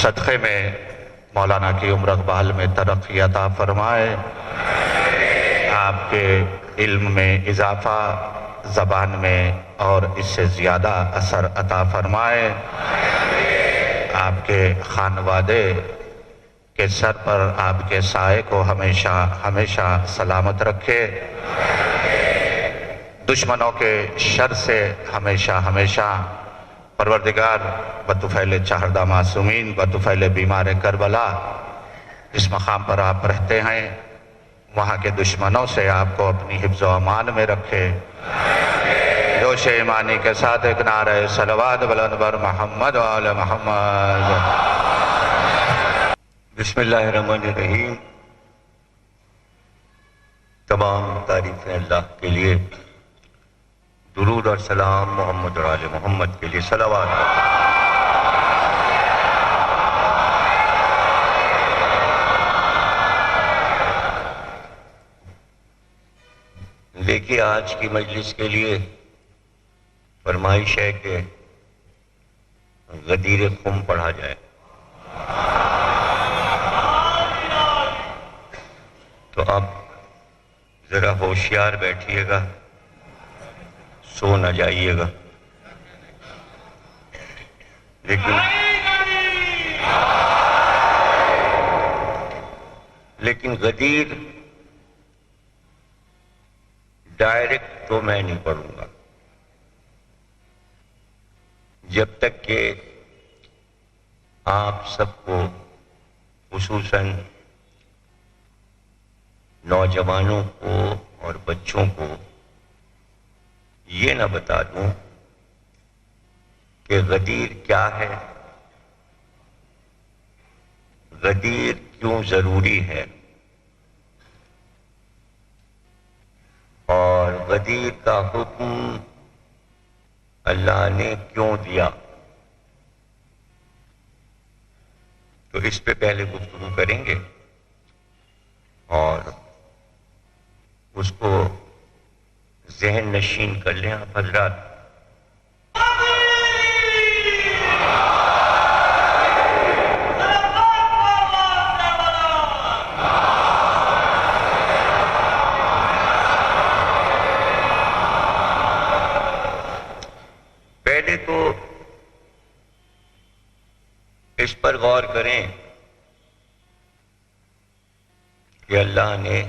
صدقے میں مولانا کی عمر اقبال میں ترقی عطا فرمائے، آپ کے علم میں اضافہ، زبان میں اور اس سے زیادہ اثر عطا فرمائے، آپ کے خانوادے کے سر پر آپ کے سائے کو ہمیشہ ہمیشہ سلامت رکھے، دشمنوں کے شر سے ہمیشہ ہمیشہ پروردگار بطفیل چہردہ معصومین، بطفیل بیمار کربلا، جس مقام پر آپ رہتے ہیں وہاں کے دشمنوں سے آپ کو اپنی حفظ و امان میں رکھے۔ جوش ایمانی کے ساتھ ایک نعرہ صلوات بلند بر محمد و آل محمد۔ بسم اللہ الرحمن الرحیم۔ تمام تعریفیں اللہ کے لیے، درود اور سلام محمد اور آل محمد کے لیے صلوات۔ دیکھیے آج کی مجلس کے لیے فرمائش ہے کہ غدیر خم پڑھا جائے، تو اب ذرا ہوشیار بیٹھیے گا، سو نہ جائیے گا۔ لیکن غدیر ڈائریکٹ تو میں نہیں پڑھوں گا جب تک کہ آپ سب کو، خصوصاً نوجوانوں کو اور بچوں کو یہ نہ بتا دوں کہ غدیر کیا ہے، غدیر کیوں ضروری ہے، اور غدیر کا حکم اللہ نے کیوں دیا، تو اس پہ پہلے گفتگو کریں گے اور اس کو ذہن نشین کر لیں آپ حضرات۔ پہلے تو اس پر غور کریں کہ اللہ نے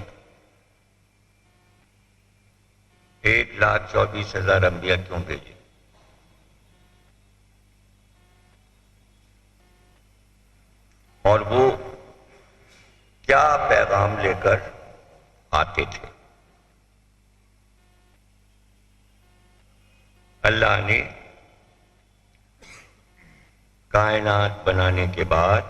1,24,000 انبیاء کیوں بھیجے، اور وہ کیا پیغام لے کر آتے تھے۔ اللہ نے کائنات بنانے کے بعد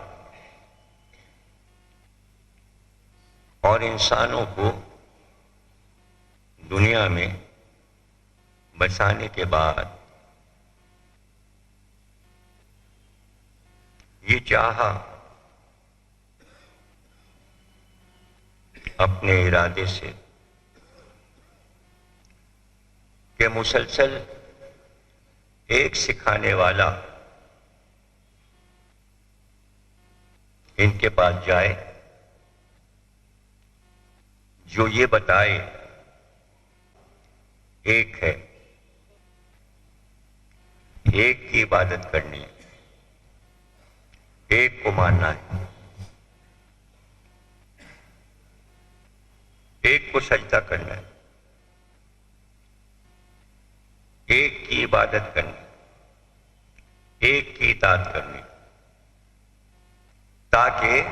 اور انسانوں کو دنیا میں بسانے کے بعد یہ چاہا اپنے ارادے سے کہ مسلسل ایک سکھانے والا ان کے پاس جائے جو یہ بتائے ایک ہے، ایک کی عبادت کرنی ہے، ایک کو ماننا ہے، ایک کو سجدہ کرنا ہے، ایک کی عبادت کرنی، ایک کی اطاعت کرنی، تاکہ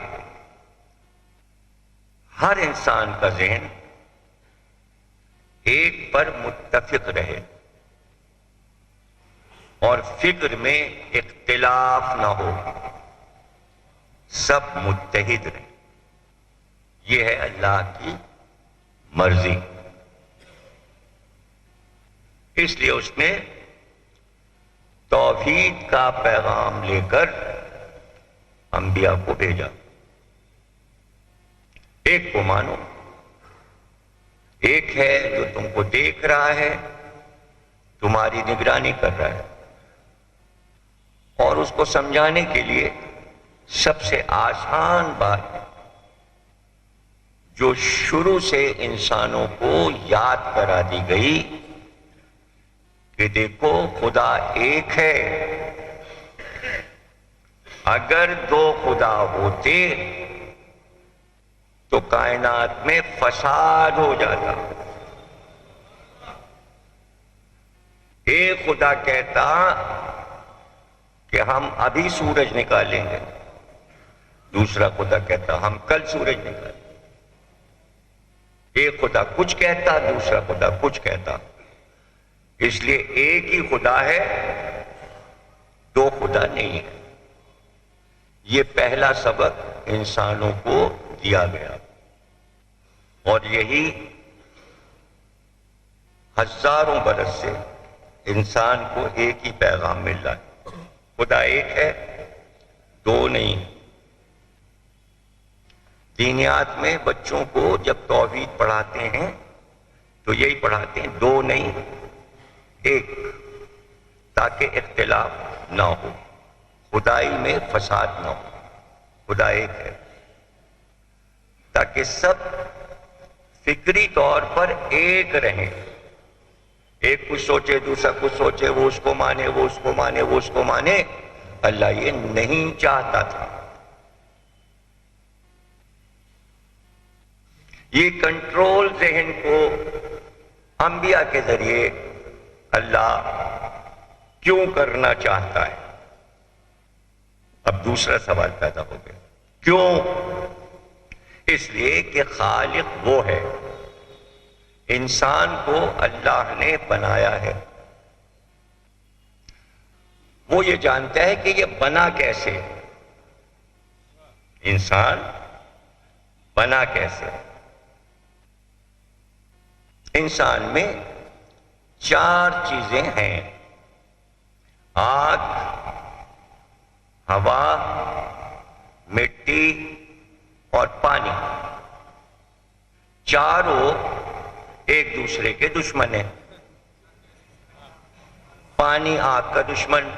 ہر انسان کا ذہن ایک پر متفق رہے اور فکر میں اختلاف نہ ہو، سب متحد رہیں۔ یہ ہے اللہ کی مرضی، اس لیے اس نے توحید کا پیغام لے کر انبیاء کو بھیجا۔ ایک کو مانو، ایک ہے جو تم کو دیکھ رہا ہے، تمہاری نگرانی کر رہا ہے، اور اس کو سمجھانے کے لیے سب سے آسان بات جو شروع سے انسانوں کو یاد کرا دی گئی کہ دیکھو خدا ایک ہے، اگر دو خدا ہوتے تو کائنات میں فساد ہو جاتا۔ ایک خدا کہتا کہ ہم ابھی سورج نکالیں گے، دوسرا خدا کہتا ہم کل سورج نکالیں گے۔ ایک خدا کچھ کہتا، دوسرا خدا کچھ کہتا۔ اس لیے ایک ہی خدا ہے، دو خدا نہیں ہے۔ یہ پہلا سبق انسانوں کو دیا گیا، اور یہی ہزاروں برس سے انسان کو ایک ہی پیغام مل رہا ہے، خدا ایک ہے، دو نہیں۔ دینیات میں بچوں کو جب توحید پڑھاتے ہیں تو یہی پڑھاتے ہیں، دو نہیں ایک، تاکہ اختلاف نہ ہو، خدائی میں فساد نہ ہو۔ خدا ایک ہے تاکہ سب فکری طور پر ایک رہیں، ایک کچھ سوچے دوسرا کچھ سوچے، وہ اس کو مانے وہ اس کو مانے وہ اس کو مانے۔ اللہ یہ نہیں چاہتا تھا۔ یہ کنٹرول ذہن کو انبیاء کے ذریعے اللہ کیوں کرنا چاہتا ہے؟ اب دوسرا سوال پیدا ہو گیا، کیوں؟ اس لیے کہ خالق وہ ہے، انسان کو اللہ نے بنایا ہے، وہ یہ جانتا ہے کہ یہ بنا کیسے، انسان بنا کیسے۔ انسان میں چار چیزیں ہیں، آگ، ہوا، مٹی اور پانی۔ چاروں ایک دوسرے کے دشمن ہیں۔ پانی آگ کا دشمن،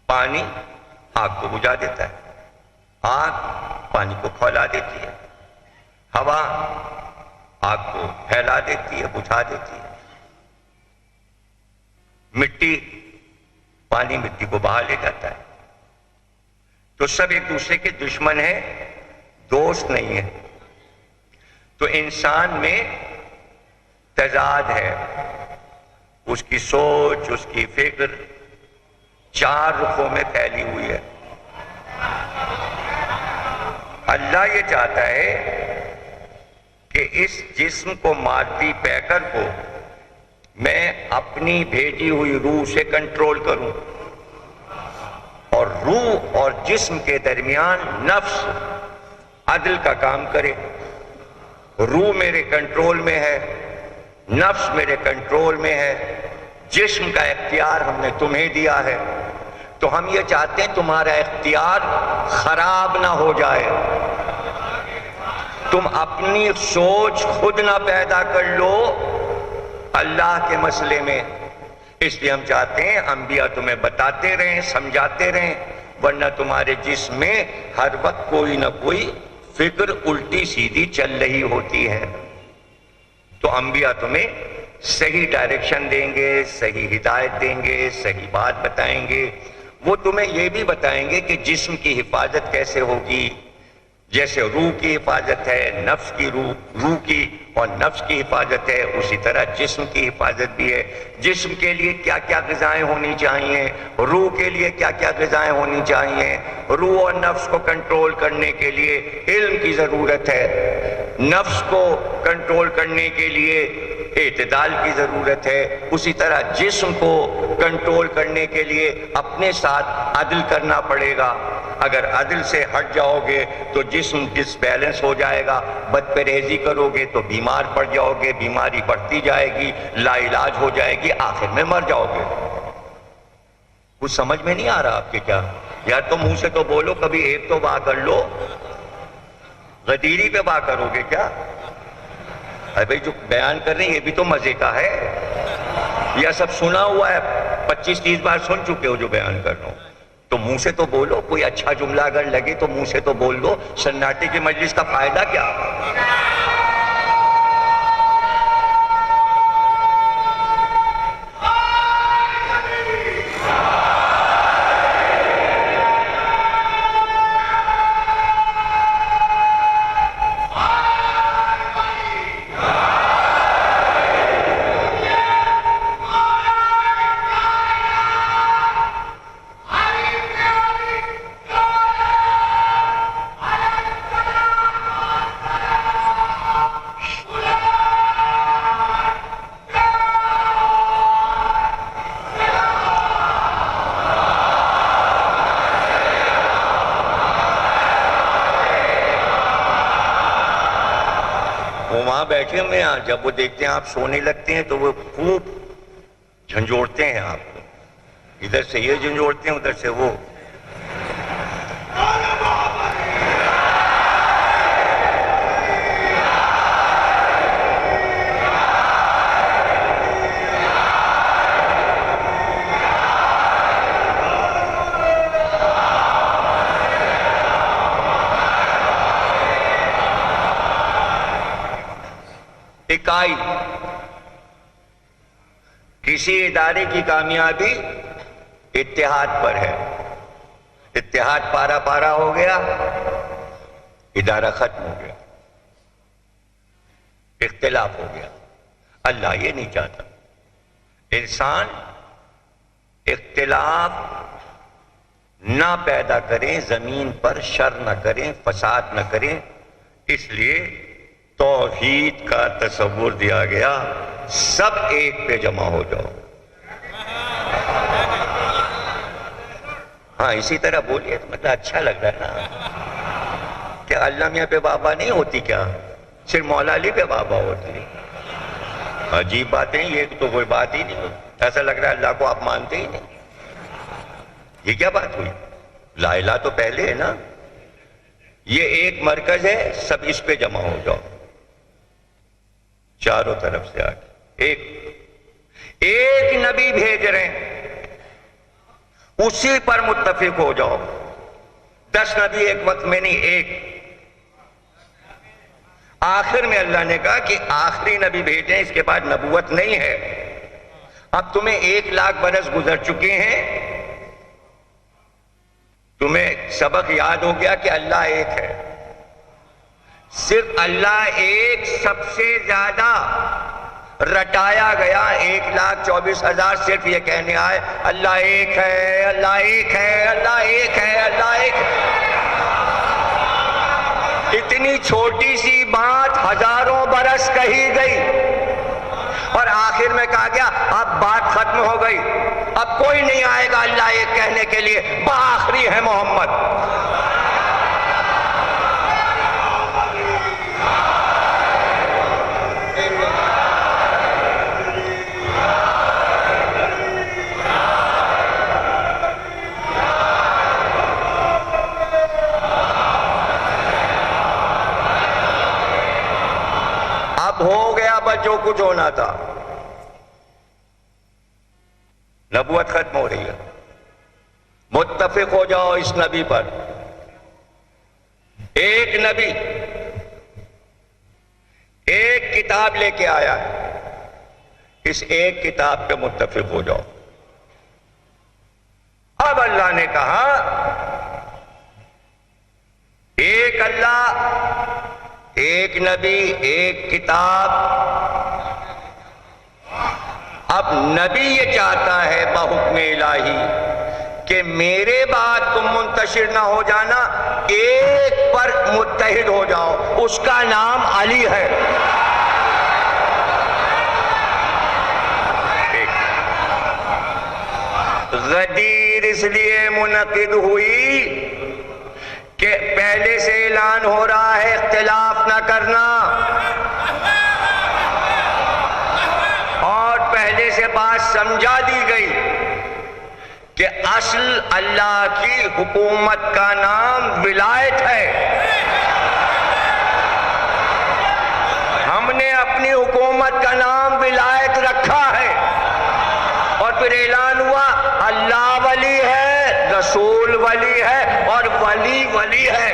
پانی آگ کو بجھا دیتا ہے، آگ پانی کو کھولا دیتی ہے، ہوا آگ کو پھیلا دیتی ہے، بجھا دیتی ہے، مٹی، پانی مٹی کو بہا لے جاتا ہے۔ تو سب ایک دوسرے کے دشمن ہیں، دوست نہیں ہیں۔ تو انسان میں تضاد ہے، اس کی سوچ، اس کی فکر چار رخوں میں پھیلی ہوئی ہے۔ اللہ یہ چاہتا ہے کہ اس جسم کو، مادی پیکر کو میں اپنی بھیجی ہوئی روح سے کنٹرول کروں، اور روح اور جسم کے درمیان نفس عدل کا کام کرے۔ روح میرے کنٹرول میں ہے، نفس میرے کنٹرول میں ہے، جسم کا اختیار ہم نے تمہیں دیا ہے، تو ہم یہ چاہتے ہیں تمہارا اختیار خراب نہ ہو جائے، تم اپنی سوچ خود نہ پیدا کر لو اللہ کے مسئلے میں۔ اس لیے ہم چاہتے ہیں انبیاء تمہیں بتاتے رہیں، سمجھاتے رہیں، ورنہ تمہارے جسم میں ہر وقت کوئی نہ کوئی فکر الٹی سیدھی چل رہی ہوتی ہے۔ تو انبیاء تمہیں صحیح ڈائریکشن دیں گے، صحیح ہدایت دیں گے، صحیح بات بتائیں گے۔ وہ تمہیں یہ بھی بتائیں گے کہ جسم کی حفاظت کیسے ہوگی، جیسے روح کی حفاظت ہے، نفس کی روح کی اور نفس کی حفاظت ہے، اسی طرح جسم کی حفاظت بھی ہے۔ جسم کے لیے کیا کیا غذائیں ہونی چاہیے، روح کے لیے کیا کیا غذائیں ہونی چاہیے۔ روح اور نفس کو کنٹرول کرنے کے لیے علم کی ضرورت ہے، نفس کو کنٹرول کرنے کے لیے اعتدال کی ضرورت ہے، اسی طرح جسم کو کنٹرول کرنے کے لیے اپنے ساتھ عدل کرنا پڑے گا۔ اگر عدل سے ہٹ جاؤ گے تو جسم ڈس بیلنس ہو جائے گا، بد پرہیزی کرو گے تو بیمار پڑ جاؤ گے، بیماری بڑھتی جائے گی، لا علاج ہو جائے گی، آخر میں مر جاؤ گے۔ کچھ سمجھ میں نہیں آ رہا آپ کے کیا؟ یا تو منہ سے تو بولو، کبھی ایک تو واہ کر لو، غدیری پہ واہ کرو گے کیا؟ ارے بھائی جو بیان کر رہے ہیں یہ بھی تو مزے کا ہے، یا سب سنا ہوا ہے، 25-30 بار سن چکے ہو جو بیان کر رہا ہوں۔ تو منہ سے تو بولو، کوئی اچھا جملہ اگر لگے تو منہ سے تو بول دو، سناٹے کی مجلس کا فائدہ کیا؟ بیٹھے ہوئے ہیں، جب وہ دیکھتے ہیں آپ سونے لگتے ہیں تو وہ خوب جھنجھوڑتے ہیں آپ کو، ادھر سے یہ جھنجھوڑتے ہیں ادھر سے وہ۔ اکائی، کسی ادارے کی کامیابی اتحاد پر ہے۔ اتحاد پارا پارا ہو گیا، ادارہ ختم ہو گیا، اختلاف ہو گیا۔ اللہ یہ نہیں چاہتا، انسان اختلاف نہ پیدا کریں، زمین پر شر نہ کریں، فساد نہ کریں، اس لیے توحید کا تصور دیا گیا، سب ایک پہ جمع ہو جاؤ۔ ہاں اسی طرح بولیے تو مطلب اچھا لگ رہا ہے نا۔ کیا اللہ میاں پہ بابا نہیں ہوتی کیا؟ صرف مولا علی پہ بابا ہوتی ہے؟ عجیب باتیں، یہ تو کوئی بات ہی نہیں ہوتی، ایسا لگ رہا ہے اللہ کو آپ مانتے ہی نہیں۔ یہ کیا بات ہوئی؟ لا الہ تو پہلے ہے نا، یہ ایک مرکز ہے، سب اس پہ جمع ہو جاؤ، چاروں طرف سے آگے ایک نبی بھیج رہے ہیں، اسی پر متفق ہو جاؤ۔ 10 نبی ایک وقت میں نہیں، ایک۔ آخر میں اللہ نے کہا کہ آخری نبی بھیجیں، اس کے بعد نبوت نہیں ہے۔ اب تمہیں 1,00,000 برس گزر چکے ہیں، تمہیں سبق یاد ہو گیا کہ اللہ ایک ہے۔ صرف اللہ ایک سب سے زیادہ رٹایا گیا، 1,24,000 صرف یہ کہنے آئے اللہ ایک ہے، اللہ ایک ہے، اللہ ایک ہے، اللہ ایک ہے۔ اتنی چھوٹی سی بات ہزاروں برس کہی گئی اور آخر میں کہا گیا اب بات ختم ہو گئی، اب کوئی نہیں آئے گا اللہ ایک کہنے کے لیے، بآخری ہے محمد۔ ہو گیا بس جو کچھ ہونا تھا، نبوت ختم ہو رہی ہے۔ متفق ہو جاؤ اس نبی پر، ایک نبی ایک کتاب لے کے آیا ہے، اس ایک کتاب پہ متفق ہو جاؤ۔ اب اللہ نے کہا ایک اللہ، ایک نبی، ایک کتاب۔ اب نبی یہ چاہتا ہے بحکم الہی کہ میرے بعد تم منتشر نہ ہو جانا، ایک پر متحد ہو جاؤ، اس کا نام علی ہے۔ غدیر اس لیے منعقد ہوئی کہ پہلے سے اعلان ہو رہا ہے اختلاف نہ کرنا، اور پہلے سے بات سمجھا دی گئی کہ اصل اللہ کی حکومت کا نام ولایت ہے۔ ہم نے اپنی حکومت کا نام ولایت رکھا ہے، اور پھر اعلان ہوا اللہ ولی ہے، رسول ولی ہے اور ولی ولی ہے.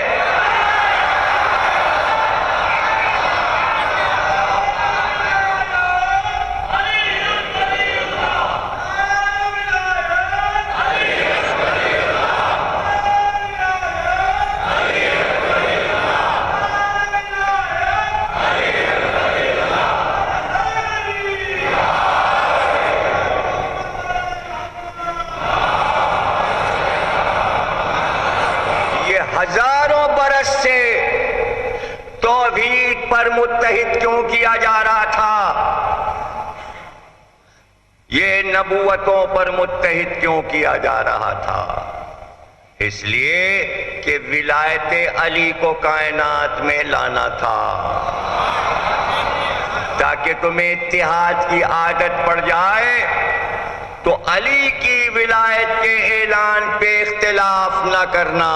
ہزاروں برس سے توحید پر متحد کیوں کیا جا رہا تھا؟ یہ نبوتوں پر متحد کیوں کیا جا رہا تھا؟ اس لیے کہ ولایت علی کو کائنات میں لانا تھا، تاکہ تمہیں اتحاد کی عادت پڑ جائے تو علی کی ولایت کے اعلان پہ اختلاف نہ کرنا.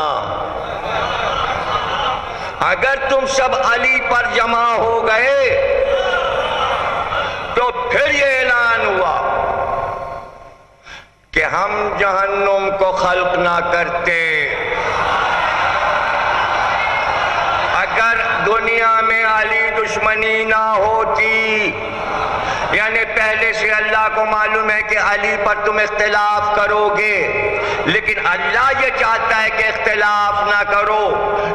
اگر تم سب علی پر جمع ہو گئے تو پھر یہ اعلان ہوا کہ ہم جہنم کو خلق نہ کرتے. اگر دنیا میں علی دشمنی نہ ہوتی، یعنی پہلے سے اللہ کو معلوم ہے کہ علی پر تم اختلاف کرو گے، لیکن اللہ یہ چاہتا ہے کہ اختلاف نہ کرو،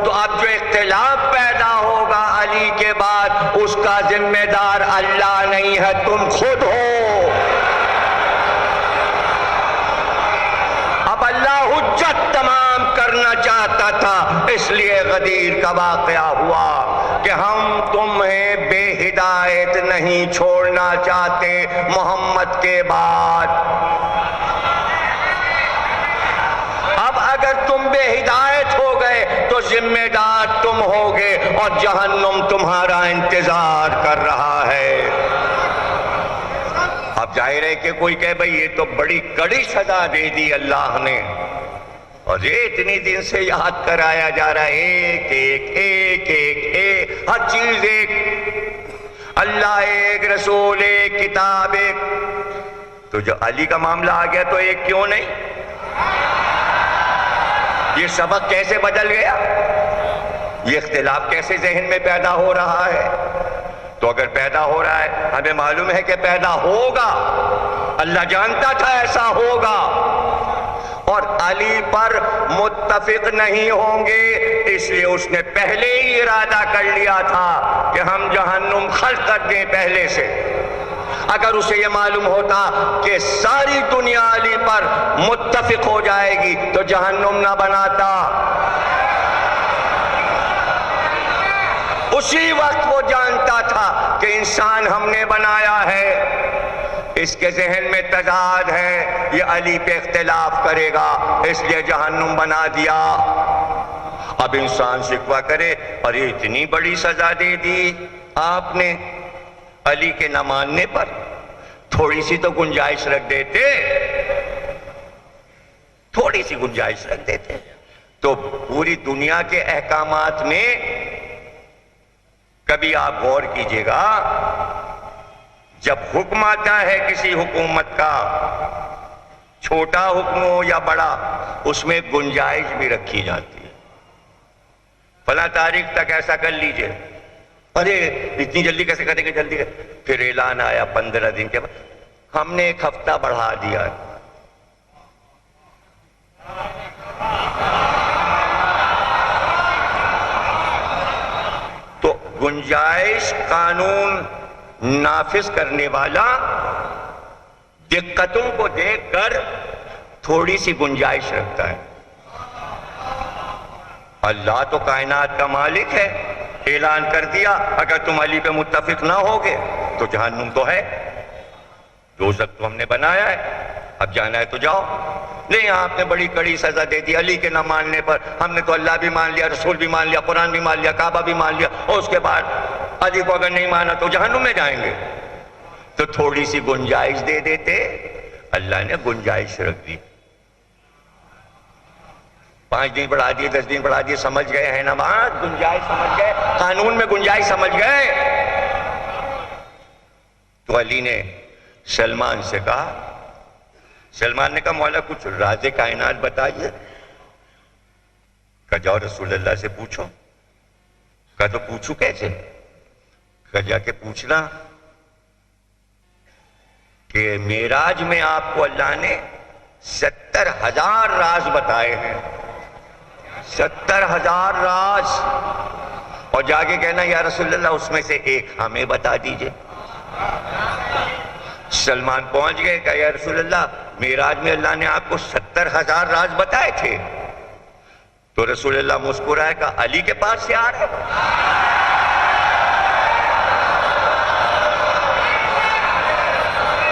تو اب جو اختلاف پیدا ہوگا علی کے بعد اس کا ذمہ دار اللہ نہیں ہے، تم خود ہو. اب اللہ حجت تمام کرنا چاہتا تھا، اس لیے غدیر کا واقعہ ہوا کہ ہم تمہیں بے ہدایت نہیں چھوڑنا چاہتے محمد کے بعد. اب اگر تم بے ہدایت ہو گئے تو ذمہ دار تم ہوگے اور جہنم تمہارا انتظار کر رہا ہے. اب ظاہر ہے کہ کوئی کہے بھئی یہ تو بڑی کڑی سزا دے دی اللہ نے، اور یہ اتنی دن سے یاد کرایا جا رہا ہے، ایک ایک ایک ایک ایک ہر چیز ایک، اللہ ایک، رسول ایک، کتاب ایک. تو جو علی کا معاملہ آ گیا تو ایک کیوں نہیں؟ یہ سبق کیسے بدل گیا؟ یہ اختلاف کیسے ذہن میں پیدا ہو رہا ہے؟ تو اگر پیدا ہو رہا ہے، ہمیں معلوم ہے کہ پیدا ہوگا، اللہ جانتا تھا ایسا ہوگا، اور علی پر متفق نہیں ہوں گے، اس لیے اس نے پہلے ہی ارادہ کر لیا تھا کہ ہم جہنم خلق کر دیں پہلے سے. اگر اسے یہ معلوم ہوتا کہ ساری دنیا علی پر متفق ہو جائے گی تو جہنم نہ بناتا. اسی وقت وہ جانتا تھا کہ انسان ہم نے بنایا ہے، اس کے ذہن میں تضاد ہے، یہ علی پہ اختلاف کرے گا، اس لیے جہنم بنا دیا. اب انسان شکوہ کرے اور یہ اتنی بڑی سزا دے دی آپ نے علی کے نہ ماننے پر، تھوڑی سی تو گنجائش رکھ دیتے، تھوڑی سی گنجائش رکھ دیتے. تو پوری دنیا کے احکامات میں کبھی آپ غور کیجئے گا، جب حکم آتا ہے کسی حکومت کا، چھوٹا حکم ہو یا بڑا، اس میں گنجائش بھی رکھی جاتی ہے. فلاں تاریخ تک ایسا کر لیجئے. ارے اتنی جلدی کیسے کریں گے؟ جلدی پھر اعلان آیا 15 دن کے بعد، ہم نے 1 ہفتہ بڑھا دیا. تو گنجائش قانون نافذ کرنے والا دقتوں کو دیکھ کر تھوڑی سی گنجائش رکھتا ہے. اللہ تو کائنات کا مالک ہے، اعلان کر دیا اگر تم علی پہ متفق نہ ہوگے تو جہنم تو ہے، دوزخ تو ہم نے بنایا ہے، اب جانا ہے تو جاؤ. نہیں، آپ نے بڑی کڑی سزا دے دی علی کے نہ ماننے پر. ہم نے تو اللہ بھی مان لیا، رسول بھی مان لیا، قرآن بھی مان لیا، کعبہ بھی مان لیا، اور اس کے بعد علی کو اگر نہیں مانا تو جہنم میں جائیں گے. تو تھوڑی سی گنجائش دے دیتے. اللہ نے گنجائش رکھ دی. 5 دن بڑھا دیے، 10 دن بڑھا دیے، سمجھ گئے ہیں نا بات؟ گنجائش سمجھ گئے، قانون میں گنجائش سمجھ گئے. تو علی نے سلمان سے کہا، سلمان نے کہا مولا کچھ راز کائنات بتائیے. کہا جاؤ رسول اللہ سے پوچھو. کہا تو پوچھو کیسے؟ کہا جا کے پوچھنا کہ معراج میں آپ کو اللہ نے 70,000 راز بتائے ہیں. 70,000 راز. اور جا کے کہنا یا رسول اللہ اس میں سے ایک ہمیں بتا دیجئے. سلمان پہنچ گئے. کہا یا رسول اللہ معراج میں اللہ نے آپ کو 70,000 راز بتائے تھے. تو رسول اللہ مسکرائے. کہا علی کے پاس سے آ رہے.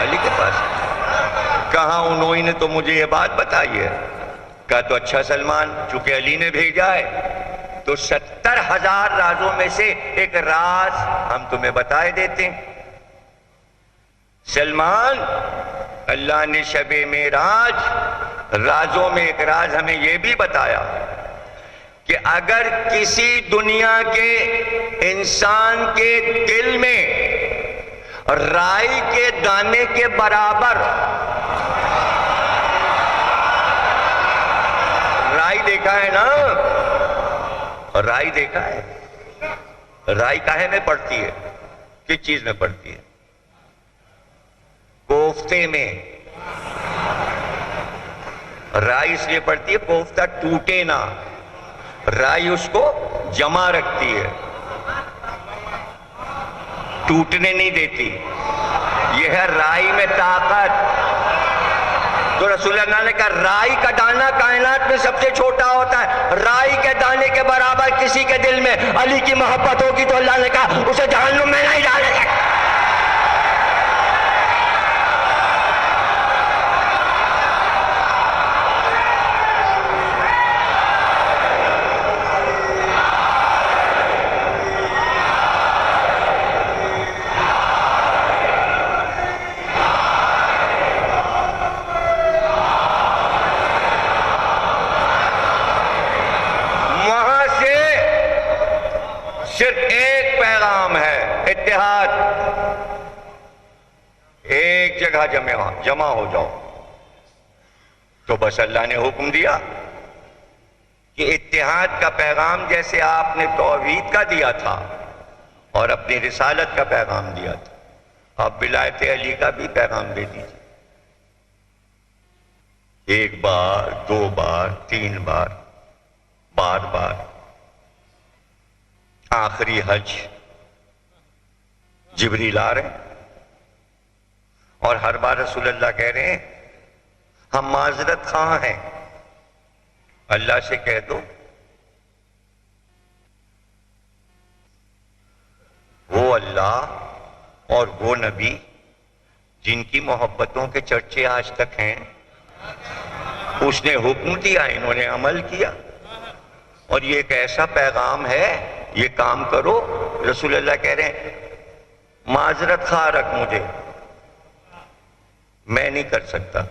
علی کے پاس. کہاں انہوں نے تو مجھے یہ بات بتائی ہے. کہا تو اچھا سلمان چونکہ علی نے بھیجا ہے تو 70,000 رازوں میں سے ایک راز ہم تمہیں بتائے دیتے ہیں. سلمان اللہ نے شب معراج رازوں میں ایک راز ہمیں یہ بھی بتایا کہ اگر کسی دنیا کے انسان کے دل میں رائی کے دانے کے برابر رائی دیکھا ہے نا؟ رائی دیکھا ہے. رائی کاہے میں پڑتی ہے؟ کس چیز میں پڑتی ہے؟ کوفتے میں. رائی اس لیے پڑتی ہے کوفتہ ٹوٹے نہ. رائی اس کو جمع رکھتی ہے, ٹوٹنے نہیں دیتی. یہ ہے رائی میں طاقت. تو رسول اللہ نے کہا رائی کا دانہ کائنات میں سب سے چھوٹا ہوتا ہے. رائی کے دانے کے برابر کسی کے دل میں علی کی محبت ہوگی تو اللہ نے کہا اسے جہنم میں نہیں ڈالے گا. صرف ایک پیغام ہے, اتحاد. ایک جگہ جمع ہو جاؤ. تو بس اللہ نے حکم دیا کہ اتحاد کا پیغام جیسے آپ نے توحید کا دیا تھا اور اپنی رسالت کا پیغام دیا تھا, آپ ولایت علی کا بھی پیغام دے دیجیے. ایک بار, دو بار, تین بار, بار بار. آخری حج جبریل آ رہے ہیں اور ہر بار رسول اللہ کہہ رہے ہیں ہم معذرت خواہ ہیں. اللہ سے کہہ دو وہ اللہ اور وہ نبی جن کی محبتوں کے چرچے آج تک ہیں, اس نے حکم دیا, انہوں نے عمل کیا, اور یہ ایک ایسا پیغام ہے, یہ کام کرو. رسول اللہ کہہ رہے ہیں معذرت خواہ رکھ مجھے, میں نہیں کر سکتا.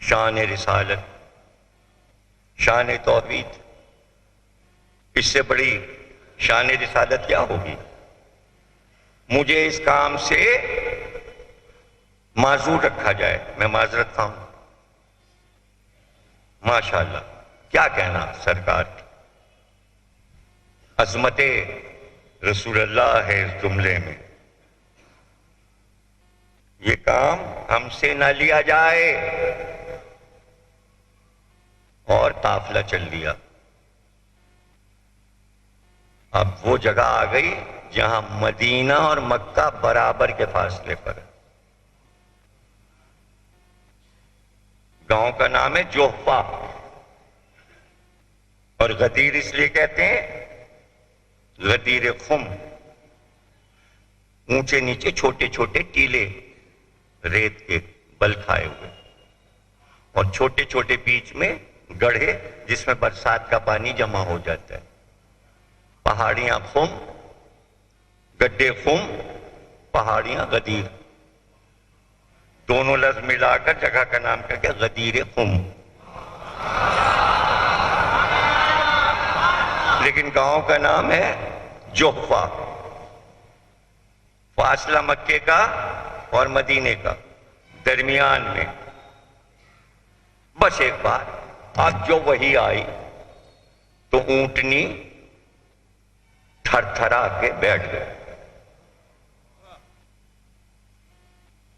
شان رسالت, شان توحید, اس سے بڑی شان رسالت کیا ہوگی؟ مجھے اس کام سے معذور رکھا جائے, میں معذرت خواہ ہوں. ماشاءاللہ کیا کہنا سرکار کی عظمت رسول اللہ ہے اس جملے میں. یہ کام ہم سے نہ لیا جائے. اور قافلہ چل دیا. اب وہ جگہ آ گئی جہاں مدینہ اور مکہ برابر کے فاصلے پر. گاؤں کا نام ہے جوہفہ, اور غدیر اس لیے کہتے ہیں غدیر خم, اونچے نیچے چھوٹے چھوٹے ٹیلے ریت کے بل کھائے ہوئے, اور چھوٹے چھوٹے بیچ میں گڑھے جس میں برسات کا پانی جمع ہو جاتا ہے. پہاڑیاں خم, گڈھے خم, پہاڑیاں غدیر, دونوں لفظ ملا کر جگہ کا نام کیا گیا غدیر خم. لیکن گاؤں کا نام ہے جوہفہ. فاصلہ مکے کا اور مدینے کا درمیان میں بس ایک بار اب جو وحی آئی تو اونٹنی تھر تھرا کے بیٹھ گئے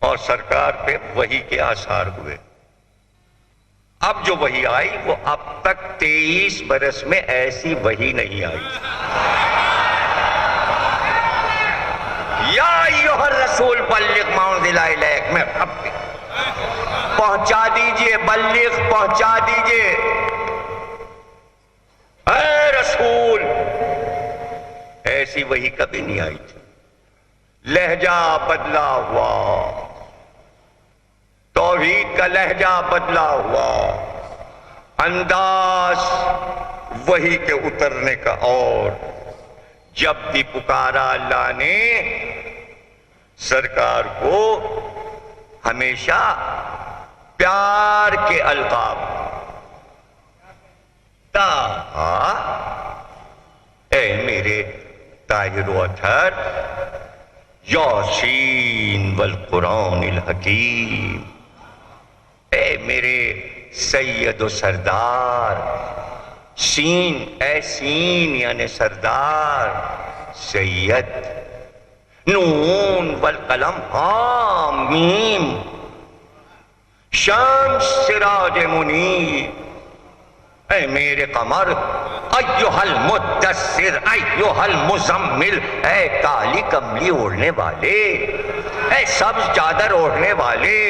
اور سرکار پہ وحی کے آثار ہوئے. اب جو وحی آئی وہ اب تک 23 برس میں ایسی وحی نہیں آئی. یا ایھا الرسول بلغ ما انزل الیک من ربک، پہنچا دیجئے، بلغ پہنچا دیجئے. اے رسول، ایسی وحی کبھی نہیں آئی تھی. لہجہ بدلا ہوا، توحید کا لہجہ بدلا ہوا، انداز وحی کے اترنے کا. اور جب بھی پکارا اللہ نے سرکار کو ہمیشہ پیار کے القاب، تاہا، اے میرے طاہر و اطہر، یاسین والقرآن الحکیم، اے میرے سید و سردار. سین، اے سین یعنی سردار سید. نون والقلم، حامیم. شمس سراج منیر، اے میرے قمر. ایھا المدثر، ایھا المزمل، اے کالی کملی اوڑھنے والے، اے سبز چادر اوڑھنے والے.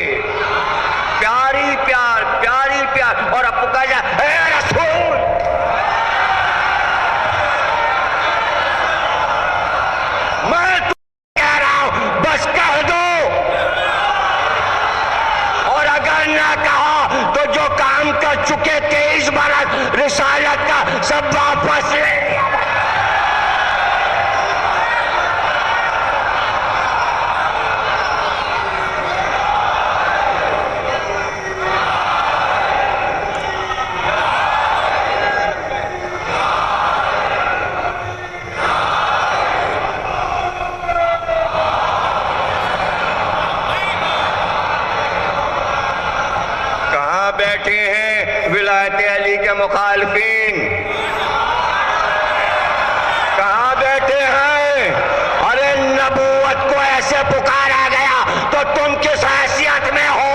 پیاری پیار، پیاری پیار. اور اب پکار جا، اے رسول. میں تو کہہ رہا ہوں بس کہہ دو، اور اگر نہ کہا تو جو کام کر چکے 23 برس رسالت کا سب واپس لے. بیٹھے ہیں ولایت علی کے مخالفین؟ کہاں بیٹھے ہیں؟ ارے نبوت کو ایسے پکارا گیا تو تم کس حیثیت میں ہو؟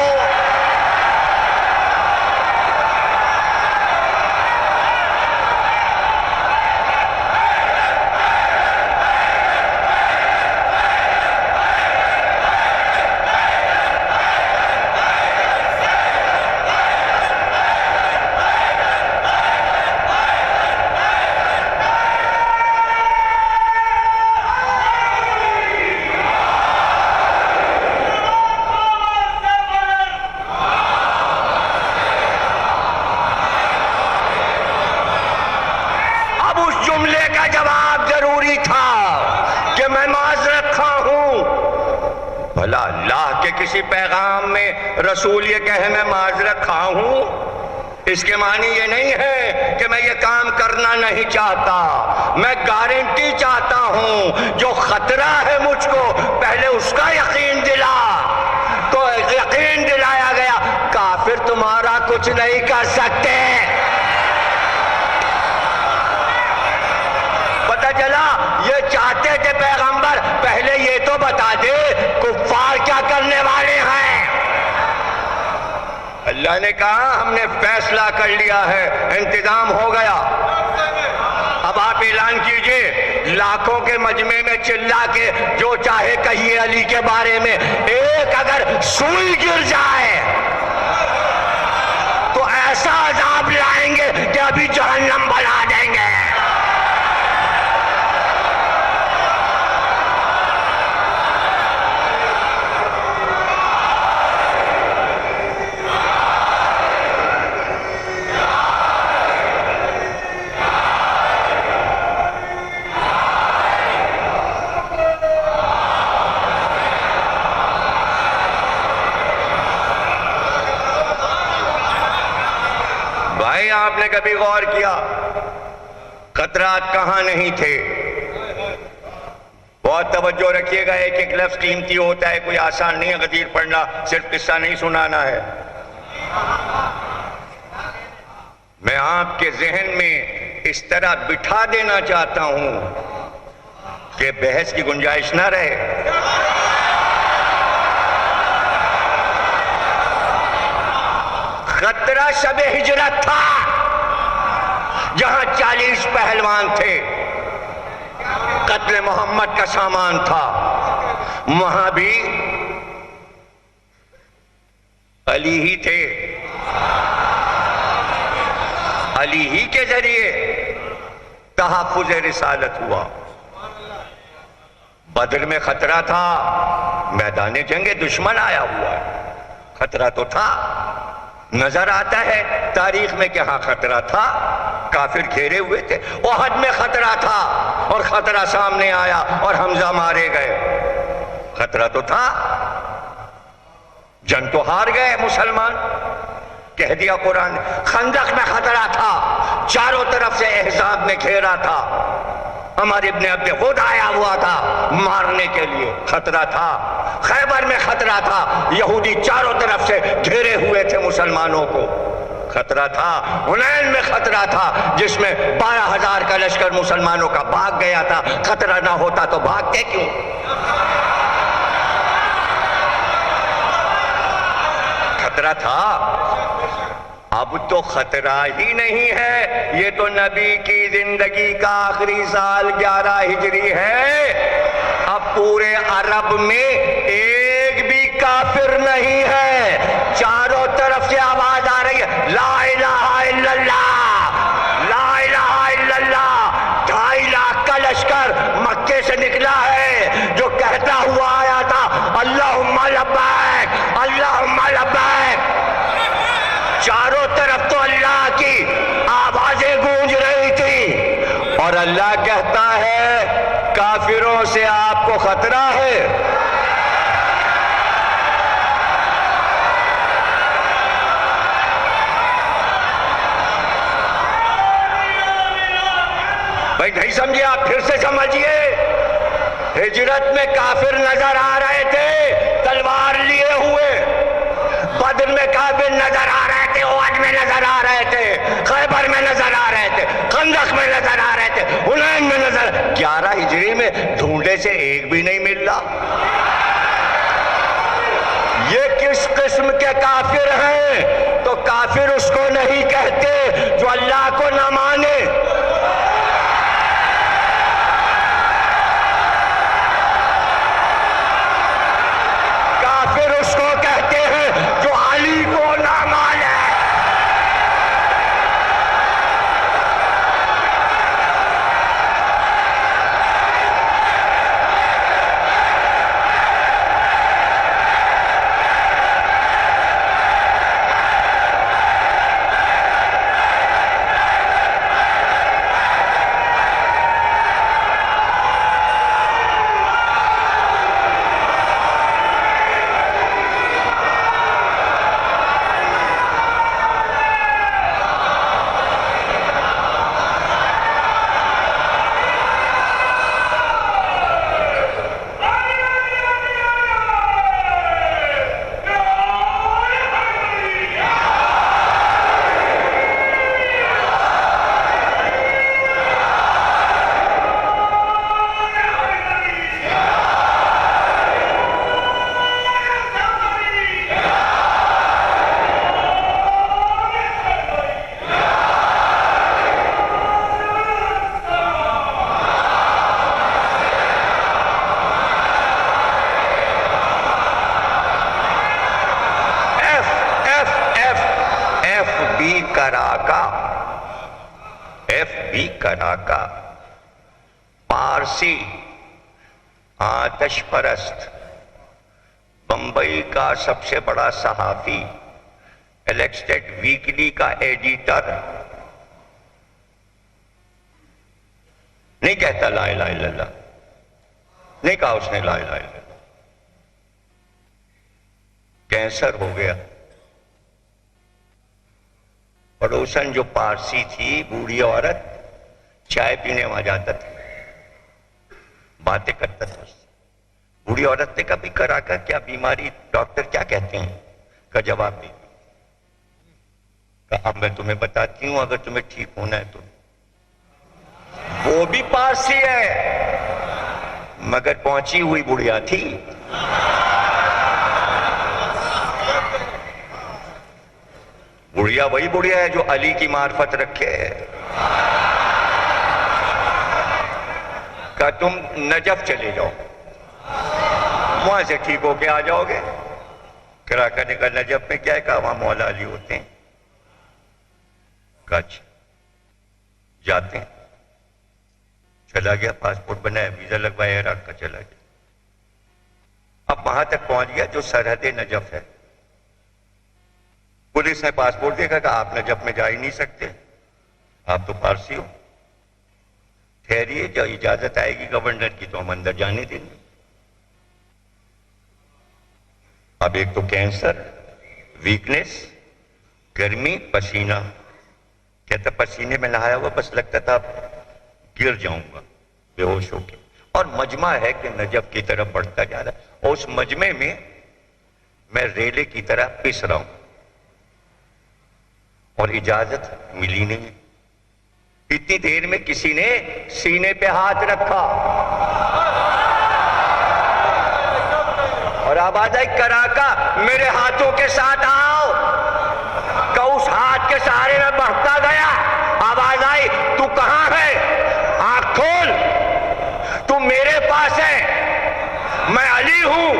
اللہ کے کسی پیغام میں رسول یہ کہے میں معذرت خواہ ہوں، اس کے معنی یہ نہیں ہے کہ میں یہ کام کرنا نہیں چاہتا. میں گارنٹی چاہتا ہوں. جو خطرہ ہے مجھ کو پہلے اس کا یقین دلا. تو یقین دلایا گیا کافر تمہارا کچھ نہیں کر سکتے. پتہ چلا یہ چاہتے تھے پیغمبر پہلے یہ تو بتا دے کفار کیا کرنے والے ہیں. اللہ نے کہا ہم نے فیصلہ کر لیا ہے، انتظام ہو گیا. اب آپ اعلان کیجئے، لاکھوں کے مجمع میں چلا کے جو چاہے کہیے علی کے بارے میں. ایک اگر سوئی گر جائے تو ایسا عذاب لائیں گے کہ ابھی جہنم بنا دیں گے. آپ نے کبھی غور کیا خطرات کہاں نہیں تھے؟ وہ بہت توجہ رکھیے گا، ایک ایک لفظ قیمتی ہوتا ہے، کوئی آسان نہیں ہے غدیر پڑھنا، صرف قصہ نہیں سنانا ہے۔ میں آپ کے ذہن میں اس طرح بٹھا دینا چاہتا ہوں کہ بحث کی گنجائش نہ رہے۔ خطرہ شب ہجرت تھا، جہاں 40 پہلوان تھے، قتل محمد کا سامان تھا، وہاں بھی علی ہی تھے۔ علی ہی کے ذریعے تحفظ رسالت ہوا۔ بدر میں خطرہ تھا، میدان جنگ دشمن آیا ہوا ہے، خطرہ تو تھا۔ نظر آتا ہے تاریخ میں کہ ہاں خطرہ تھا، کافر گھیرے ہوئے تھے۔ احد میں خطرہ تھا اور خطرہ سامنے آیا اور حمزہ مارے گئے، خطرہ تو تھا۔ جنگ تو ہار گئے مسلمان، کہہ دیا قرآن۔ خندق میں خطرہ تھا، چاروں طرف سے احزاب نے گھیرا تھا، ہمارے ابن عبد خود آیا ہوا تھا مارنے کے لیے، خطرہ تھا۔ خیبر میں خطرہ تھا، یہودی چاروں طرف سے گھیرے ہوئے تھے مسلمانوں کو، خطرہ تھا۔ حنین میں خطرہ تھا، جس میں 12,000 کا لشکر مسلمانوں کا بھاگ گیا تھا۔ خطرہ نہ ہوتا تو بھاگتے کیوں؟ خطرہ تھا۔ اب تو خطرہ ہی نہیں ہے، یہ تو نبی کی زندگی کا آخری سال 11 ہجری ہے۔ اب پورے عرب میں ایک بھی کافر نہیں ہے، چاروں طرف سے آواز آ رہی ہے، لا الہ الا اللہ، لا الہ الا اللہ۔ 2.5 لاکھ کا لشکر مکے سے نکلا ہے، جو کہتا ہوا آیا تھا، اللہم لبیک، اللہم لبیک۔ چاروں طرف تو اللہ کی آوازیں گونج رہی تھی، اور اللہ کہتا ہے کافروں سے آپ کو خطرہ ہے۔ بھائی نہیں سمجھے آپ، پھر سے سمجھیے۔ ہجرت میں کافر نظر آ رہے تھے تلوار لیے ہوئے، بدر میں کافر نظر آ رہے تھے، احد میں نظر آ رہے تھے، خیبر میں نظر آ رہے تھے، خندق میں نظر آ رہے تھے، حنین میں نظر۔ 11 ہجری میں ڈھونڈے سے ایک بھی نہیں مل رہا۔ یہ کس قسم کے کافر ہیں؟ تو کافر اس کو نہیں کہتے جو اللہ کو نہ مانے۔ کافر اس کو کہتے ہیں جو علی کو نہ مانے۔ کراکا، پارسی آتش پرست، بمبئی کا سب سے بڑا صحافی، الیکسٹڈ ویکلی کا ایڈیٹر، نہیں کہتا لا الہ الا اللہ، نہیں کہا اس نے لا الہ الا اللہ، کینسر ہو گیا۔ پڑوسن جو پارسی تھی، بوڑھی عورت، چائے پینے وہاں جاتا تھا، باتیں کرتا تھا. بوڑھی عورت نے کہا بھی کرا کر کیا بیماری ڈاکٹر کیا کہتے ہیں کا جواب دے. کہا اب میں تمہیں بتاتی ہوں اگر تمہیں ٹھیک ہونا ہے تو. وہ بھی پارسی ہے مگر پہنچی ہوئی بڑھیا تھی. بڑھیا وہی بڑھیا ہے جو علی کی معرفت رکھے. کہا تم نجف چلے جاؤ وہاں سے ٹھیک ہو کے آ جاؤ گے. کرا کرنے کا نجف میں کیا ہے؟ کہا وہاں مولا علی ہوتے ہیں. کہا جاتے ہیں. چلا گیا, پاسپورٹ بنایا, ویزا لگوایا, عراق کا چلا گیا. اب وہاں تک پہنچ گیا جو سرحد نجف ہے. پولیس نے پاسپورٹ دیکھا کہ آپ نجف میں جا ہی نہیں سکتے, آپ تو پارسی ہو. ٹھہریے, جو اجازت آئے گی گورنر کی تو ہم اندر جانے دیں گے. اب ایک تو کینسر, ویکنس, گرمی, پسینہ. کہتا پسینے میں نہایا ہوا بس لگتا تھا گر جاؤں گا بے ہوش ہو کے. اور مجمع ہے کہ نجف کی طرف بڑھتا جا رہا ہے, اور اس مجمع میں میں ریلے کی طرح پس رہا ہوں اور اجازت ملی نہیں. اتنی دیر میں کسی نے سینے پہ ہاتھ رکھا اور آواز آئی کراکا میرے ہاتھوں کے ساتھ آؤ. کہ اس ہاتھ کے سہارے میں بڑھتا گیا. آواز آئی تو کہاں ہے؟ آنکھ کھول, تو میرے پاس ہے, میں علی ہوں,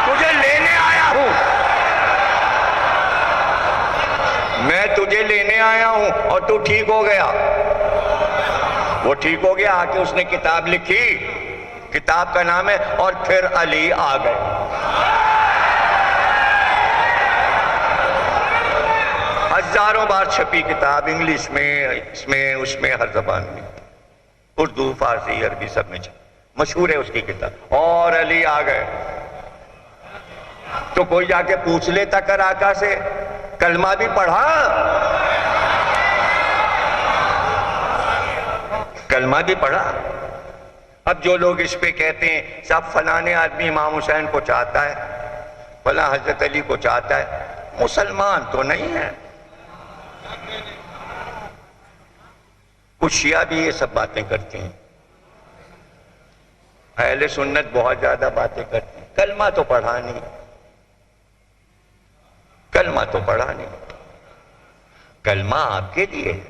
تجھے لینے آیا ہوں. میں تجھے لینے آیا ہوں اور تو ٹھیک ہو گیا. وہ ٹھیک ہو گیا. آ کے اس نے کتاب لکھی, کتاب کا نام ہے اور پھر علی آ گئے. ہزاروں بار چھپی کتاب, انگلش میں, اس میں, ہر زبان میں, اردو, فارسی, عربی سب میں مشہور ہے اس کی کتاب. اور علی آ گئے. تو کوئی جا کے پوچھ لیتا کراکا سے کلمہ بھی پڑھا, کلمہ بھی پڑھا. اب جو لوگ اس پہ کہتے ہیں صاحب فلاں آدمی امام حسین کو چاہتا ہے, فلاں حضرت علی کو چاہتا ہے, مسلمان تو نہیں ہے. کچھ شیعہ بھی یہ سب باتیں کرتے ہیں. اہل سنت بہت زیادہ باتیں کرتے ہیں. کلمہ تو پڑھا نہیں, کلمہ تو پڑھا نہیں. کلمہ آپ کے لیے ہے,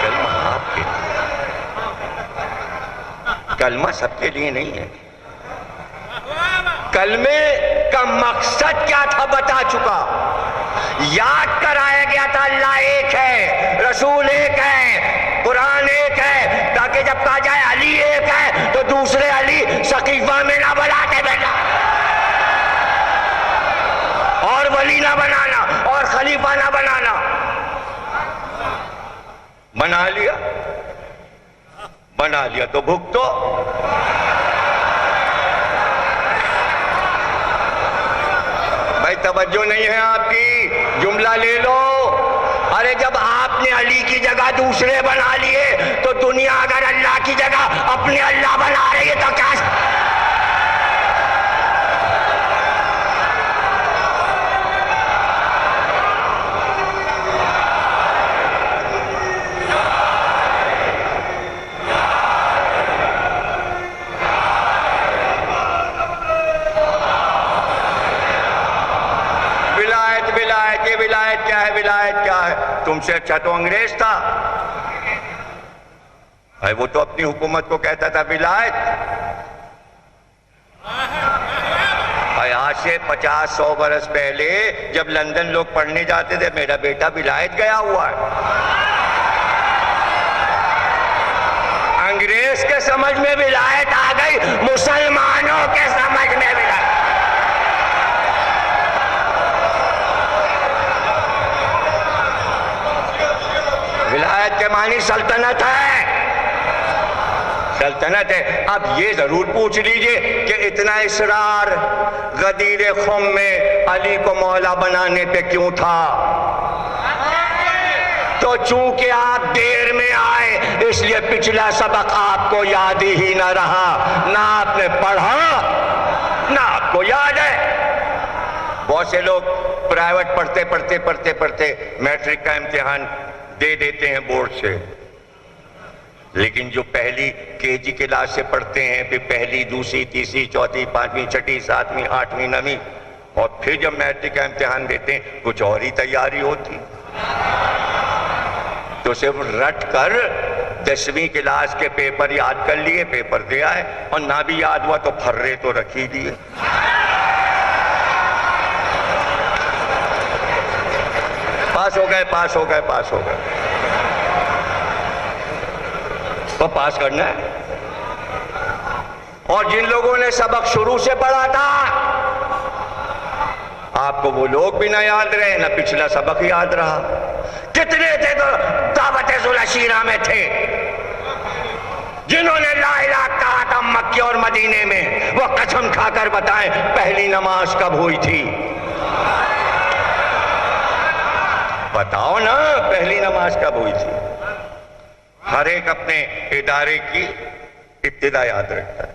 کلمہ آپ کے لیے, کلمہ سب کے لیے نہیں ہے. کلمے کا مقصد کیا تھا بتا چکا. یاد کرایا گیا تھا اللہ ایک ہے, رسول ایک ہے, قرآن ایک ہے, تاکہ جب کہا جائے علی ایک ہے تو دوسرے علی سقیفہ میں نہ بلاتے بیٹا, اور ولی نہ بنانا اور خلیفہ نہ بنانا. بنا لیا تو بھگتو. بھائی توجہ نہیں ہے آپ کی, جملہ لے لو. ارے جب آپ نے علی کی جگہ دوسرے بنا لیے تو دنیا اگر اللہ کی جگہ اپنے اللہ بنا رہی ہے تو کیا؟ ولایت کیا ہے, ولایت کیا ہے؟ تم سے اچھا تو انگریز تھا. وہ تو اپنی حکومت کو کہتا تھا ولایت. آج سے 50-100 برس پہلے جب لندن لوگ پڑھنے جاتے تھے میرا بیٹا ولایت گیا ہوا ہے. انگریز کے سمجھ میں ولایت آ گئی, مسلمانوں کے سمجھ میں ولایت. ولایت کے معنی سلطنت ہے, سلطنت ہے. اب یہ ضرور پوچھ لیجئے کہ اتنا اصرار غدیر خم میں علی کو مولا بنانے پہ کیوں تھا؟ تو چونکہ آپ دیر میں آئے اس لیے پچھلا سبق آپ کو یاد ہی نہ رہا، نہ آپ نے پڑھا نہ آپ کو یاد ہے۔ بہت سے لوگ پرائیویٹ پڑھتے میٹرک کا امتحان دے دیتے ہیں بورڈ سے، لیکن جو پہلی KG کلاس سے پڑھتے ہیں، پھر پہلی، دوسری، تیسری، چوتھی، پانچویں، چھٹی، ساتویں، آٹھویں، نویں، اور پھر جب میٹرک کا امتحان دیتے ہیں کچھ اور ہی تیاری ہوتی، تو صرف رٹ کر 10ویں کلاس کے پیپر یاد کر لیے، پیپر دے آئے، اور نہ بھی یاد ہوا تو پھرے تو رکھ ہی دیے۔ پاس ہو گئے تو پاس کرنا ہے۔ اور جن لوگوں نے سبق شروع سے پڑھا تھا آپ کو وہ لوگ بھی نہ یاد رہے، نہ پچھلا سبق یاد رہا۔ کتنے تھے تو دعوت ذوالعشیرہ میں تھے جنہوں نے لا الہ کہا تھا مکے اور مدینے میں، وہ قسم کھا کر بتائیں پہلی نماز کب ہوئی تھی؟ بتاؤ نا، پہلی نماز کب ہوئی تھی؟ ہر ایک اپنے ادارے کی ابتدا یاد رکھتا ہے۔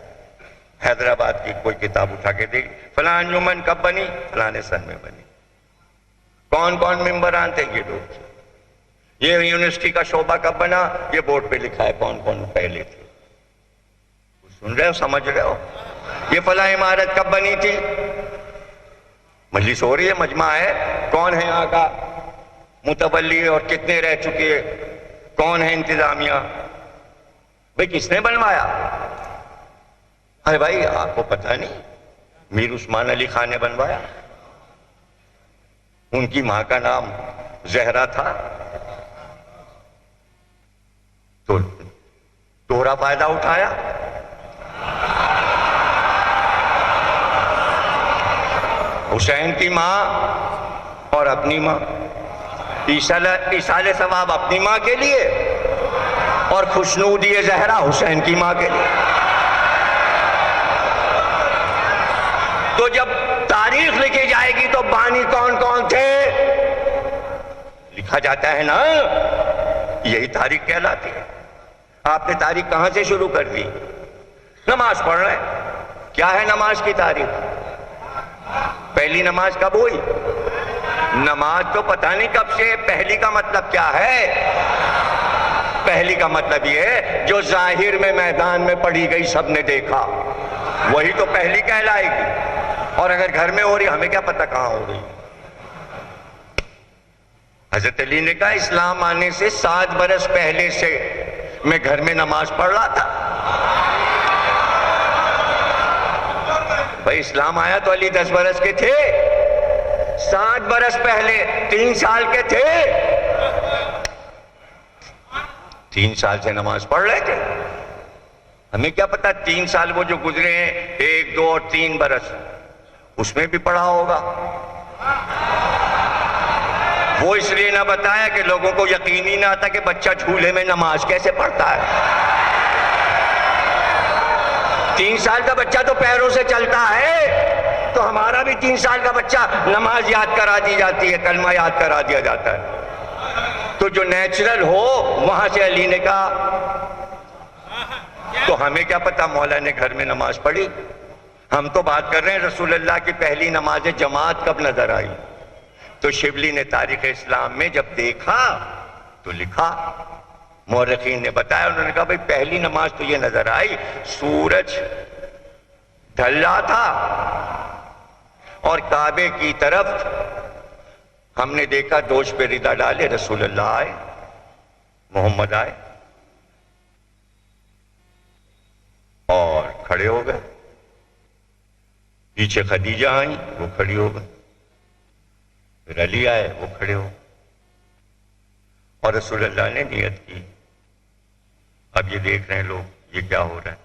حیدرآباد کی کوئی کتاب اٹھا کے دیکھ، فلاں انجمن کب بنی؟ فلانے سن میں بنی۔ کون کون ممبران تھے؟ یہ لوگ تھے۔ یہ یونیورسٹی کا شعبہ کب بنا؟ یہ بورڈ پہ لکھا ہے کون کون پہلے تھے۔ سن رہے ہو، سمجھ رہے ہو؟ یہ فلاں عمارت کب بنی تھی؟ مجلس ہو رہی ہے، مجمع ہے، کون ہے یہاں کا متولی اور کتنے رہ چکے، کون ہے انتظامیہ؟ بھئی کس نے بنوایا؟ ارے بھائی آپ کو پتہ نہیں، میر عثمان علی خان نے بنوایا، ان کی ماں کا نام زہرا تھا، تو دوہرا فائدہ اٹھایا۔ حسین کی ماں اور اپنی ماں، ایصال ثواب اپنی ماں کے لیے اور خوشنودی زہرا حسین کی ماں کے لیے۔ تو جب تاریخ لکھی جائے گی تو بانی کون کون تھے لکھا جاتا ہے نا، یہی تاریخ کہلاتی ہے۔ آپ نے تاریخ کہاں سے شروع کر دی؟ نماز پڑھ رہے ہیں۔ کیا ہے نماز کی تاریخ؟ پہلی نماز کب ہوئی؟ نماز تو پتہ نہیں کب سے، پہلی کا مطلب کیا ہے؟ پہلی کا مطلب یہ ہے جو ظاہر میں میدان میں پڑھی گئی سب نے دیکھا، وہی تو پہلی کہلائے گی۔ اور اگر گھر میں ہو رہی ہمیں کیا پتہ کہاں ہو رہی؟ حضرت علی نے کہا اسلام آنے سے 7 برس پہلے سے میں گھر میں نماز پڑھ رہا تھا۔ بھئی اسلام آیا تو علی 10 برس کے تھے، 7 برس پہلے 3 سال کے تھے، 3 سال سے نماز پڑھ رہے تھے۔ ہمیں کیا پتا 3 سال وہ جو گزرے ہیں 1، 2 اور 3 برس اس میں بھی پڑھا ہوگا۔ وہ اس لیے نہ بتایا کہ لوگوں کو یقین ہی نہ آتا کہ بچہ جھولے میں نماز کیسے پڑھتا ہے۔ 3 سال کا بچہ تو پیروں سے چلتا ہے، تو ہمارا بھی 3 سال کا بچہ نماز یاد کرا دی جاتی ہے، کلمہ یاد کرا دیا جاتا ہے۔ تو جو نیچرل ہو وہاں سے علی نے کہا، تو ہمیں کیا پتا مولا نے گھر میں نماز پڑھی؟ ہم تو بات کر رہے ہیں رسول اللہ کی پہلی نماز جماعت کب نظر آئی۔ تو شبلی نے تاریخ اسلام میں جب دیکھا تو لکھا، مورخین نے بتایا، انہوں نے کہا بھئی پہلی نماز تو یہ نظر آئی سورج ڈھل رہا تھا اور کعبے کی طرف ہم نے دیکھا دوش پہ ردا ڈالے رسول اللہ آئے، محمد آئے اور کھڑے ہو گئے، پیچھے خدیجہ آئیں وہ کھڑی ہو گئے، پھر علی آئے وہ کھڑے ہو، اور رسول اللہ نے نیت کی۔ اب یہ دیکھ رہے ہیں لوگ یہ کیا ہو رہا ہے،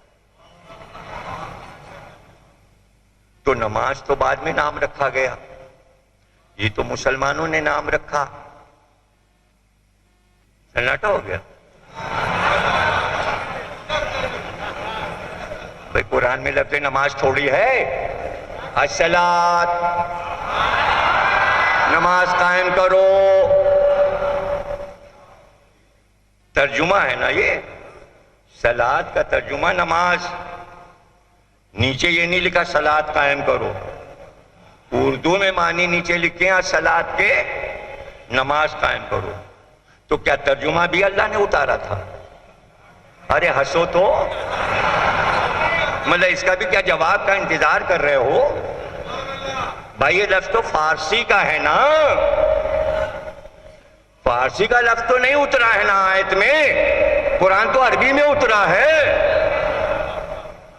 تو نماز تو بعد میں نام رکھا گیا، یہ تو مسلمانوں نے نام رکھا، سناٹا ہو گیا۔ بھئی قرآن میں لفظ نماز تھوڑی ہے، الصلاۃ، نماز قائم کرو۔ ترجمہ ہے نا یہ، صلاۃ کا ترجمہ نماز. نیچے یہ نہیں لکھا صلاۃ قائم کرو، اردو میں معنی نیچے لکھے ہیں صلاۃ کے نماز قائم کرو. تو کیا ترجمہ بھی اللہ نے اتارا تھا؟ ارے ہنسو تو، مطلب اس کا بھی کیا جواب کا انتظار کر رہے ہو؟ بھائی یہ لفظ تو فارسی کا ہے نا، فارسی کا لفظ تو نہیں اترا ہے نا آیت میں، قرآن تو عربی میں اترا ہے.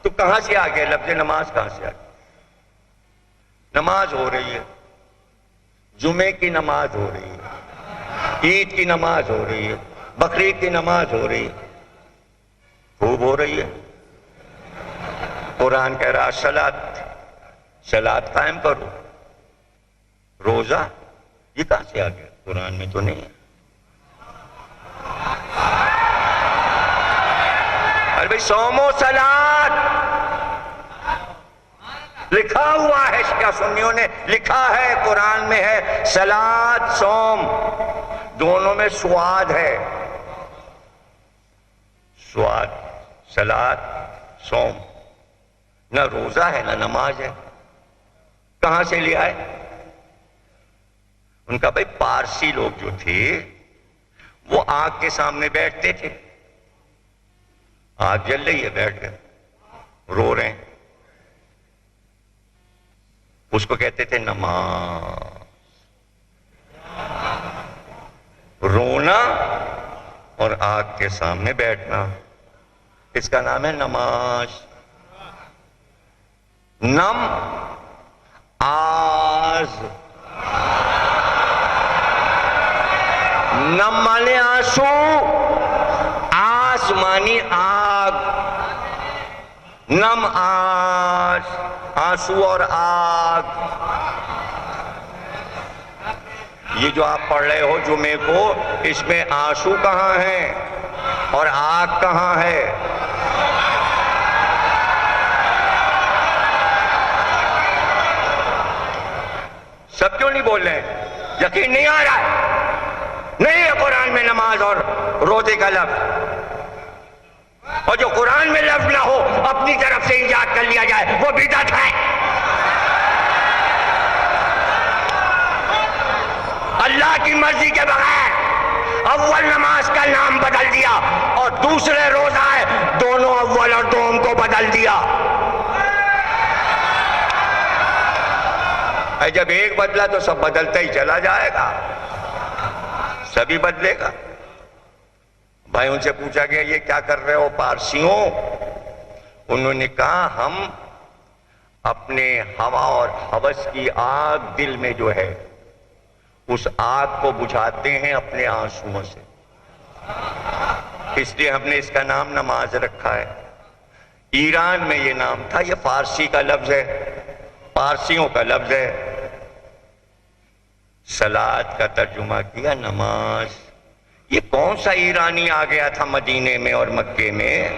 تو کہاں سے آ گئے لفظ نماز؟ کہاں سے آ گئے؟ نماز ہو رہی ہے، جمعے کی نماز ہو رہی ہے، عید کی نماز ہو رہی ہے، بقرعید کی نماز ہو رہی ہے، خوب ہو رہی ہے. قرآن کہہ رہا صلاۃ قائم کرو. روزہ یہ کہاں سے آ گیا؟ قرآن میں تو نہیں ہے. ارے بھائی صوم و صلاۃ لکھا ہوا ہے، شیعہ سنیوں نے لکھا ہے، قرآن میں ہے صلاۃ صوم، دونوں میں سواد ہے. سواد، صلاۃ صوم، نہ روزہ ہے نہ نماز ہے. کہاں سے لے آئے؟ ان کا بھائی پارسی لوگ جو تھے وہ آگ کے سامنے بیٹھتے تھے، آگ جل رہی ہے، بیٹھ گئے رو رہے ہیں، اس کو کہتے تھے نماز. رونا اور آگ کے سامنے بیٹھنا، اس کا نام ہے نماز. نم آز، نم مانے آنسو، آس مانی آگ. نم آس، آنسو اور آگ. یہ جو آپ پڑھ رہے ہو جمعے کو، اس میں آنسو کہاں ہیں اور آگ کہاں ہے؟ سب کیوں نہیں بول رہے ہیں؟ یقین نہیں آ رہا ہے؟ نہیں ہے قرآن میں نماز اور روزے کا لفظ. اور جو قرآن میں لفظ نہ ہو اپنی طرف سے ایجاد کر لیا جائے وہ بدعت ہے. اللہ کی مرضی کے بغیر اول نماز کا نام بدل دیا اور دوسرے روزہ ہے، دونوں اول اور دوم کو بدل دیا. جب ایک بدلا تو سب بدلتا ہی چلا جائے گا، سبھی بدلے گا. بھائی ان سے پوچھا گیا یہ کیا کر رہے ہو پارسیوں؟ انہوں نے کہا ہم اپنے ہوا اور ہوس کی آگ دل میں جو ہے اس آگ کو بجھاتے ہیں اپنے آنسوؤں سے، اس لیے ہم نے اس کا نام نماز رکھا ہے. ایران میں یہ نام تھا، یہ فارسی کا لفظ ہے، پارسیوں کا لفظ ہے. صلاۃ کا ترجمہ کیا نماز. یہ کون سا ایرانی آ گیا تھا مدینے میں اور مکے میں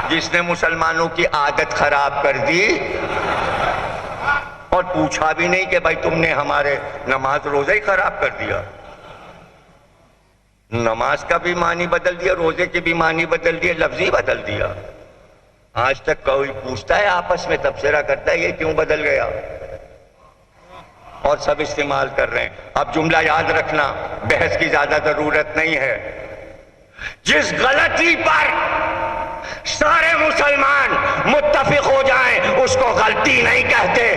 جس نے مسلمانوں کی عادت خراب کر دی اور پوچھا بھی نہیں کہ بھائی تم نے ہمارے نماز روزہ ہی خراب کر دیا؟ نماز کا بھی معنی بدل دیا، روزے کی بھی معنی بدل دیا، لفظ ہی بدل دیا. آج تک کوئی پوچھتا ہے آپس میں تبصرہ کرتا ہے یہ کیوں بدل گیا؟ اور سب استعمال کر رہے ہیں. اب جملہ یاد رکھنا، بحث کی زیادہ ضرورت نہیں ہے. جس غلطی پر سارے مسلمان متفق ہو جائیں اس کو غلطی نہیں کہتے.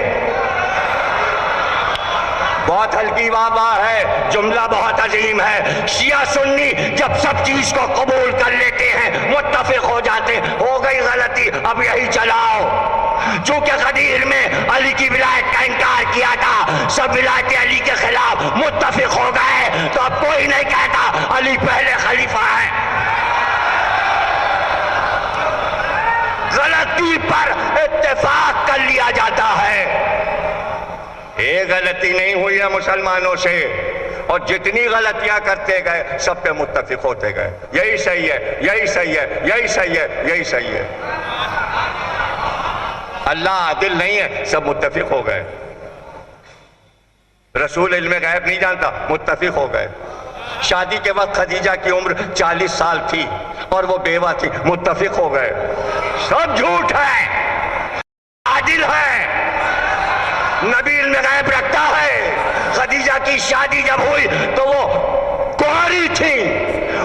بہت ہلکی بات ہے، جملہ بہت عظیم ہے. شیعہ سنی جب سب چیز کو قبول کر لیتے ہیں، متفق ہو جاتے، ہو گئی غلطی اب یہی چلاؤ. چونکہ غدیر میں علی کی ولایت کا انکار کیا تھا، سب ولایت علی کے خلاف متفق ہو گئے، تو اب کوئی نہیں کہتا علی پہلے خلیفہ ہے. غلطی پر اتفاق کر لیا جاتا ہے. ایک غلطی نہیں ہوئی ہے مسلمانوں سے، اور جتنی غلطیاں کرتے گئے سب پہ متفق ہوتے گئے، یہی صحیح ہے، یہی صحیح ہے، یہی صحیح ہے، یہی صحیح ہے. اللہ عادل نہیں ہے، سب متفق ہو گئے. رسول علم غیب نہیں جانتا، متفق ہو گئے. شادی کے وقت خدیجہ کی عمر 40 سال تھی اور وہ بیوہ تھی، متفق ہو گئے۔ سب جھوٹ ہے، عادل ہے، نبی علم غیب رکھتا ہے۔ خدیجہ کی شادی جب ہوئی تو وہ کنواری تھی،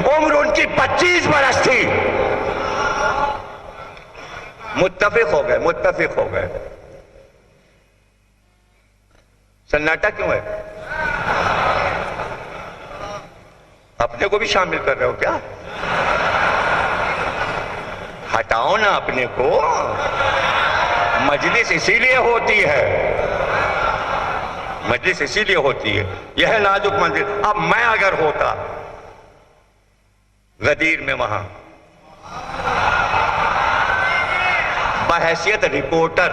عمر ان کی 25 برس تھی۔ متفق ہو گئے، متفق ہو گئے۔ سناٹا کیوں ہے؟ اپنے کو بھی شامل کر رہے ہو کیا؟ ہٹاؤ نا اپنے کو، مجلس اسی لیے ہوتی ہے، مجلس اسی لیے ہوتی ہے، یہ ہے نازک منزل۔ اب میں اگر ہوتا غدیر میں وہاں بحیثیت رپورٹر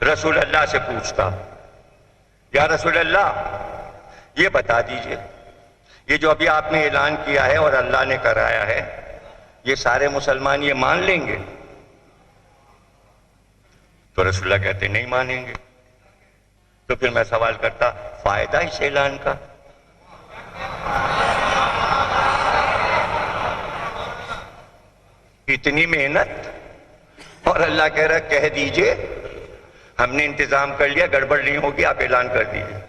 رسول اللہ سے پوچھتا، یا رسول اللہ یہ بتا دیجئے، یہ جو ابھی آپ نے اعلان کیا ہے اور اللہ نے کرایا ہے، یہ سارے مسلمان یہ مان لیں گے؟ تو رسول اللہ کہتے نہیں مانیں گے۔ تو پھر میں سوال کرتا، فائدہ اس اعلان کا؟ اتنی محنت اور اللہ کہہ رہا کہہ دیجئے ہم نے انتظام کر لیا، گڑبڑ نہیں ہوگی، آپ اعلان کر دیجئے۔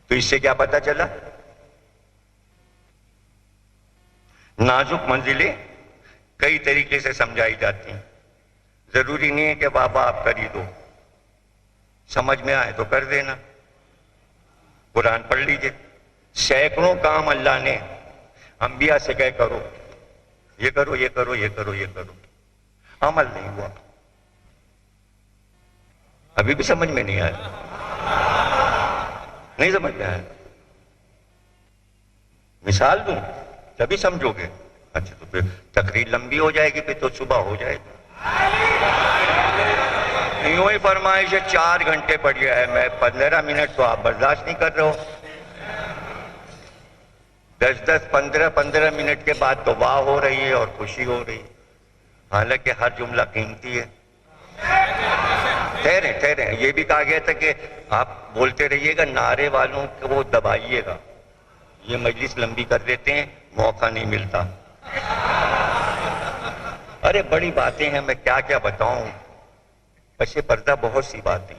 تو اس سے کیا پتا چلا؟ نازک منزلیں کئی طریقے سے سمجھائی جاتی ہیں، ضروری نہیں ہے کہ بابا آپ کر ہی دو، سمجھ میں آئے تو کر دینا۔ قرآن پڑھ لیجئے، سینکڑوں کام اللہ نے انبیاء سے کہہ کرو، یہ کرو یہ کرو یہ کرو یہ کرو، عمل نہیں ہوا۔ ابھی بھی سمجھ میں نہیں آیا؟ نہیں سمجھ میں آیا؟ مثال دوں تبھی سمجھو گے۔ اچھا تو پھر تقریر لمبی ہو جائے گی، پھر تو صبح ہو جائے گی۔ یوں ہی فرمائش ہے 4 گھنٹے پڑ گیا ہے، میں 15 منٹ تو آپ برداشت نہیں کر رہے ہو۔ 10 15 منٹ کے بعد تو واہ ہو رہی ہے اور خوشی ہو رہی ہے، حالانکہ ہر جملہ قیمتی ہے۔ ٹھہریں ٹھہریں، یہ بھی کہا گیا تھا کہ آپ بولتے رہیے گا، نعرے والوں کو وہ دبائیے گا، یہ مجلس لمبی کر دیتے ہیں، موقع نہیں ملتا۔ ارے بڑی باتیں ہیں، میں کیا کیا بتاؤں، پس پردہ بہت سی باتیں،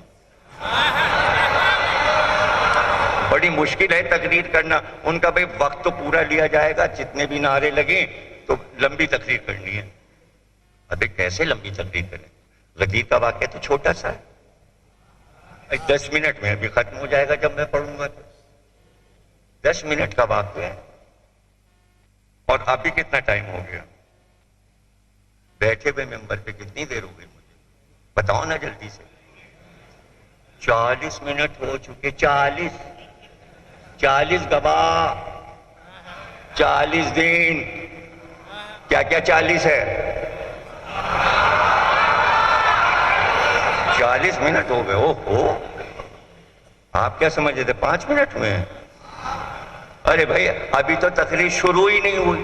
بڑی مشکل ہے تقریر کرنا۔ ان کا بھئی وقت تو پورا لیا جائے گا، جتنے بھی نعرے لگیں تو لمبی تقریر کرنی ہے۔ ابھی کیسے لمبی تقریر کریں؟ غدیر کا واقعہ تو چھوٹا سا ہے، 10 منٹ میں ابھی ختم ہو جائے گا جب میں پڑھوں گا تو، 10 منٹ کا واقعہ ہے۔ اور ابھی کتنا ٹائم ہو گیا؟ بیٹھے ہوئے ممبر پہ کتنی دیر ہو گئی مجھے بتاؤ نا جلدی سے؟ 40 منٹ ہو چکے، 40 گواہ، 40 دن، کیا کیا 40 ہے؟ 40 منٹ ہو گئے۔ اوہو، آپ کیا سمجھ رہے تھے 5 منٹ ہوئے ہیں؟ ارے بھائی ابھی تو تقریر شروع ہی نہیں ہوئی۔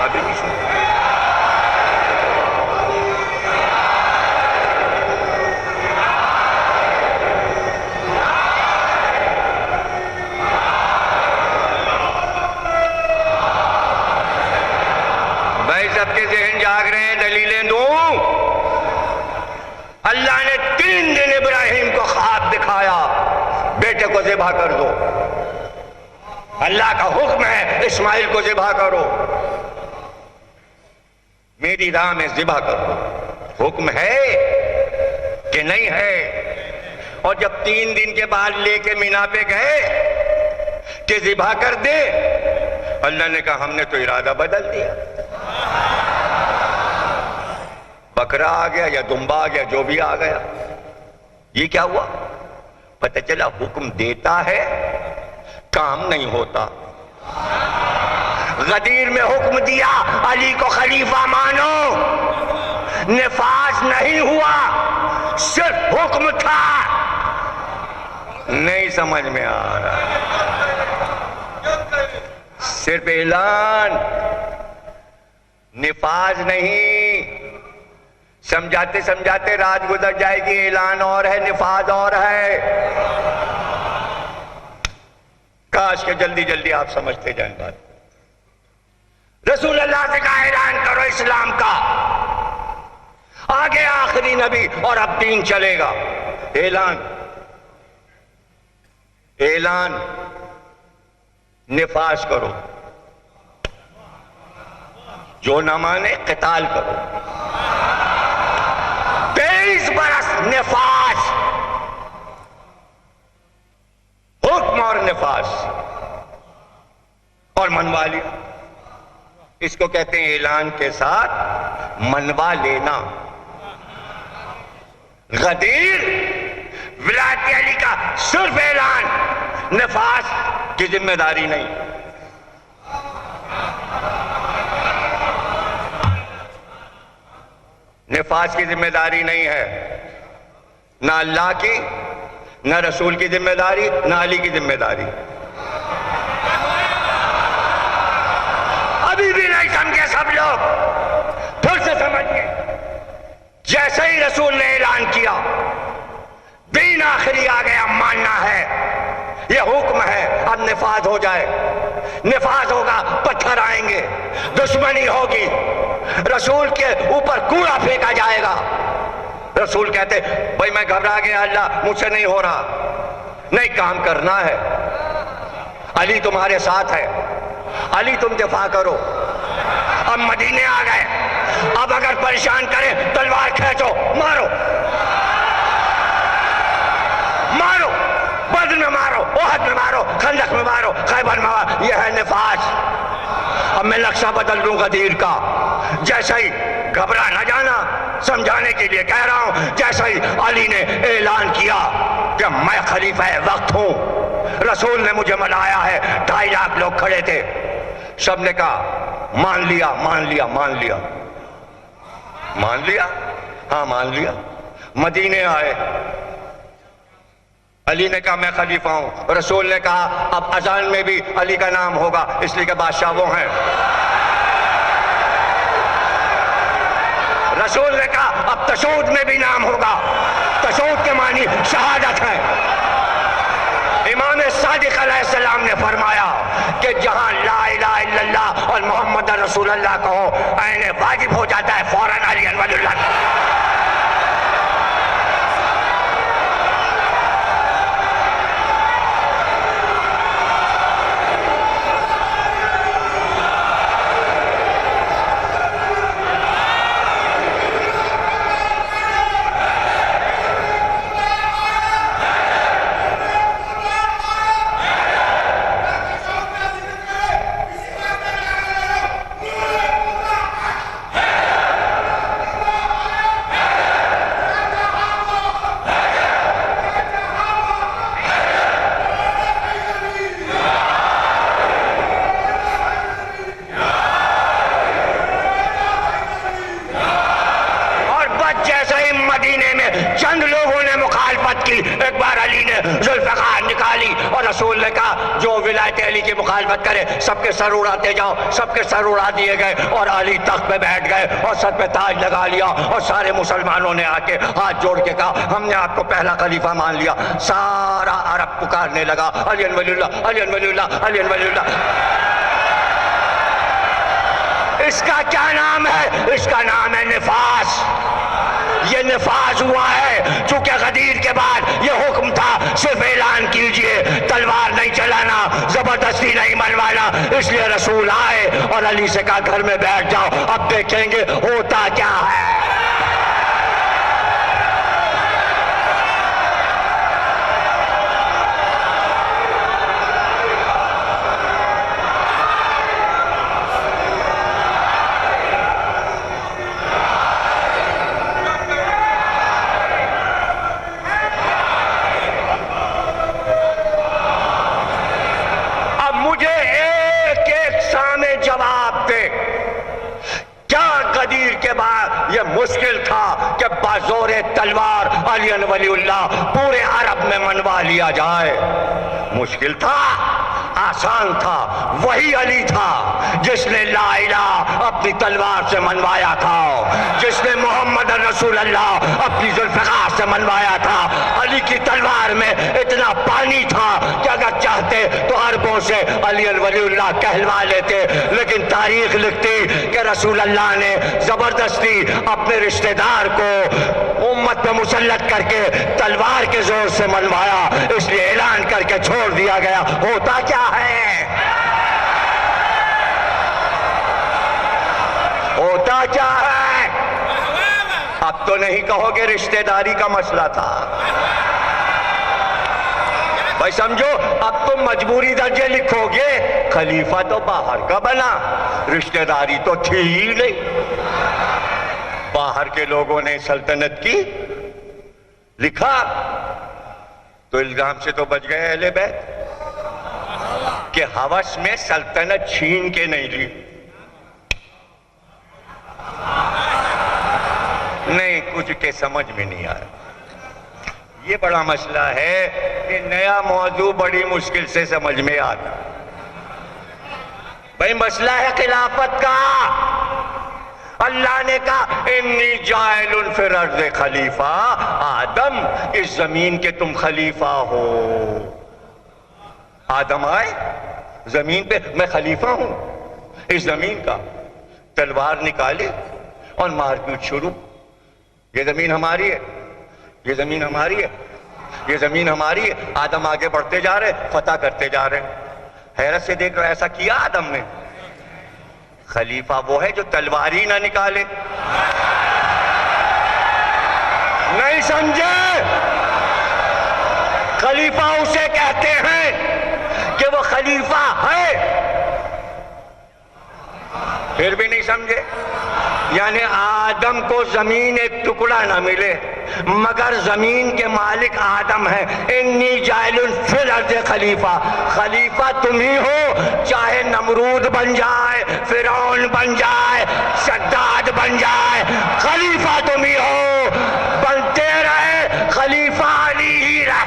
ابھی نہیں شروع۔ بھائی سب کے ذہن جاگ رہے ہیں، دلیلیں دوں؟ اللہ نے 3 دن ابراہیم کو خواب دکھایا، بیٹے کو ذبح کر دو۔ اللہ کا حکم ہے اسماعیل کو ذبح کرو، میری راہ میں ذبح کر دو۔ حکم ہے کہ نہیں ہے؟ اور جب 3 دن کے بعد لے کے مینا پہ گئے کہ ذبح کر دے، اللہ نے کہا ہم نے تو ارادہ بدل دیا، بکرا آ گیا یا دمبا آ گیا، جو بھی آ گیا۔ یہ کیا ہوا؟ پتہ چلا حکم دیتا ہے، کام نہیں ہوتا۔ غدیر میں حکم دیا علی کو خلیفہ مانو، نفاذ نہیں ہوا، صرف حکم تھا، نہیں سمجھ میں آ رہا، صرف اعلان، نفاذ نہیں۔ سمجھاتے سمجھاتے رات گزر جائے گی، اعلان اور ہے، نفاذ اور ہے۔ کاش کہ جلدی جلدی آپ سمجھتے جائیں بات۔ رسول اللہ سے کہا اعلان کرو اسلام کا، آگے آخری نبی اور اب دین چلے گا۔ اعلان نفاذ کرو، جو نہ مانے قتال کرو۔ 23 برس نفاذ، حکم اور نفاذ، اور منوا لیا۔ اس کو کہتے ہیں اعلان کے ساتھ منوا لینا۔ غدیر ولایت علی کا صرف اعلان، نفاذ کی ذمہ داری نہیں۔ نفاذ کی ذمہ داری نہیں ہے، نہ اللہ کی، نہ رسول کی ذمہ داری، نہ علی کی ذمہ داری۔ ابھی بھی نہیں سمجھے سب لوگ، پھر سے سمجھئے۔ جیسے ہی رسول نے اعلان کیا دین آخری آ گیا، ماننا ہے، یہ حکم ہے، اب نفاذ ہو جائے۔ نفاذ ہوگا، پتھر آئیں گے، دشمنی ہوگی، رسول کے اوپر کوڑا پھینکا جائے گا۔ رسول کہتے بھائی میں گھبرا گیا، اللہ مجھ سے نہیں ہو رہا، نہیں کام کرنا ہے، علی تمہارے ساتھ ہے، علی تم دفاع کرو۔ اب مدینے آ گئے، اب اگر پریشان کریں تلوار کھینچو، مارو مارو، بدر میں مارو، احد میں مارو، خندق میں مارو، خیبر میں مارو، یہ ہے نفاذ۔ اب میں نقشہ بدل دوں غدیر کا، جیسا ہی گھبرا نہ جانا، سمجھانے کے لیے کہہ رہا ہوں، جیسا ہی علی نے اعلان کیا کہ میں خلیفہ وقت ہوں، رسول نے مجھے منایا ہے، 2.5 لاکھ لوگ کھڑے تھے، سب نے کہا مان لیا مان لیا مان لیا مان لیا، ہاں مان لیا۔ مدینے آئے، علی نے کہا میں خلیفہ ہوں، رسول نے کہا اب اذان میں بھی علی کا نام ہوگا، اس لیے کہ بادشاہ وہ ہیں۔ رسول نے کہا اب تشہد میں بھی نام ہوگا، تشہد کے معنی شہادت ہے۔ امام صادق علیہ السلام نے فرمایا کہ جہاں لا الہ الا اللہ اور محمد رسول اللہ کہو عین واجب ہو جاتا ہے فوراً علی ولی اللہ۔ چند لوگوں نے مخالفت کی، ایک بار علی نے ذوالفقار نکالی اور رسول نے کہا جو ولایت علی کی مخالفت کرے سب کے سر اڑاتے جاؤ، سب کے سر اڑا دیے گئے اور علی تخت پہ بیٹھ گئے اور سر پہ تاج لگا لیا اور سارے مسلمانوں نے آ کے ہاتھ جوڑ کے کہا ہم نے آپ کو پہلا خلیفہ مان لیا۔ سارا عرب پکارنے لگا علی ولی اللہ علی ولی اللہ علی ولی اللہ۔ اس کا کیا نام ہے؟ اس کا نام ہے نفاذ۔ یہ نفاذ ہوا ہے چونکہ غدیر کے بعد یہ حکم تھا صرف اعلان کیجئے، تلوار نہیں چلانا، زبردستی نہیں منوانا، اس لیے رسول آئے اور علی سے کہا گھر میں بیٹھ جاؤ، اب دیکھیں گے ہوتا کیا ہے۔ یہ مشکل تھا کہ بازور تلوار علی ولی اللہ پورے عرب میں منوا لیا جائے، مشکل تھا۔ آسان تھا، وہی علی تھا جس نے لا الہ اپنی تلوار سے منوایا تھا، جس نے محمد رسول اللہ اپنی ذوالفقار سے منوایا تھا۔ علی کی تلوار میں اتنا پانی تھا کہ اگر چاہتے تو عربوں سے علی الولی اللہ کہلوا لیتے، لیکن تاریخ لکھتی کہ رسول اللہ نے زبردستی اپنے رشتہ دار کو امت پہ مسلط کر کے تلوار کے زور سے منوایا، اس لیے اعلان کر کے چھوڑ دیا گیا۔ ہوتا کیا ہے؟ ہوتا کیا ہے؟ اب تو نہیں کہو گے رشتہ داری کا مسئلہ تھا بھائی، سمجھو اب تم مجبوری درجے لکھو گے خلیفہ تو باہر کا بنا، رشتہ داری تو تھی ہی نہیں۔ باہر کے لوگوں نے سلطنت کی لکھا تو الزام سے تو بچ گئے اہل بیت کہ ہوس میں سلطنت چھین کے نہیں لی۔ نہیں، کچھ کے سمجھ میں نہیں آیا۔ یہ بڑا مسئلہ ہے کہ نیا موضوع بڑی مشکل سے سمجھ میں آتا۔ بھئی مسئلہ ہے خلافت کا۔ اللہ نے کہا انی جاعل فی الارض خلیفہ، آدم اس زمین کے تم خلیفہ ہو۔ آدم آئے زمین پہ، میں خلیفہ ہوں اس زمین کا، تلوار نکالی اور مار پیٹ شروع۔ یہ زمین ہماری ہے، یہ زمین ہماری ہے، یہ زمین ہماری ہے۔ آدم آگے بڑھتے جا رہے، فتح کرتے جا رہے۔ حیرت سے دیکھ رہے ایسا کیا آدم نے؟ خلیفہ وہ ہے جو تلوار ہی نہ نکالے۔ نہیں سمجھے؟ خلیفہ اسے کہتے ہیں کہ وہ خلیفہ ہے، پھر بھی نہیں سمجھے؟ یعنی آدم کو زمین ایک ٹکڑا نہ ملے مگر زمین کے مالک آدم ہے۔ انی جاعل فی الارض خلیفہ، خلیفہ تم ہی ہو، چاہے نمرود بن جائے، فرعون بن جائے، شداد بن جائے، خلیفہ تم ہی ہو، بنتے رہے، خلیفہ علی ہی رہ۔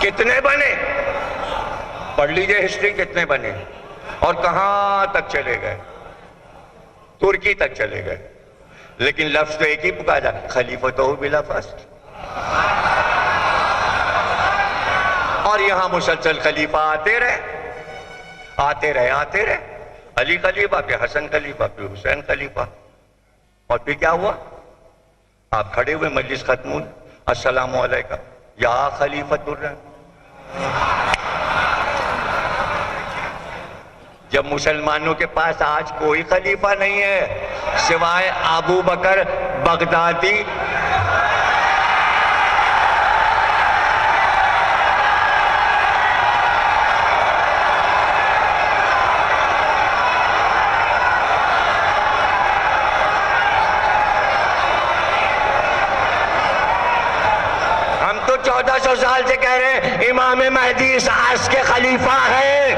کتنے بنے؟ پڑھ لیجئے ہسٹری، کتنے بنے اور کہاں تک چلے گئے؟ ترکی تک چلے گئے، لیکن لفظ تو ایک ہی پکارا، خلیفۃ بلا فصل۔ اور یہاں مسلسل خلیفہ آتے رہے، آتے رہے، آتے رہے، علی خلیفہ، پھر حسن خلیفہ، پھر حسین خلیفہ۔ اور پھر کیا ہوا؟ آپ کھڑے ہوئے، مجلس ختم ہوئی، السلام علیکم یا خلیفۃ الرحمن۔ جب مسلمانوں کے پاس آج کوئی خلیفہ نہیں ہے سوائے ابو بکر بغدادی، ہم تو 1400 سال سے کہہ رہے ہیں امام مہدی اس عصر کے خلیفہ ہیں،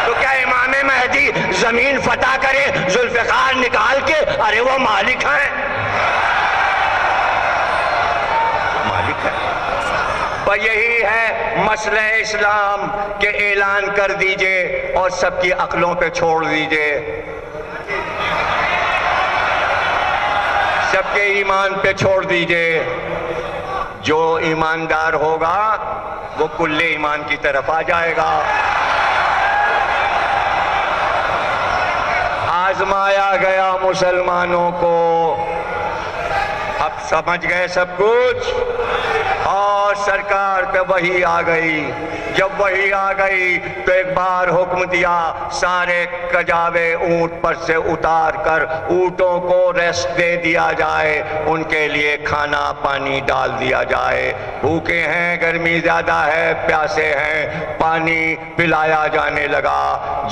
تو کیا امام مہدی زمین فتح کرے ذوالفقار نکال کے؟ ارے وہ مالک ہیں، مالک ہیں۔ پر یہی ہے مسئلہ اسلام کہ اعلان کر دیجئے اور سب کی عقلوں پہ چھوڑ دیجئے، سب کے ایمان پہ چھوڑ دیجئے۔ جو ایماندار ہوگا وہ کل ایمان کی طرف آ جائے گا۔ آزمایا گیا مسلمانوں کو، اب سمجھ گئے سب کچھ، اور سرکار پہ وحی آ گئی۔ جب وحی آ گئی تو ایک بار حکم دیا سارے کجاوے اونٹ پر سے اتار کر اونٹوں کو ریسٹ دے دیا جائے، ان کے لیے کھانا پانی ڈال دیا جائے، بھوکے ہیں، گرمی زیادہ ہے، پیاسے ہیں، پانی پلایا جانے لگا،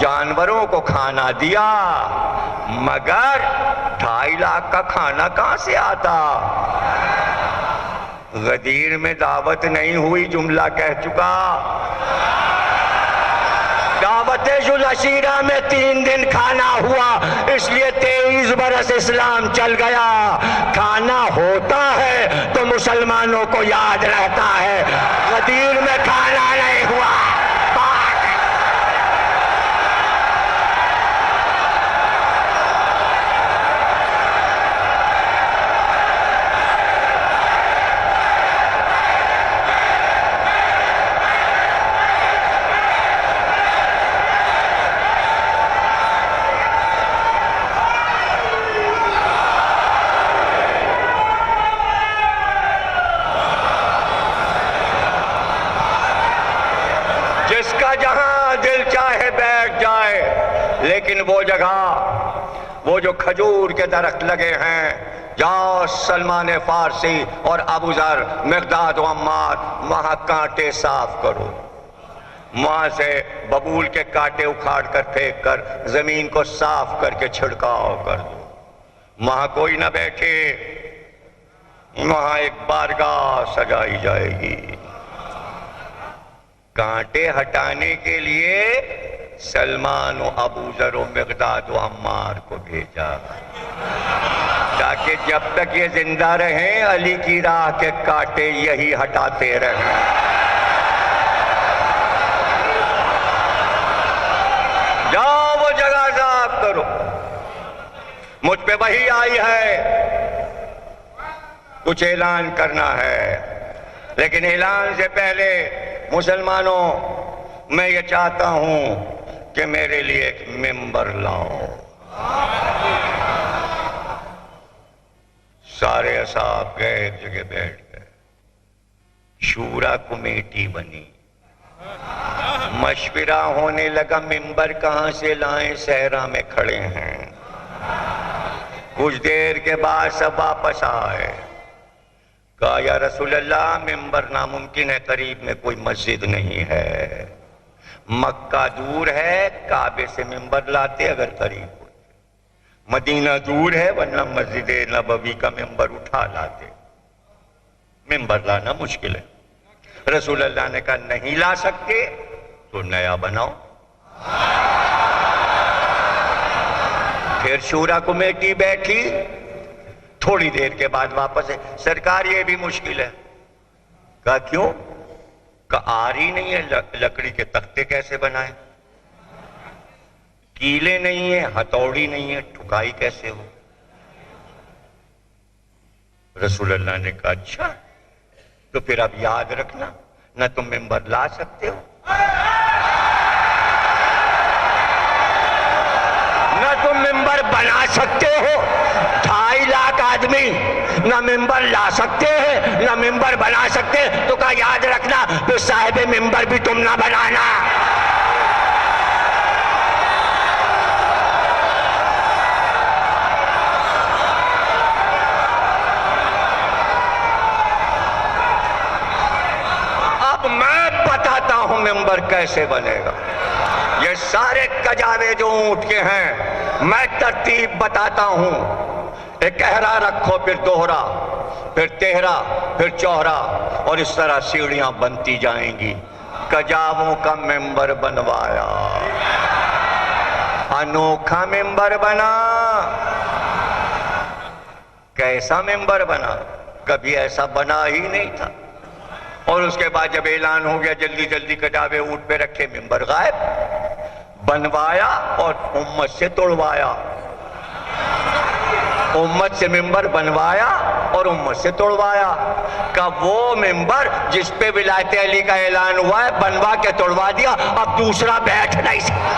جانوروں کو کھانا دیا، مگر 2.5 لاکھ کا کھانا کہاں سے آتا؟ غدیر میں دعوت نہیں ہوئی، جملہ کہہ چکا، دعوت العشیرہ میں 3 دن کھانا ہوا، اس لیے 23 برس اسلام چل گیا۔ کھانا ہوتا ہے تو مسلمانوں کو یاد رہتا ہے، غدیر میں کھانا نہیں ہوا۔ جس کا جہاں دل چاہے بیٹھ جائے، لیکن وہ جگہ، وہ جو کھجور کے درخت لگے ہیں، جاؤ سلمان فارسی اور ابو ذر، مقداد و عمار، وہاں کانٹے صاف کرو، وہاں سے ببول کے کانٹے اکھاڑ کر پھینک کر زمین کو صاف کر کے چھڑکاؤ کر دو۔ وہاں کوئی نہ بیٹھے، وہاں ایک بارگاہ سجائی جائے گی۔ کانٹے ہٹانے کے لیے سلمان و ابو ذر و مقداد و عمار کو بھیجا، تاکہ جب تک یہ زندہ رہیں علی کی راہ کے کانٹے یہی ہٹاتے رہیں۔ جاؤ وہ جگہ صاف کرو۔ مجھ پہ وحی آئی ہے، کچھ اعلان کرنا ہے، لیکن اعلان سے پہلے مسلمانوں، میں یہ چاہتا ہوں کہ میرے لیے ایک ممبر لاؤ۔ سارے اصحاب گئے، ایک جگہ بیٹھ گئے، شورا کمیٹی بنی، مشورہ ہونے لگا ممبر کہاں سے لائیں، صحرا میں کھڑے ہیں۔ کچھ دیر کے بعد سب واپس آئے، کہا یا رسول اللہ ممبر ناممکن ہے، قریب میں کوئی مسجد نہیں ہے، مکہ دور ہے، کعبے سے ممبر لاتے اگر قریب ہوتے، مدینہ دور ہے ورنہ مسجد نبوی کا ممبر اٹھا لاتے، ممبر لانا مشکل ہے۔ رسول اللہ نے کہا نہیں لا سکتے تو نیا بناؤ۔ پھر شورا کمیٹی بیٹھی، تھوڑی دیر کے بعد واپس ہے، سرکار یہ بھی مشکل ہے۔ کہا کیوں؟ کہا آری نہیں ہے، لکڑی کے تختے کیسے بنائیں، کیلے نہیں ہیں، ہتھوڑی نہیں ہے، ٹھکائی کیسے ہو؟ رسول اللہ نے کہا اچھا، تو پھر اب یاد رکھنا، نہ تم ممبر لا سکتے ہو، نہ تم ممبر بنا سکتے ہو۔ 2.5 لاکھ آدمی نہ ممبر لا سکتے ہیں نہ ممبر بنا سکتے، تو کہا یاد رکھنا پھر صاحب ممبر بھی تم نہ بنانا۔ اب میں بتاتا ہوں ممبر کیسے بنے گا۔ یہ سارے کجاوے جو اونٹ کے ہیں، میں ترتیب بتاتا ہوں۔ ایک کہرا رکھو، پھر دوہرا، پھر تہرا، پھر چوہرا، اور اس طرح سیڑھیاں بنتی جائیں گی۔ کجاووں کا ممبر بنوایا، انوکھا ممبر بنا۔ کیسا ممبر بنا؟ کبھی ایسا بنا ہی نہیں تھا۔ اور اس کے بعد جب اعلان ہو گیا جلدی جلدی کجاوے اونٹ پہ رکھے، ممبر غائب۔ بنوایا اور امت سے توڑوایا، امت سے ممبر بنوایا اور امت سے توڑوایا۔ کہ وہ ممبر جس پہ ولایت علی کا اعلان ہوا ہے بنوا کے توڑوا دیا، اب دوسرا بیٹھ نہیں سکتا۔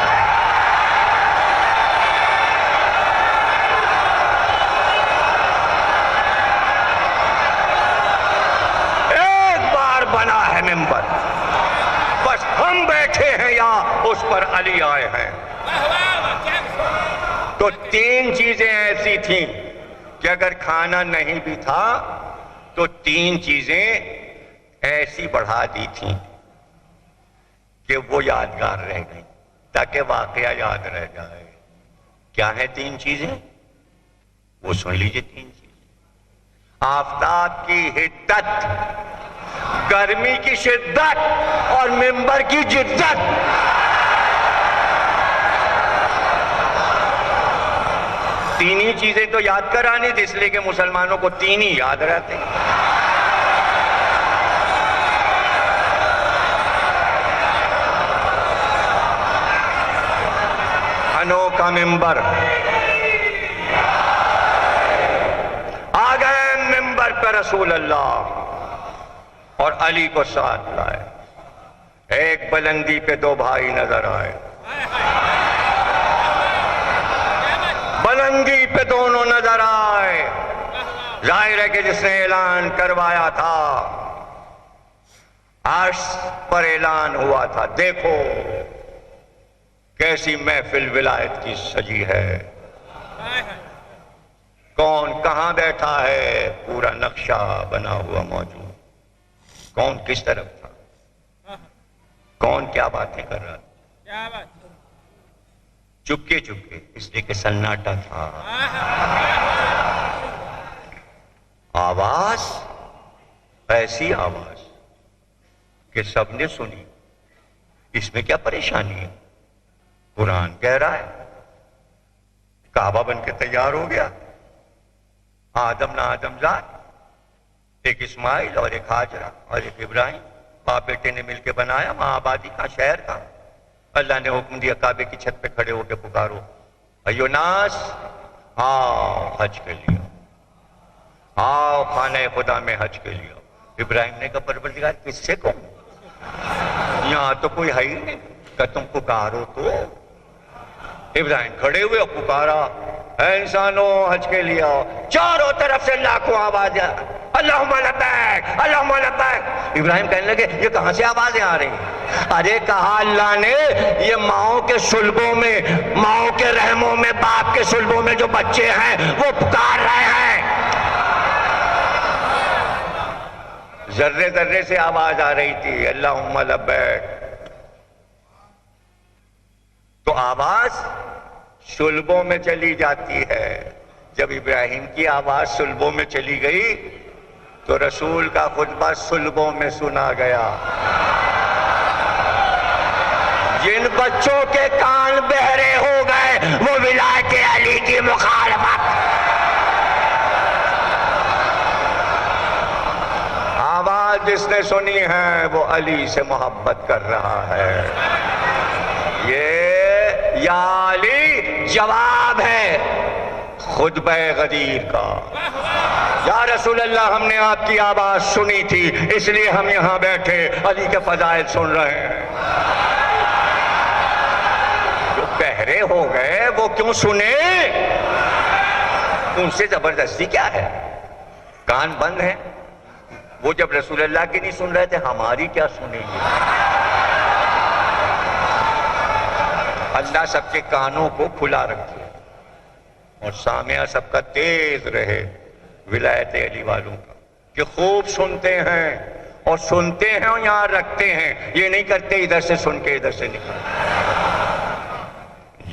ایک بار بنا ہے ممبر، بس ہم بیٹھے ہیں یا اس پر علی آئے ہیں۔ تو 3 چیزیں ایسی تھیں کہ اگر کھانا نہیں بھی تھا تو 3 چیزیں ایسی بڑھا دی تھیں کہ وہ یادگار رہ گئی، تاکہ واقعہ یاد رہ جائے۔ کیا ہیں 3 چیزیں؟ وہ سن لیجئے 3 چیزیں۔ آفتاب کی حدت، گرمی کی شدت اور ممبر کی جدت۔ تین ہی چیزیں تو یاد کرانی تھی، اس لیے کہ مسلمانوں کو تین ہی یاد رہتے ہیں۔ انوکھا ممبر، آ گئے ممبر پہ رسول اللہ اور علی کو ساتھ لائے۔ ایک بلندی پہ دو بھائی نظر آئے، بلندی پہ دونوں نظر آئے۔ ظاہر ہے کہ جس نے اعلان کروایا تھا، عرش پر اعلان ہوا تھا، دیکھو کیسی محفل ولایت کی سجی ہے، کون کہاں بیٹھا ہے، پورا نقشہ بنا ہوا موجود، کون کس طرف تھا، کون کیا باتیں کر رہا تھا، چپکے چپکے، اس لیے کہ سناٹا تھا۔ آواز ایسی آواز کہ سب نے سنی، اس میں کیا پریشانی ہے؟ قرآن کہہ رہا ہے، کعبہ بن کے تیار ہو گیا، آدم نہ آدم ذات، ایک اسماعیل اور ایک ہاجرہ اور ایک ابراہیم، باپ بیٹے نے مل کے بنایا، وہاں آبادی کا شہر کا۔ اللہ نے حکم دیا کعبے کی چھت پہ کھڑے ہو کے پکارو، ایو ناس آؤ حج کے لیے، آؤ خانہ خدا میں حج کے لیے۔ ابراہیم نے کہا پروردگار کس سے کہوں، یہاں تو کوئی ہے ہی نہیں، کہ تم پکارو تو۔ ابراہیم کھڑے ہوئے اور پکارا، اے انسانوں حج کے لیے آؤ۔ چاروں طرف سے لاکھوں آوازیں، اللہم لبیک اللہم لبیک۔ ابراہیم کہنے لگے یہ کہاں سے آوازیں آ رہی ہیں؟ ارے کہا اللہ نے یہ ماؤں کے صلبوں میں، ماؤں کے رحموں میں، باپ کے صلبوں میں جو بچے ہیں وہ پکار رہے ہیں۔ ذرے ذرے سے آواز آ رہی تھی، اللہم لبیک۔ تو آواز صلبوں میں چلی جاتی ہے۔ جب ابراہیم کی آواز صلبوں میں چلی گئی تو رسول کا خطبہ صلبوں میں سنا گیا۔ جن بچوں کے کان بہرے ہو گئے وہ ولایت علی کی مخالفت، آواز جس نے سنی ہے وہ علی سے محبت کر رہا ہے۔ یہ یا علی جواب ہے خطبہ غدیر کا۔ یا رسول اللہ ہم نے آپ کی آواز سنی تھی اس لیے ہم یہاں بیٹھے علی کے فضائل سن رہے ہیں۔ جو بہرے ہو گئے وہ کیوں سنے؟ ان سے زبردستی کیا ہے؟ کان بند ہیں وہ، جب رسول اللہ کی نہیں سن رہے تھے ہماری کیا سنیں گے؟ اللہ سب کے کانوں کو کھلا رکھے اور سامعہ سب کا تیز رہے ولایت علی والوں کا، کہ خوب سنتے ہیں اور سنتے ہیں اور یہاں رکھتے ہیں، یہ نہیں کرتے ادھر سے سن کے ادھر سے نکلتے۔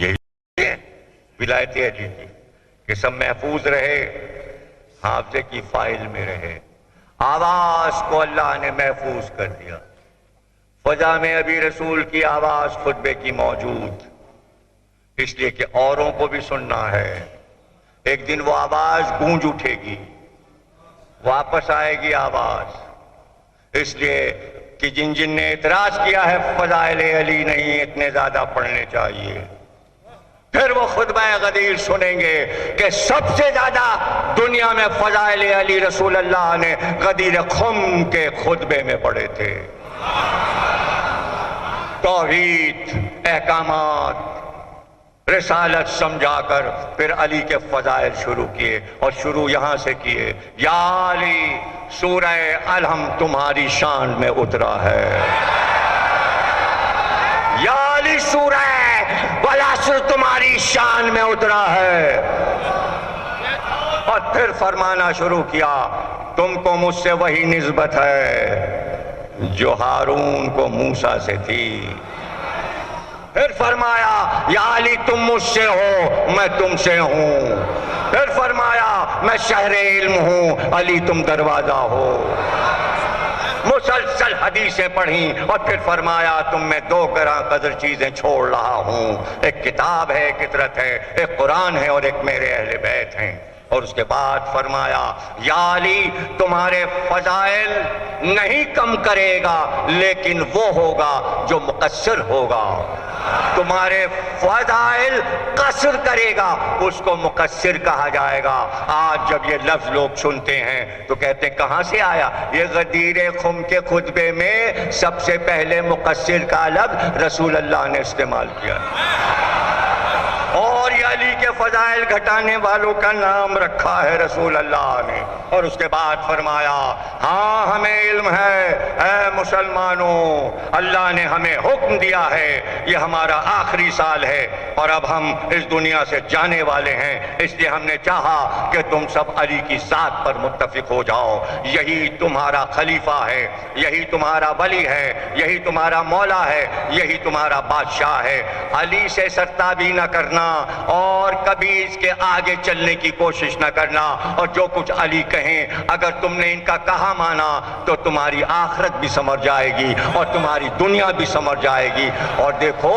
یہی ہے ولایت علی کی کہ سب محفوظ رہے، حافظے کی فائل میں رہے۔ آواز کو اللہ نے محفوظ کر دیا، فضا میں ابھی رسول کی آواز خطبے کی موجود، اس لیے کہ اوروں کو بھی سننا ہے۔ ایک دن وہ آواز گونج اٹھے گی، واپس آئے گی آواز، اس لیے کہ جن جن نے اعتراض کیا ہے فضائل علی نہیں اتنے زیادہ پڑھنے چاہیے، پھر وہ خطبہ غدیر سنیں گے کہ سب سے زیادہ دنیا میں فضائل علی رسول اللہ نے غدیر خم کے خطبے میں پڑھے تھے۔ توحید، احکامات، رسالت سمجھا کر پھر علی کے فضائل شروع کیے، اور شروع یہاں سے کیے، یا علی سورہ الحم تمہاری شان میں اترا ہے، یا علی سورہ والعصر تمہاری شان میں اترا ہے، اور پھر فرمانا شروع کیا تم کو مجھ سے وہی نسبت ہے جو ہارون کو موسیٰ سے تھی۔ پھر فرمایا یا علی تم مجھ سے ہو میں تم سے ہوں، پھر فرمایا میں شہر علم ہوں علی تم دروازہ ہو۔ مسلسل افضل حدیثیں پڑھیں اور پھر فرمایا تم میں دو گراں قدر چیزیں چھوڑ رہا ہوں، ایک کتاب ہے، ایک اطرت ہے، ایک قرآن ہے اور ایک میرے اہل بیت ہیں۔ اور اس کے بعد فرمایا یا علی تمہارے فضائل نہیں کم کرے گا لیکن وہ ہوگا جو مقصر ہوگا، تمہارے فضائل قصر کرے گا اس کو مقصر کہا جائے گا۔ آج جب یہ لفظ لوگ سنتے ہیں تو کہتے ہیں کہاں سے آیا یہ؟ غدیر خم کے خطبے میں سب سے پہلے مقصر کا لفظ رسول اللہ نے استعمال کیا، اور یہ علی کے فضائل گھٹانے والوں کا نام رکھا ہے رسول اللہ نے۔ اور اس کے بعد فرمایا ہاں ہمیں علم ہے اے مسلمانوں، اللہ نے ہمیں حکم دیا ہے، یہ ہمارا آخری سال ہے اور اب ہم اس دنیا سے جانے والے ہیں، اس لیے ہم نے چاہا کہ تم سب علی کی ذات پر متفق ہو جاؤ، یہی تمہارا خلیفہ ہے، یہی تمہارا ولی ہے، یہی تمہارا مولا ہے، یہی تمہارا بادشاہ ہے۔ علی سے سرتابی نہ کرنا اور کبھی اس کے آگے چلنے کی کوشش نہ کرنا، اور جو کچھ علی کہیں اگر تم نے ان کا کہا مانا تو تمہاری آخرت بھی سمر جائے گی اور تمہاری دنیا بھی سمر جائے گی۔ اور دیکھو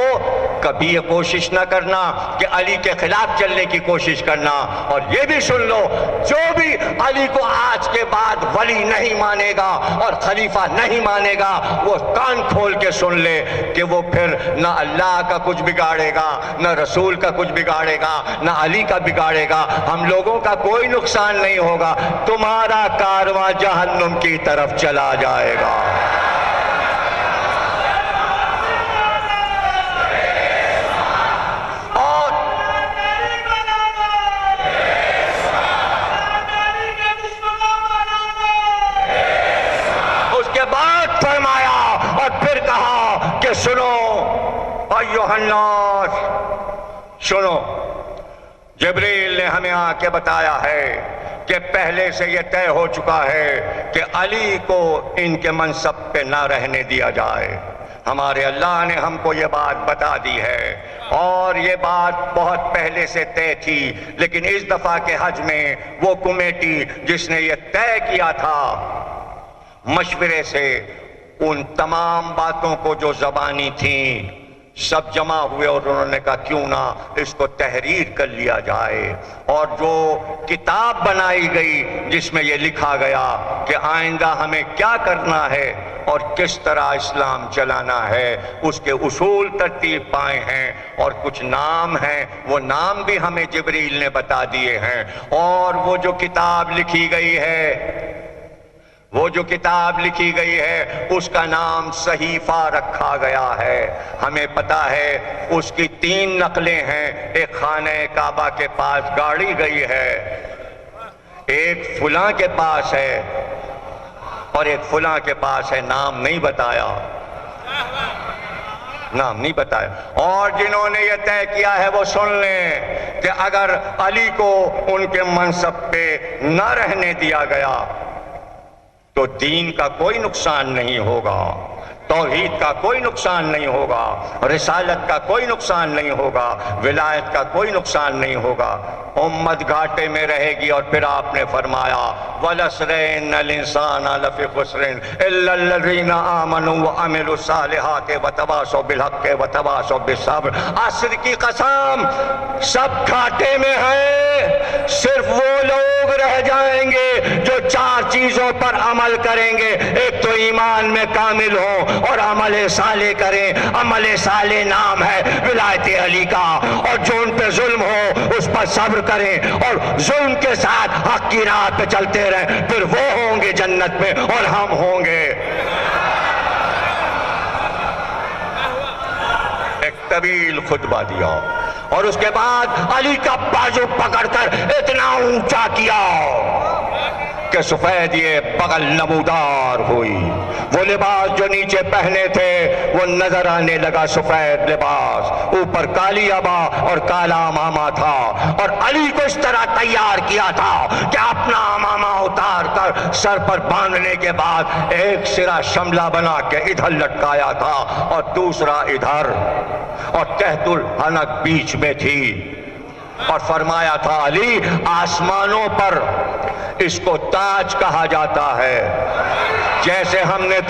کبھی یہ کوشش نہ کرنا کہ علی کے خلاف چلنے کی کوشش کرنا، اور یہ بھی سن لو جو بھی علی کو آج کے بعد ولی نہیں مانے گا اور خلیفہ نہیں مانے گا وہ کان کھول کے سن لے کہ وہ پھر نہ اللہ کا کچھ بگاڑے گا، نہ رسول کا کچھ بگاڑے گا، نہ علی کا بگاڑے گا، ہم لوگوں کا کوئی نقصان نہیں ہوگا، تمہارا کارواں جہنم کی طرف چلا جائے گا۔ اور اس کے بعد فرمایا اور پھر کہا کہ سنو ایھا الناس، سنو جبریل نے ہمیں آ کے بتایا ہے کہ پہلے سے یہ طے ہو چکا ہے کہ علی کو ان کے منصب پہ نہ رہنے دیا جائے، ہمارے اللہ نے ہم کو یہ بات بتا دی ہے، اور یہ بات بہت پہلے سے طے تھی، لیکن اس دفعہ کے حج میں وہ کمیٹی جس نے یہ طے کیا تھا مشورے سے ان تمام باتوں کو جو زبانی تھیں سب جمع ہوئے اور انہوں نے کہا کیوں نہ اس کو تحریر کر لیا جائے، اور جو کتاب بنائی گئی جس میں یہ لکھا گیا کہ آئندہ ہمیں کیا کرنا ہے اور کس طرح اسلام چلانا ہے، اس کے اصول ترتیب پائے ہیں، اور کچھ نام ہیں وہ نام بھی ہمیں جبریل نے بتا دیے ہیں، اور وہ جو کتاب لکھی گئی ہے اس کا نام صحیفہ رکھا گیا ہے۔ ہمیں پتا ہے اس کی 3 نقلیں ہیں، ایک خانہ کعبہ کے پاس گاڑی گئی ہے، ایک فلاں کے پاس ہے اور ایک فلاں کے پاس ہے، نام نہیں بتایا، نام نہیں بتایا۔ اور جنہوں نے یہ طے کیا ہے وہ سن لیں کہ اگر علی کو ان کے منصب پہ نہ رہنے دیا گیا تو دین کا کوئی نقصان نہیں ہوگا، توحید کا کوئی نقصان نہیں ہوگا، رسالت کا کوئی نقصان نہیں ہوگا، ولایت کا کوئی نقصان نہیں ہوگا، امت گھاٹے میں رہے گی۔ اور پھر آپ نے فرمایا وَالْعَصْرِ إِنَّ الْإِنسَانَ لَفِي خُسْرٍ إِلَّا الَّذِينَ آمَنُوا وَعَمِلُوا الصَّالِحَاتِ وَتَوَاصَوْا بِالْحَقِّ وَتَوَاصَوْا بِالصَّبْرِ، عصر کی قسم سب گھاٹے میں ہیں، صرف وہ لوگ رہ جائیں گے جو 4 چیزوں پر عمل کریں گے، ایک تو ایمان میں کامل ہوں اور عمل صالح کریں، عمل صالح نام ہے ولایت علی کا، اور جو ان پہ ظلم ہو اس پر صبر کریں اور ظلم کے ساتھ حق کی راہ پہ چلتے رہیں، پھر وہ ہوں گے جنت میں اور ہم ہوں گے۔ ایک طویل خطبہ دیا اور اس کے بعد علی کا بازو پکڑ کر اتنا اونچا کیا کہ سفید یہ بغل نمودار ہوئی، وہ لباس جو نیچے پہنے تھے وہ نظر آنے لگا سفید لباس، اوپر کالی عبا اور کالا امامہ تھا، اور علی کو اس طرح تیار کیا تھا کہ اپنا امامہ اتار کر سر پر باندھنے کے بعد ایک سرا شملہ بنا کے ادھر لٹکایا تھا اور دوسرا ادھر، اور تحت الحنک بیچ میں تھی۔ اور فرمایا تھا علی آسمانوں پر اس کو تاج کہا جاتا ہے. جیسے ہم نے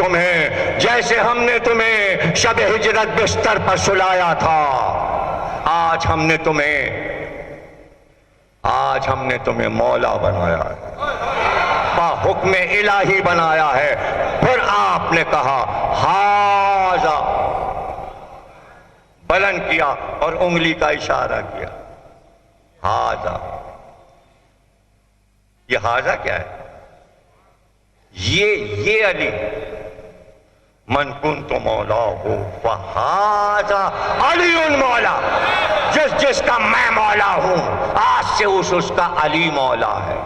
تمہیں شب ہجرت بستر پر سلایا تھا، آج ہم نے تمہیں مولا بنایا ہے، با حکم الہی بنایا ہے. پھر آپ نے کہا ہاذا، بلند کیا اور انگلی کا اشارہ کیا. ہاذا، یہ ہاذا کیا ہے؟ یہ علی، من کنت مولاہ فہذا علی مولا، جس کا میں مولا ہوں آج سے اس کا علی مولا ہے.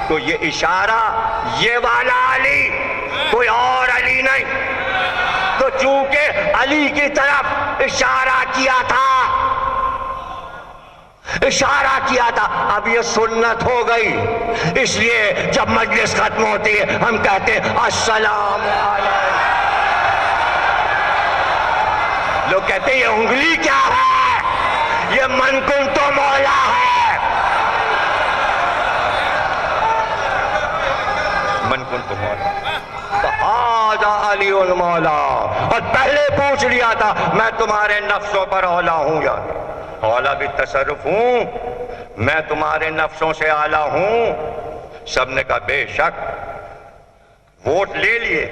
تو یہ اشارہ یہ والا علی، کوئی اور علی نہیں. تو چونکہ علی کی طرف اشارہ کیا تھا، اب یہ سنت ہو گئی. اس لیے جب مجلس ختم ہوتی ہے ہم کہتے ہیں السلام علیکم. لوگ کہتے ہیں یہ انگلی کیا ہے؟ یہ من کنت مولا ہے. من کنت مولا فہذا علی المولا. اور پہلے پوچھ لیا تھا میں تمہارے نفسوں پر اولا ہوں یا نہیں؟ اولا بھی تصرف ہوں، میں تمہارے نفسوں سے اعلیٰ ہوں. سب نے کہا بے شک. ووٹ لے لیے،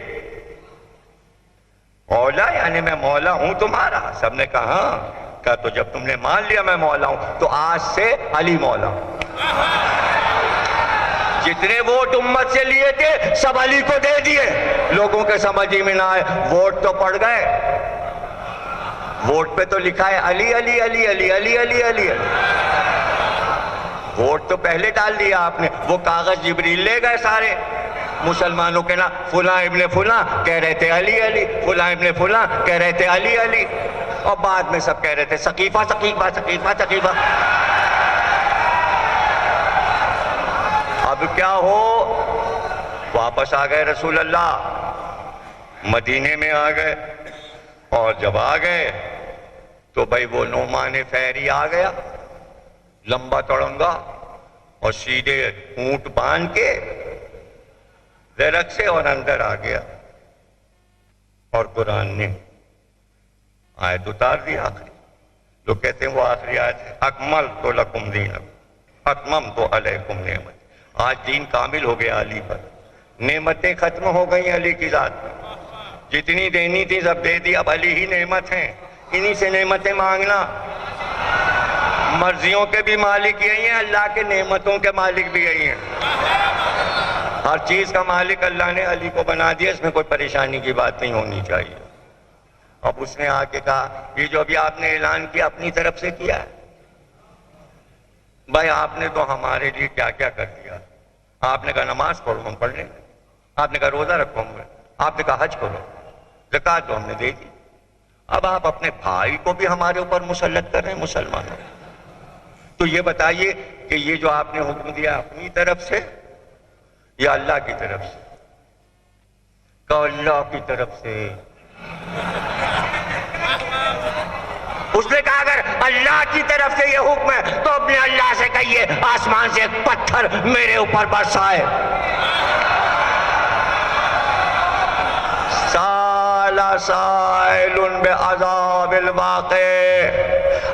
اولا یعنی میں مولا ہوں تمہارا. سب نے کہا ہاں. کہا تو جب تم نے مان لیا میں مولا ہوں تو آج سے علی مولا. جتنے ووٹ امت سے لیے تھے سب علی کو دے دیے. لوگوں کے سمجھ ہی میں نہ آئے، ووٹ تو پڑ گئے. ووٹ پہ تو لکھا ہے علی علی علی علی علی علی علی. ووٹ تو پہلے ڈال دیا آپ نے. وہ کاغذ جبریل لے گئے سارے مسلمانوں کے نام، فلاں ابن فلاں کہہ رہے تھے علی علی، فلاں ابن فلاں کہہ رہے تھے علی علی، اور بعد میں سب کہہ رہے تھے سقیفہ سقیفہ سقیفہ سقیفہ. اب کیا ہو، واپس آ گئے رسول اللہ، مدینے میں آ گئے. اور جب آ گئے تو بھائی وہ نعمان فہری آ گیا، لمبا تڑنگا اور سیدھے اونٹ باندھ کے درخت سے، اور اندر آ گیا. اور قرآن نے آیت اتار دی آخری. لوگ کہتے ہیں وہ آخری آیت ہے اکملت لکم دینکم اتممت علیکم نعمتی. آج دین کامل ہو گیا علی پر، نعمتیں ختم ہو گئی علی کی ذات میں. جتنی دینی تھی سب دے دی، اب علی ہی نعمت ہیں. انہی سے نعمتیں مانگنا. مرضیوں کے بھی مالک یہی ہیں، اللہ کے نعمتوں کے مالک بھی یہی ہیں. ہر چیز کا مالک اللہ نے علی کو بنا دیا. اس میں کوئی پریشانی کی بات نہیں ہونی چاہیے. اب اس نے آ کے کہا یہ جو ابھی آپ نے اعلان کیا اپنی طرف سے کیا ہے؟ بھائی آپ نے تو ہمارے لیے کیا کیا کر دیا. آپ نے کہا نماز پڑھو، ہم پڑھ لیں گے. آپ نے کہا روزہ رکھو، ہم. آپ نے کہا حج کرو، زکوٰۃ تو ہم نے دے دی. اب آپ اپنے بھائی کو بھی ہمارے اوپر مسلط کر رہے ہیں مسلمانوں. تو یہ بتائیے کہ یہ جو آپ نے حکم دیا اپنی طرف سے یا اللہ کی طرف سے؟ کہ اللہ کی طرف سے. اس نے کہا اگر اللہ کی طرف سے یہ حکم ہے تو اپنے اللہ سے کہیے آسمان سے ایک پتھر میرے اوپر برسائے. سائل بعذاب الواقع.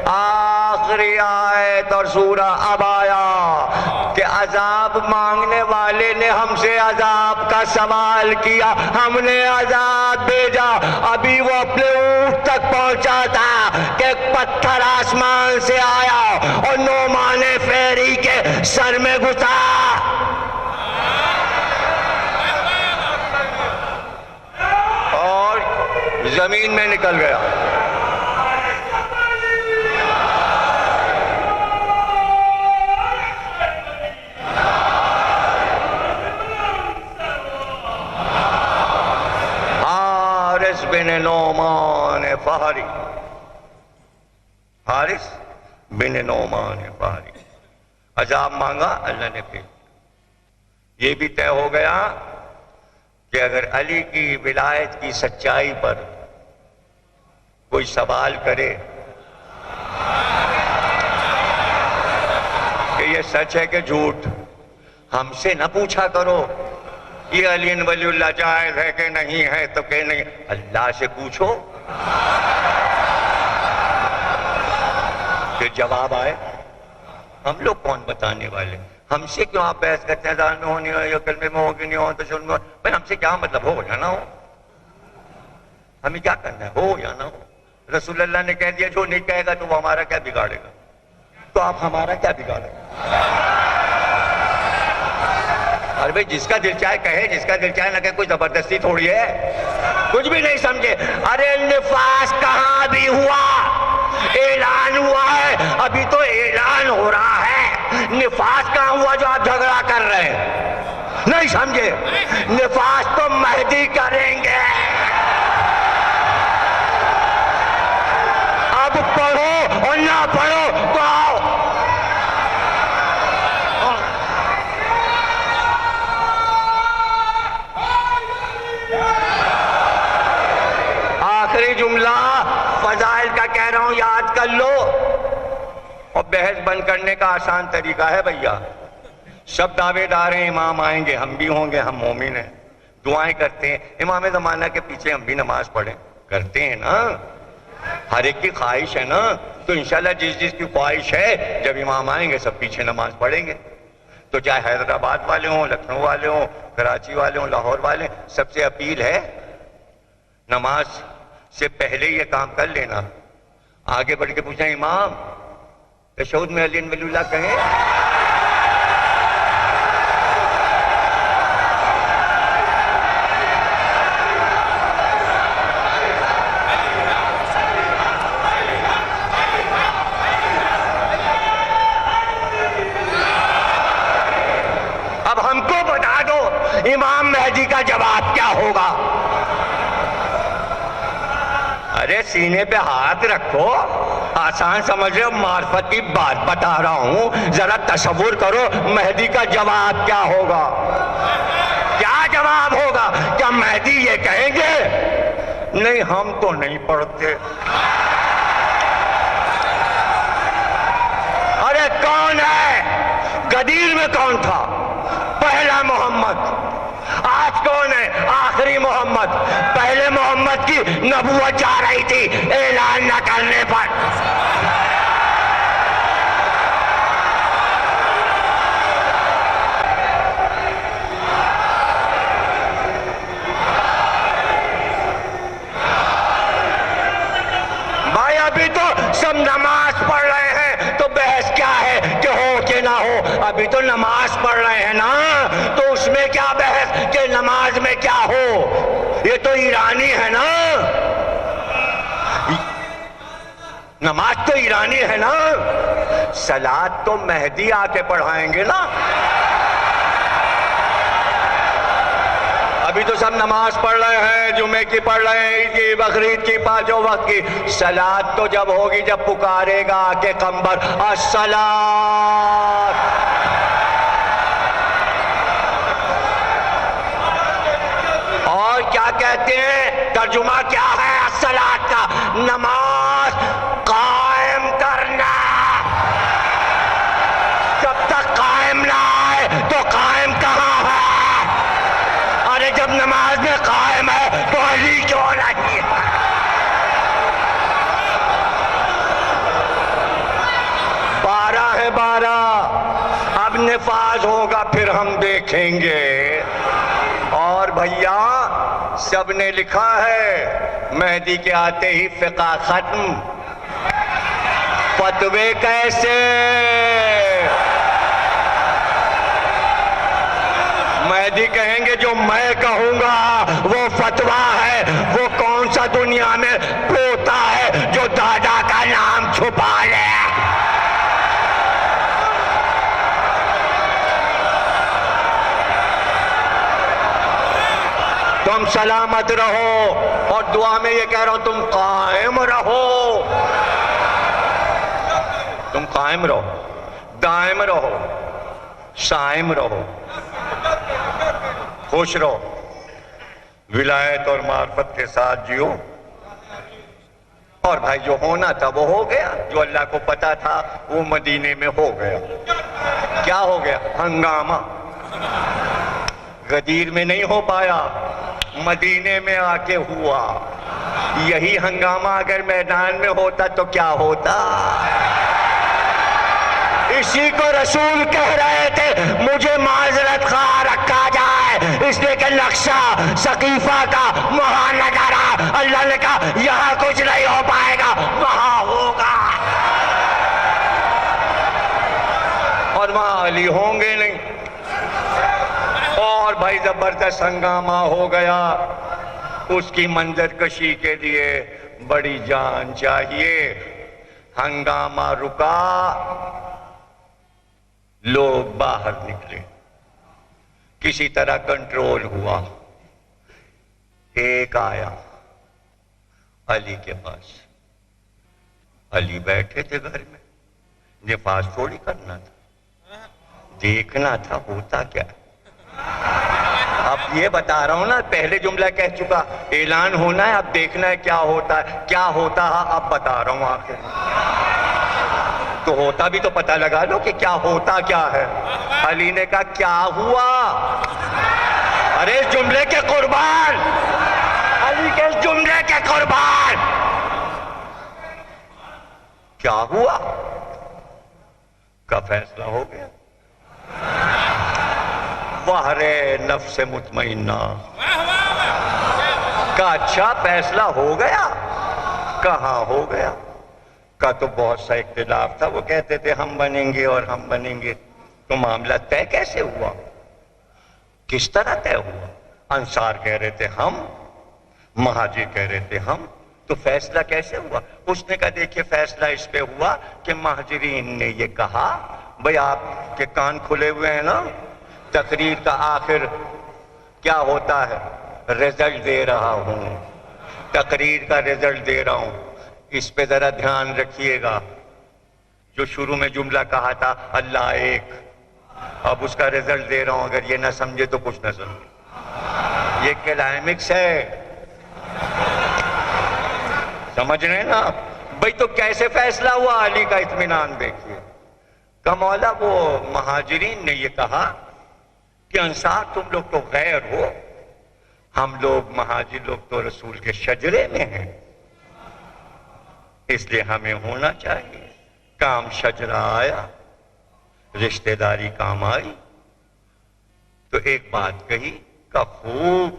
آخری آیت اور سورہ اب آیا کہ عذاب مانگنے والے نے ہم سے عذاب کا سوال کیا، ہم نے عذاب بھیجا. ابھی وہ اپنے اونٹ تک پہنچا تھا کہ ایک پتھر آسمان سے آیا اور نعمان فہری کے سر میں گھسا. زمین میں نکل گیا. حارث بن نعمان فہری، حارث بن نعمان فہری. عذاب مانگا، اللہ نے پھر یہ بھی طے ہو گیا کہ اگر علی کی ولایت کی سچائی پر کوئی سوال کرے یہ سچ ہے کہ جھوٹ؟ ہم سے نہ پوچھا کرو یہ علی ولی اللہ جائز ہے کہ نہیں ہے، تو کہ نہیں، اللہ سے پوچھو کہ جواب آئے۔ ہم لوگ کون بتانے والے؟ ہم سے کیوں آپ بحث کرتے ہیں دان میں ہونی ہو یا کلمے میں ہوگی نہیں ہو تو شن میں بھائی ہم سے کیا مطلب، ہو یا نہ ہو؟ ہمیں کیا کرنا ہے، ہو یا نہ ہو؟ رسول اللہ نے کہہ دیا جو نہیں کہے گا تو وہ ہمارا کیا بگاڑے گا؟ تو آپ ہمارا کیا بگاڑے گا؟ ارے بھائی جس کا دل چاہے کہے، جس کا دل چاہے نہ کہے، کوئی زبردستی تھوڑی ہے، کچھ بھی نہیں سمجھے۔ ارے نفاس کہاں بھی ہوا، اعلان ہوا ہے، ابھی تو اعلان ہو رہا ہے، نفاس کہاں ہوا جو آپ جھگڑا کر رہے ہیں؟ نہیں سمجھے؟ نفاس تو مہدی کریں گے۔ اب پڑھو اور نہ پڑھو تو آؤ۔ آخری جملہ فضائل کا کہہ رہا ہوں، یاد کر لو۔ اور بحث بند کرنے کا آسان طریقہ ہے بھیا، سب دعوے دار ہیں امام آئیں گے، ہم بھی ہوں گے، ہم مومن ہیں، دعائیں کرتے ہیں، امام زمانہ کے پیچھے ہم بھی نماز پڑھیں، کرتے ہیں نا، ہر ایک کی خواہش ہے نا، تو انشاءاللہ جس جس کی خواہش ہے جب امام آئیں گے سب پیچھے نماز پڑھیں گے۔ تو چاہے حیدرآباد والے ہوں، لکھنؤ والے ہوں، کراچی والے ہوں، لاہور والے، سب سے اپیل ہے نماز سے پہلے یہ کام کر لینا، آگے بڑھ کے پوچھیں امام تشہد میں علی ولی اللہ کہیں۔ اب ہم کو بتا دو امام مہدی کا جواب کیا ہوگا؟ ارے سینے پہ ہاتھ رکھو، آسان سمجھ رہے ہو، معرفت کی بات بتا رہا ہوں، ذرا تصور کرو مہدی کا جواب کیا ہوگا؟ کیا جواب ہوگا؟ کیا مہدی یہ کہیں گے نہیں ہم تو نہیں پڑھتے؟ ارے کون ہے؟ غدیر میں کون تھا؟ پہلا محمد۔ آج کون ہے؟ آخری محمد۔ پہلے محمد کی نبوت جا رہی تھی اعلان نہ کرنے پر۔ بھائی ابھی تو سب نماز پڑھ رہے ہیں تو بحث کیا ہے کہ ہو کہ نہ ہو؟ ابھی تو نماز پڑھ رہے ہیں نا، تو اس میں کیا بحث کہ نماز میں کیا ہو؟ یہ تو ایرانی ہے نا، نماز تو ایرانی ہے نا، صلاۃ تو مہدی آ کے پڑھائیں گے نا۔ ابھی تو سب نماز پڑھ رہے ہیں، جمعے کی پڑھ رہے ہیں، عید کی، بقرعید کی، پانچوں وقت کی، صلاۃ تو جب ہوگی جب پکارے گا آ کے قمبر الصلاۃ۔ اور کیا کہتے ہیں؟ ترجمہ کیا ہے الصلاۃ کا؟ نماز قائم کرنا۔ جب تک قائم نہ آئے تو قائم کہاں ہے؟ ارے جب نماز میں قائم ہے تو علی کیوں نہیں ہے؟ بارہ ہے بارہ، اب نفاذ ہوگا پھر ہم دیکھیں گے۔ اور بھیا سب نے لکھا ہے مہدی کے آتے ہی فقہ ختم، فتوے کیسے؟ مہدی کہیں گے جو میں کہوں گا وہ فتویٰ ہے، وہ کون سا دنیا میں پوتا ہے جو دادا کا نام چھپا لے؟ تم سلامت رہو، اور دعا میں یہ کہہ رہا ہوں تم قائم رہو، تم قائم رہو، دائم رہو، سائم رہو، خوش رہو، ولایت اور معرفت کے ساتھ جیو۔ اور بھائی جو ہونا تھا وہ ہو گیا، جو اللہ کو پتا تھا وہ مدینے میں ہو گیا۔ کیا ہو گیا؟ ہنگامہ. غدیر میں نہیں ہو پایا، مدینے میں آ کے ہوا. یہی ہنگامہ اگر میدان میں ہوتا تو کیا ہوتا؟ اسی کو رسول کہہ رہے تھے مجھے معذرت خواہ رکھا جائے اس لیے کہ نقشہ ثقیفہ کا وہاں نظر آ. اللہ نے کہا یہاں کچھ نہیں ہو پائے گا، وہاں ہوگا. اور وہاں علی ہوں گے نہیں. اور بھائی زبردست ہنگامہ ہو گیا. اس کی منظر کشی کے لیے بڑی جان چاہیے. ہنگامہ رکا، لوگ باہر نکلے، کسی طرح کنٹرول ہوا. ایک آیا علی کے پاس. علی بیٹھے تھے گھر میں، نفاذ تھوڑی کرنا تھا، دیکھنا تھا ہوتا کیا. اب یہ بتا رہا ہوں نا، پہلے جملہ کہہ چکا، اعلان ہونا ہے، اب دیکھنا ہے کیا ہوتا ہے. کیا ہوتا ہے اب بتا رہا ہوں. آخر تو ہوتا بھی تو پتہ لگا لو کہ کیا ہوتا کیا ہے. علی نے کہا کیا ہوا؟ ارے جملے کے قربان، علی کے جملے کے قربان، کیا ہوا؟ کا فیصلہ ہو گیا. وحرے نفس مطمئنہ. کا اچھا فیصلہ ہو گیا؟ کہاں ہو گیا؟ کا تو بہت سا اختلاف تھا. وہ کہتے تھے ہم بنیں گے اور ہم بنیں گے. تو معاملہ طے کیسے ہوا؟ کس طرح طے ہوا؟ انصار کہہ رہے تھے ہم، مہاجر کہہ رہے تھے ہم. تو فیصلہ کیسے ہوا؟ اس نے کہا دیکھیں فیصلہ اس پہ ہوا کہ مہاجرین نے یہ کہا بھئی آپ کے کان کھلے ہوئے ہیں نا، تقریر کا آخر کیا ہوتا ہے؟ رزلٹ دے رہا ہوں، تقریر کا رزلٹ دے رہا ہوں. اس پہ ذرا دھیان رکھیے گا. جو شروع میں جملہ کہا تھا اللہ ایک، اب اس کا رزلٹ دے رہا ہوں. اگر یہ نہ سمجھے تو کچھ نہ سمجھے. یہ کلائمیکس ہے، سمجھ رہے ہیں نا؟ بھئی تو کیسے فیصلہ ہوا؟ علی کا اطمینان دیکھیے. کہ مولا وہ مہاجرین نے یہ کہا کہ انصار تم لوگ تو غیر ہو، ہم لوگ مہاجر لوگ تو رسول کے شجرے میں ہیں، اس لیے ہمیں ہونا چاہیے. کام شجرہ آیا، رشتہ داری کام آئی. تو ایک بات کہی کہ خوب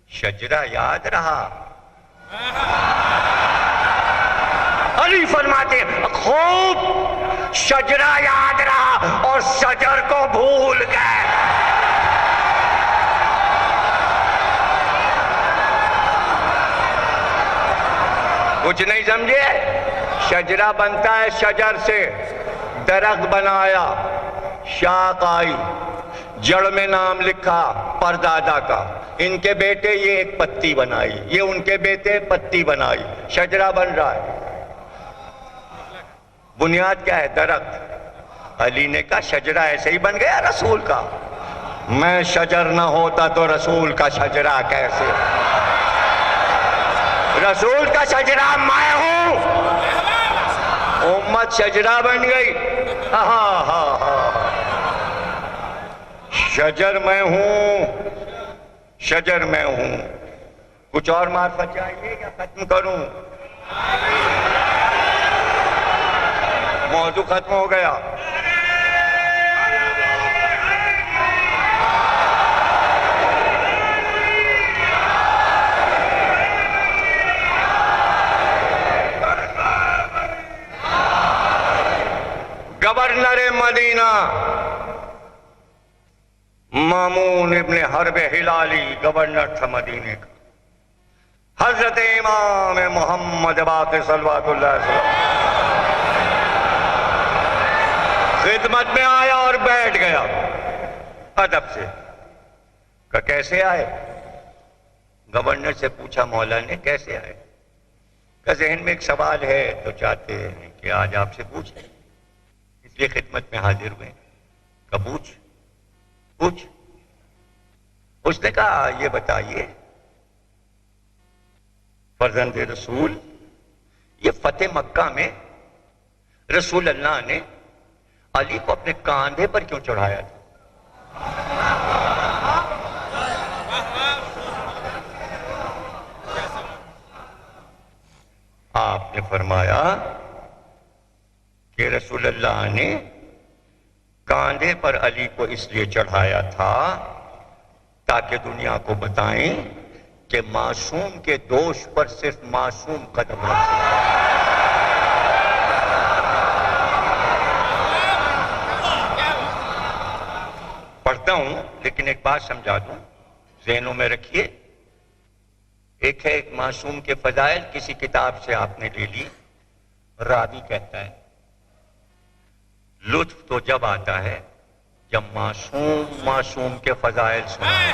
شجرہ یاد رہا. علی فرماتے ہیں خوب شجرہ یاد رہا اور شجر کو بھول گئے. کچھ نہیں سمجھے؟ شجرہ بنتا ہے شجر سے. درخت بنایا، شاخ آئی، جڑ میں نام لکھا پردادا کا. ان کے بیٹے یہ ایک پتی بنائی، یہ ان کے بیٹے پتی بنائی، شجرہ بن رہا ہے. بنیاد کیا ہے؟ درخت. علی نے کہا شجرہ ایسے ہی بن گیا رسول کا. میں شجر نہ ہوتا تو رسول کا شجرہ کیسے؟ رسول کا شجرہ میں ہوں. امت شجرہ بن گئی. ہاں ہاں ہاں، شجر میں ہوں، شجر میں ہوں. کچھ اور معرفت چاہیے یا ختم کروں؟ موضوع ختم ہو گیا. گورنر مدینہ مامون ابن حرب ہلالی گورنر تھا مدینے کا. حضرت امام محمد باقر صلوات اللہ علیہ وسلم خدمت میں آیا اور بیٹھ گیا ادب سے. کہ کیسے آئے؟ گورنر سے پوچھا مولا نے کیسے آئے؟ کہ ذہن میں ایک سوال ہے تو چاہتے ہیں کہ آج آپ سے پوچھیں، اس لیے خدمت میں حاضر ہوئے. کہ پوچھ. اس نے کہا یہ بتائیے فرزند رسول، یہ فتح مکہ میں رسول اللہ نے علی کو اپنے کاندھے پر کیوں چڑھایا تھا؟ آپ نے فرمایا کہ رسول اللہ نے کاندھے پر علی کو اس لیے چڑھایا تھا تاکہ دنیا کو بتائیں کہ معصوم کے دوش پر صرف معصوم قدم رکھ سکتا ہے۔ پڑھتا ہوں لیکن ایک بات سمجھا دوں، ذہنوں میں رکھیے۔ ایک ہے ایک معصوم کے فضائل، کسی کتاب سے آپ نے لے لی، راوی کہتا ہے لطف تو جب آتا ہے جب معصوم کے فضائل سنائے۔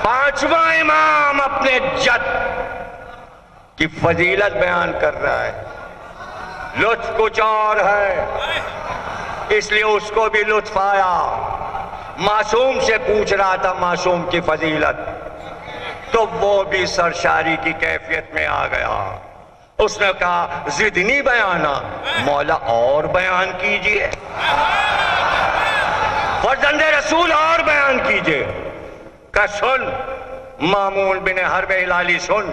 پانچواں امام اپنے جد کی فضیلت بیان کر رہا ہے، لطف کچھ اور ہے، اس لیے اس کو بھی لطف آیا۔ معصوم سے پوچھ رہا تھا معصوم کی فضیلت، تو وہ بھی سرشاری کی کیفیت میں آ گیا۔ اس نے کہا زدنی بیانا، مولا اور بیان کیجئے، فرزند رسول اور بیان کیجئے۔ کہ سن مامون بن حرب ہلالی سن،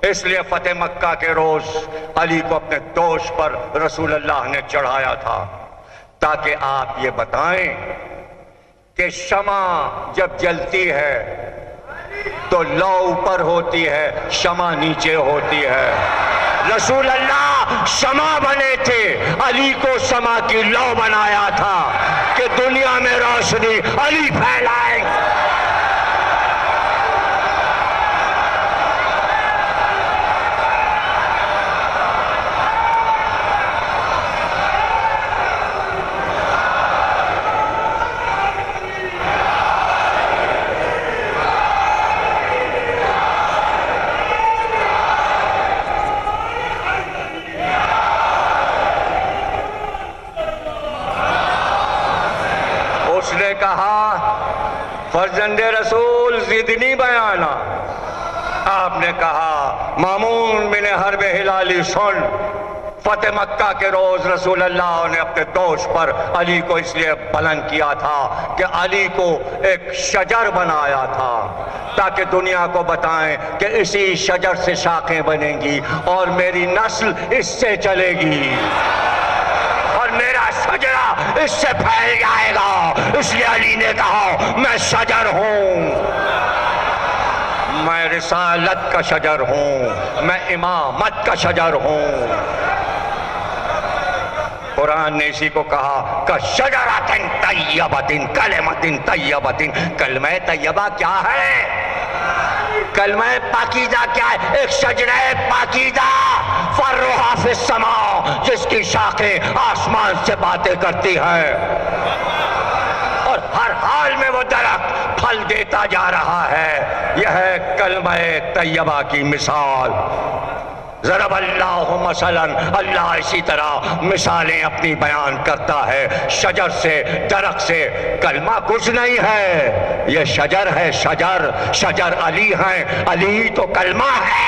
اس لیے فتح مکہ کے روز علی کو اپنے دوش پر رسول اللہ نے چڑھایا تھا تاکہ آپ یہ بتائیں کہ شمع جب جلتی ہے تو لو اوپر ہوتی ہے، شمع نیچے ہوتی ہے۔ رسول اللہ شمع بنے تھے، علی کو شمع کی لو بنایا تھا کہ دنیا میں روشنی علی پھیلائیں۔ اس نے کہا فرزند رسول زدنی بیانا، آپ نے کہا مامون بن حرب ہلالی سن، فتح مکہ کے روز رسول اللہ نے اپنے دوش پر علی کو اس لیے بلند کیا تھا کہ علی کو ایک شجر بنایا تھا تاکہ دنیا کو بتائیں کہ اسی شجر سے شاخیں بنیں گی اور میری نسل اس سے چلے گی اور میرا شجرہ اس سے پھیل جائے گا۔ اس لیے علی نے کہا میں شجر ہوں، میں رسالت کا شجر ہوں، میں امامت کا شجر ہوں۔ قرآن نے اسی کو کہا کہ شجرۃ طیبۃ کلمۃ طیبۃ، کلمہ طیبہ کیا ہے؟ کلمہ پاکیزہ کیا ہے؟ ایک شجرہ پاکیزہ فرعها فی السماء، جس کی شاخیں آسمان سے باتیں کرتی ہیں اور ہر حال میں وہ درخت پھل دیتا جا رہا ہے۔ یہ ہے کلمہ طیبہ کی مثال۔ ضرب اللہ مثلا، اللہ اسی طرح مثالیں اپنی بیان کرتا ہے، شجر سے، درخت سے۔ کلمہ کچھ نہیں ہے، یہ شجر ہے، شجر، شجر علی ہیں، علی تو کلمہ ہے،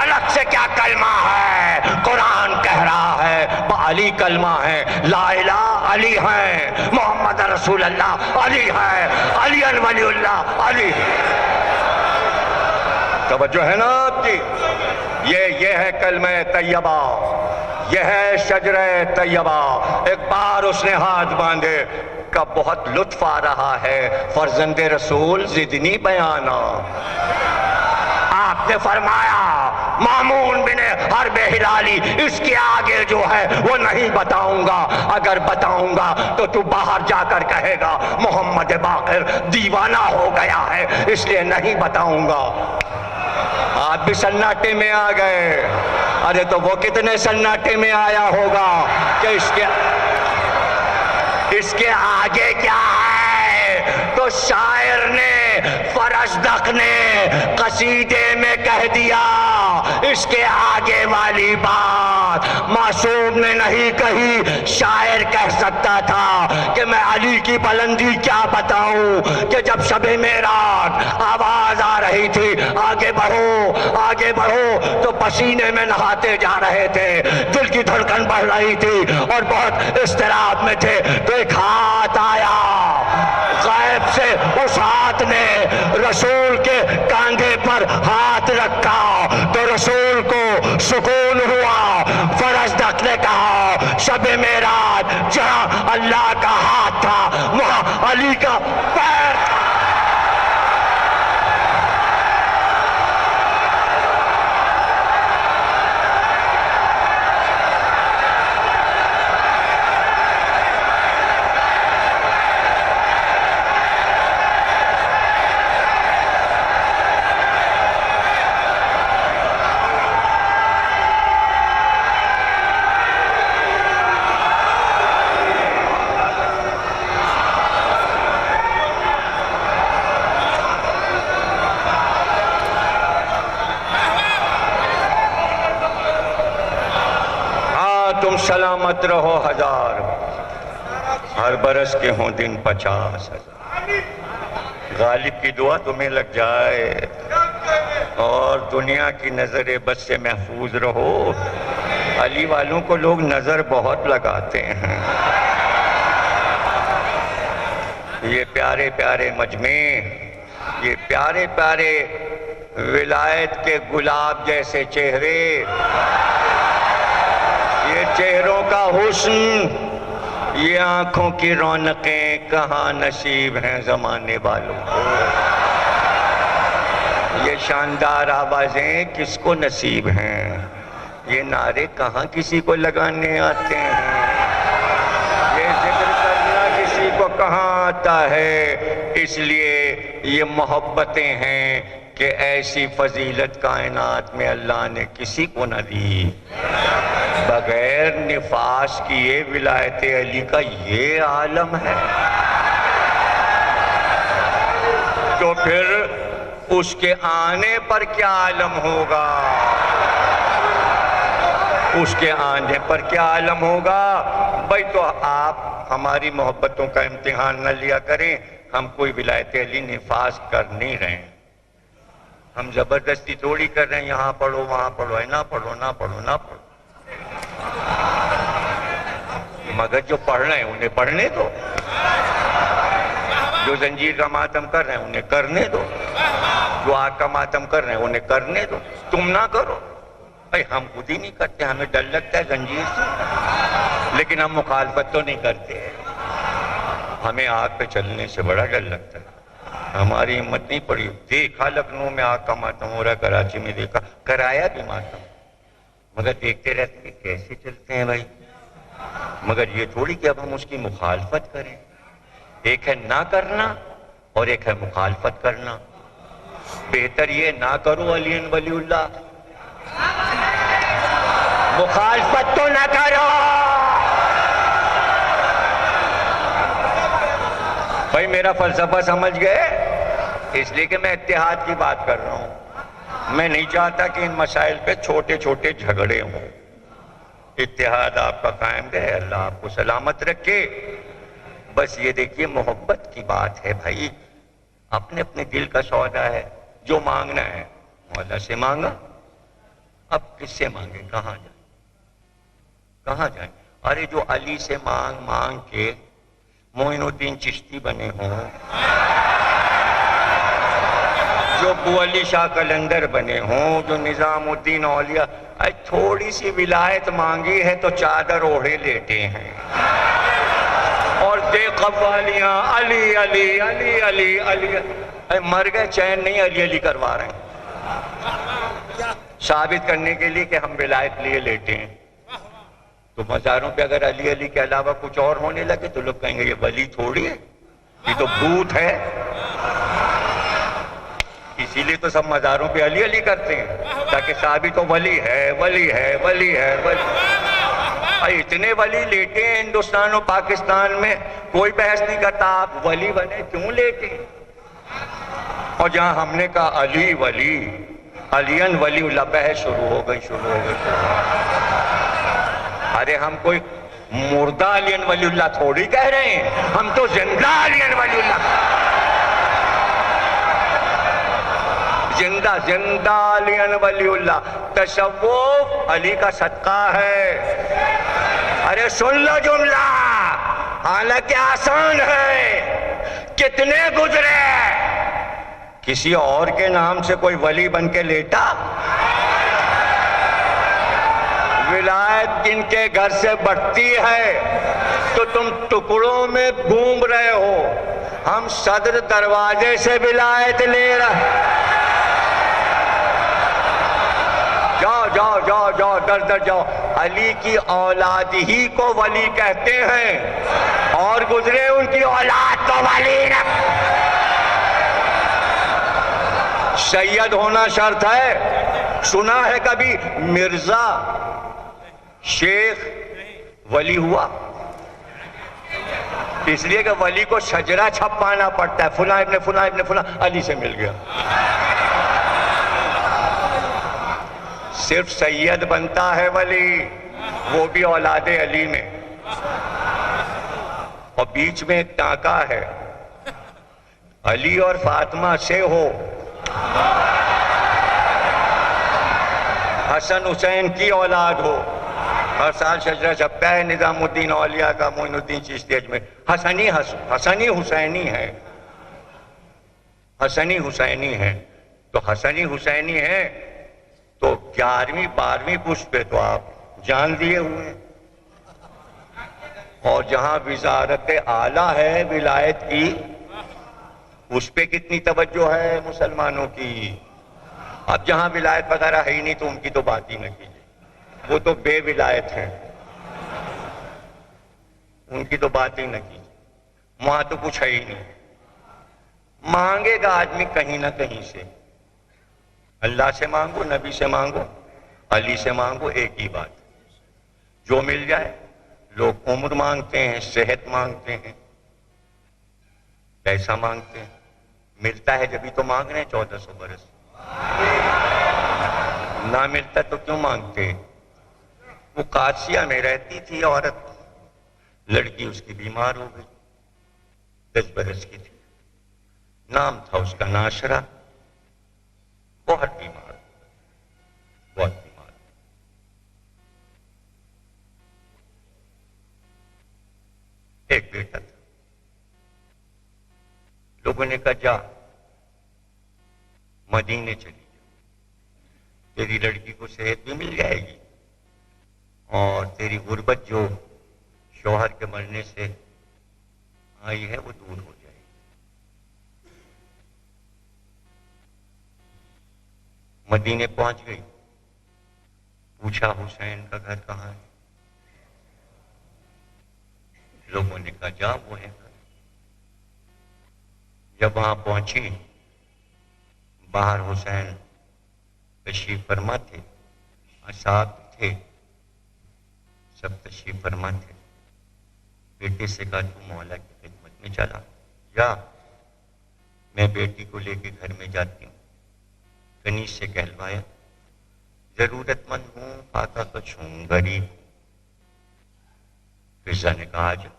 الگ سے کیا کلمہ ہے؟ قرآن کہہ رہا ہے علی کلمہ ہے، لا الہ علی ہیں، محمد رسول اللہ علی ہے، علی ولی اللہ علی۔ توجہ ہے نا آپ کی؟ یہ ہے کلمہ طیبہ، یہ ہے شجرہ طیبہ۔ ایک بار اس نے ہاتھ باندھے کا بہت لطف آ رہا ہے، فرزند رسول زدنی بیانا۔ آپ نے فرمایا مامون بن حرب ہلالی، اس کے آگے جو ہے وہ نہیں بتاؤں گا، اگر بتاؤں گا تو تو باہر جا کر کہے گا محمد باقر دیوانہ ہو گیا ہے، اس لیے نہیں بتاؤں گا۔ آپ بھی سناٹے میں آ گئے۔ ارے تو وہ کتنے سناٹے میں آیا ہوگا کہ اس کے آگے کیا ہے؟ تو شاعر نے، فرزدق نے قصیدے میں کہہ دیا اس کے آگے والی بات معصوم نے نہیں کہی. شاعر کہہ سکتا تھا کہ میں علی کی بلندی کیا بتاؤں کہ جب شب معراج آواز آ رہی تھی آگے بڑھو آگے بڑھو تو پسینے میں نہاتے جا رہے تھے, دل کی دھڑکن بڑھ رہی تھی اور بہت اضطراب میں تھے, تو ایک ہاتھ آیا غیب سے. اس ہاتھ نے رسول کے کاندھے پر ہاتھ رکھا تو رسول کو سکون ہوا. فرزدق نے کہا شب معراج جہاں اللہ کا ہاتھ تھا وہاں علی کا پیر تھا. تم سلامت رہو ہزار, ہر برس کے ہوں دن 50,000. غالب کی دعا تمہیں لگ جائے اور دنیا کی نظر بد سے محفوظ رہو. علی والوں کو لوگ نظر بہت لگاتے ہیں. یہ پیارے پیارے مجمع, یہ پیارے پیارے ولایت کے گلاب جیسے چہرے, یہ چہروں کا حسن, یہ آنکھوں کی رونقیں کہاں نصیب ہیں زمانے والوں کو. یہ شاندار آوازیں کس کو نصیب ہیں, یہ نعرے کہاں کسی کو لگانے آتے ہیں, یہ ذکر کرنا کسی کو کہاں آتا ہے. اس لیے یہ محبتیں ہیں کہ ایسی فضیلت کائنات میں اللہ نے کسی کو نہ دی. بغیر نفاس کیے ولایت علی کا یہ عالم ہے, تو پھر اس کے آنے پر کیا عالم ہوگا, اس کے آنے پر کیا عالم ہوگا. بھائی تو آپ ہماری محبتوں کا امتحان نہ لیا کریں, ہم کوئی ولایت علی نفاذ کر نہیں رہے ہیں, ہم زبردستی تھوڑی کر رہے ہیں یہاں پڑھو وہاں پڑھو, نہ پڑھو نہ پڑھو نہ پڑھو. مگر جو پڑھ رہے ہیں انہیں پڑھنے دو, جو زنجیر کا ماتم کر رہے ہیں انہیں کرنے دو, جو آگ کا ماتم کر رہے ہیں انہیں کرنے دو, تم نہ کرو. بھائی ہم خود ہی نہیں کرتے, ہمیں ڈر لگتا ہے زنجیر سے, لیکن ہم مخالفت تو نہیں کرتے. ہمیں آگ پہ چلنے سے بڑا ڈر لگتا ہے, ہماری ہمت نہیں پڑی. دیکھا لکھنؤ میں آگ کا ماتم ہو رہا ہے, کراچی میں دیکھا, کرایا بھی ماتم, مگر دیکھتے رہتے ہیں کیسے چلتے ہیں بھائی. مگر یہ تھوڑی کہ اب ہم اس کی مخالفت کریں. ایک ہے نہ کرنا اور ایک ہے مخالفت کرنا. بہتر یہ نہ کرو علی ولی اللہ, مخالفت تو نہ کرو. بھائی میرا فلسفہ سمجھ گئے, اس لیے کہ میں اتحاد کی بات کر رہا ہوں. میں نہیں چاہتا کہ ان مسائل پہ چھوٹے چھوٹے جھگڑے ہوں. اتحاد آپ کا قائم رہے, اللہ آپ کو سلامت رکھے. بس یہ دیکھیے محبت کی بات ہے بھائی, اپنے اپنے دل کا سودا ہے. جو مانگنا ہے مولا سے مانگا, اب کس سے مانگے, کہاں جائیں کہاں جائیں. ارے جو علی سے مانگ مانگ کے معین الدین چشتی بنے ہوں, جو ابو علی شاہ قلندر بنے ہوں, جو نظام الدین اولیاء, تھوڑی سی ولایت مانگی ہے تو چادر اوڑھے لیٹے ہیں اور دے قوالیاں علی علی علی علی علی. مر گئے, چین نہیں, علی علی کروا رہے ہیں ثابت کرنے کے لیے کہ ہم ولایت لیے لیٹے ہیں. تو مزاروں پہ اگر علی علی کے علاوہ کچھ اور ہونے لگے تو لوگ کہیں گے یہ ولی تھوڑی ہے, یہ تو بھوت ہے. اسی لیے تو سب مزاروں پہ علی علی کرتے ہیں تاکہ ثابت ہو ولی ہے ولی ہے ولی ہے ولی. اتنے ولی لیٹے ہیں ہندوستان اور پاکستان میں, کوئی بحث نہیں کرتا آپ ولی بنے کیوں لیٹے. اور جہاں ہم نے کہا علی ولی, علین ولی اللہ، بحث شروع ہو گئی ارے ہم کوئی مردہ علین ولی اللہ تھوڑی کہہ رہے ہیں، ہم تو زندہ علین ولی اللہ، زندہ علین ولی اللہ۔ تصوف علی کا صدقہ ہے۔ ارے سن لو جملہ، حالانکہ آسان ہے، کتنے گزرے، کسی اور کے نام سے کوئی ولی بن کے لیٹا؟ ولایت جن کے گھر سے بڑھتی ہے تو تم ٹکڑوں میں گھوم رہے ہو، ہم صدر دروازے سے ولایت لے رہے۔ جاؤ در جاؤ، علی کی اولاد ہی کو ولی کہتے ہیں، اور گزرے ان کی اولاد تو ولی نہ۔ سید ہونا شرط ہے؟ سنا ہے کبھی مرزا شیخ ولی ہوا؟ اس لیے کہ ولی کو شجرہ چھپانا پڑتا ہے، فلاں ابن فلاں ابن فلاں علی سے مل گیا۔ صرف سید بنتا ہے ولی، وہ بھی اولاد علی میں، اور بیچ میں ایک ٹانکا ہے، علی اور فاطمہ سے ہو، حسن حسین کی اولاد ہو، ہر سال شجرہ چھپتا ہے نظام الدین اولیاء کا، معین الدین چشتی اجمیر، حسنی حسینی ہے، حسنی حسینی ہے، تو حسنی حسینی ہے تو 11ویں 12ویں پشت پہ تو آپ جان دیے ہوئے ہیں، اور جہاں وزارت اعلیٰ ہے ولایت کی، اس پہ کتنی توجہ ہے مسلمانوں کی۔ اب جہاں ولایت وغیرہ ہے ہی نہیں تو ان کی تو بات ہی نہ کیجیے، وہ تو بے ولایت ہیں، ان کی تو بات ہی نہ کیجیے، وہاں تو کچھ ہے ہی نہیں۔ مانگے گا آدمی کہیں نہ کہیں سے، اللہ سے مانگو، نبی سے مانگو، علی سے مانگو، ایک ہی بات، جو مل جائے۔ لوگ عمر مانگتے ہیں، صحت مانگتے ہیں، پیسہ مانگتے ہیں، ملتا ہے جبھی تو مانگ رہے ہیں 1400 برس، نہ ملتا تو کیوں مانگتے ہیں؟ وہ قادسیہ میں رہتی تھی عورت، لڑکی اس کی بیمار ہو گئی، 10 برس کی تھی، نام تھا اس کا ناشرہ، بہت بیمار، بہت بیمار۔ ایک بیٹا تھا، لوگوں نے کہا جا مدینے چلی جا، تیری لڑکی کو صحت بھی مل جائے گی اور تیری غربت جو شوہر کے مرنے سے آئی ہے وہ دور ہو جائے گی۔ مدینے پہنچ گئی، پوچھا حسین کا گھر کہاں ہے؟ لوگوں نے کہا جا وہ ہے گھر۔ جب وہاں پہنچی، باہر حسین تشریف فرما تھے، اصحاب تھے، سب تشریف فرما تھے۔ بیٹے سے کہا تو مولا کی خدمت میں چلا جا، میں بیٹی کو لے کے گھر میں جاتی ہوں۔ کنیز سے کہلوایا، ضرورت مند ہوں، آقا کو چھوں، غریب۔ فضا نے کہا آجا،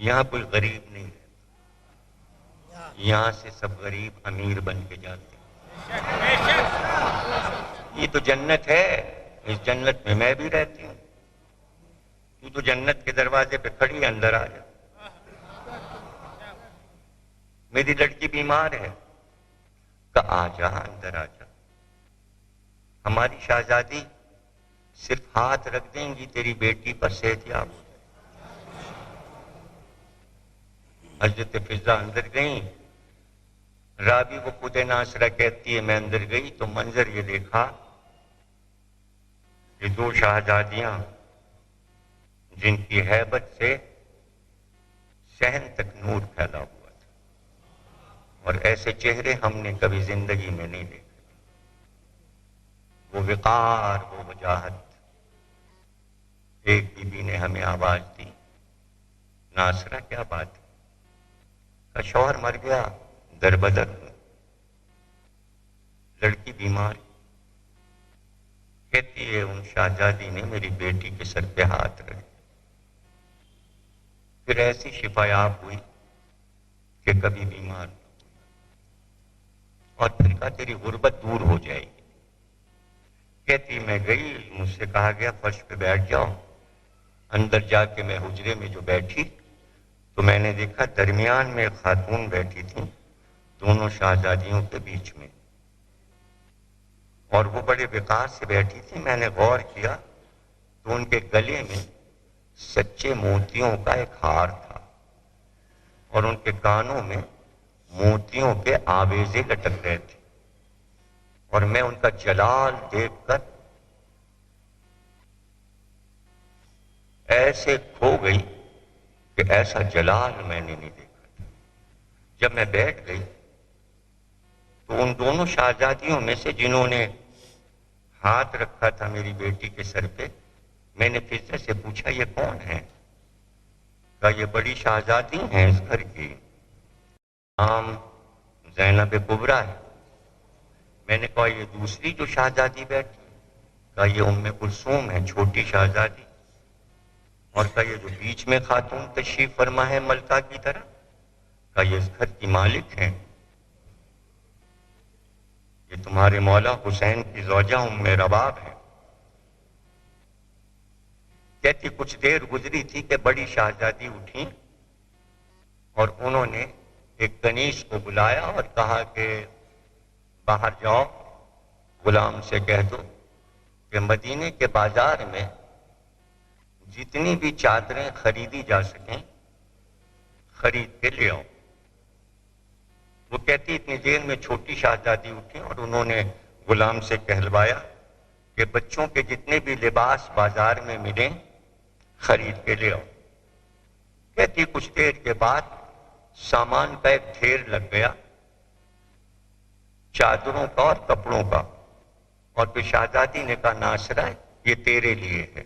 یہاں کوئی غریب نہیں رہتا، یہاں سے سب غریب امیر بن کے جاتے ہیں۔ یہ تو جنت ہے، اس جنت میں میں بھی رہتی ہوں، تو تو جنت کے دروازے پہ کھڑی، اندر آ جا۔ میری لڑکی بیمار ہے، کہا آ جا، اندر آ جا، ہماری شہزادی صرف ہاتھ رکھ دیں گی تیری بیٹی پر صحت یاب ہو جائے۔ حضرت فضا اندر گئیں، راوی وہ خود ناصرہ کہتی ہے میں اندر گئی تو منظر یہ دیکھا کہ 2 شہزادیاں جن کی ہیبت سے صحن تک نور پھیلا ہوا تھا، اور ایسے چہرے ہم نے کبھی زندگی میں نہیں دیکھے، وہ وقار، وہ وجاہت۔ ایک بی بی نے ہمیں آواز دی، ناصرہ کیا بات ہے؟ کا شوہر مر گیا، در بدر ہوں۔ لڑکی بیمار، کہتی ہے ان شہزادی نے میری بیٹی کے سر پہ ہاتھ رکھے، پھر ایسی شفا یاب ہوئی کہ کبھی بیمار نہ، اور پھر کہا تیری غربت دور ہو جائے گی۔ کہتی میں گئی، مجھ سے کہا گیا فرش پہ بیٹھ جاؤ، اندر جا کے میں حجرے میں جو بیٹھی تو میں نے دیکھا درمیان میں ایک خاتون بیٹھی تھی، دونوں شہزادیوں کے بیچ میں، اور وہ بڑے وقار سے بیٹھی تھی۔ میں نے غور کیا تو ان کے گلے میں سچے موتیوں کا ایک ہار تھا، اور ان کے کانوں میں موتیوں کے آویزے لٹک رہے تھے، اور میں ان کا جلال دیکھ کر ایسے کھو گئی کہ ایسا جلال میں نے نہیں دیکھا تھا۔ جب میں بیٹھ گئی تو ان دونوں شہزادیوں میں سے جنہوں نے ہاتھ رکھا تھا میری بیٹی کے سر پہ، میں نے فضہ سے پوچھا یہ کون ہے؟ کہا یہ بڑی شہزادی ہیں اس گھر کی، نام زینب کبریٰ ہے۔ میں نے کہا یہ دوسری جو شہزادی بیٹھی؟ کہا یہ ام کلثوم ہے، چھوٹی شہزادی۔ اور کہا یہ جو بیچ میں خاتون تشریف فرما ہے ملکہ کی طرح؟ کہا یہ اس گھر کی مالک ہیں، یہ تمہارے مولا حسین کی زوجہ ام رباب ہے۔ کہتی کچھ دیر گزری تھی کہ بڑی شہزادی اٹھی اور انہوں نے ایک کنیز کو بلایا اور کہا کہ باہر جاؤ، غلام سے کہہ دو کہ مدینے کے بازار میں جتنی بھی چادریں خریدی جا سکیں خرید کے لے آؤ۔ وہ کہتی اتنی دیر میں چھوٹی شہزادی اٹھی اور انہوں نے غلام سے کہلوایا کہ بچوں کے جتنے بھی لباس بازار میں ملیں خرید کے لے آؤ۔ کہتی کچھ دیر کے بعد سامان کا ایک ڈھیر لگ گیا، چادروں کا اور کپڑوں کا، اور پھر شہزادی نے کہا ناصرہ یہ تیرے لیے ہے،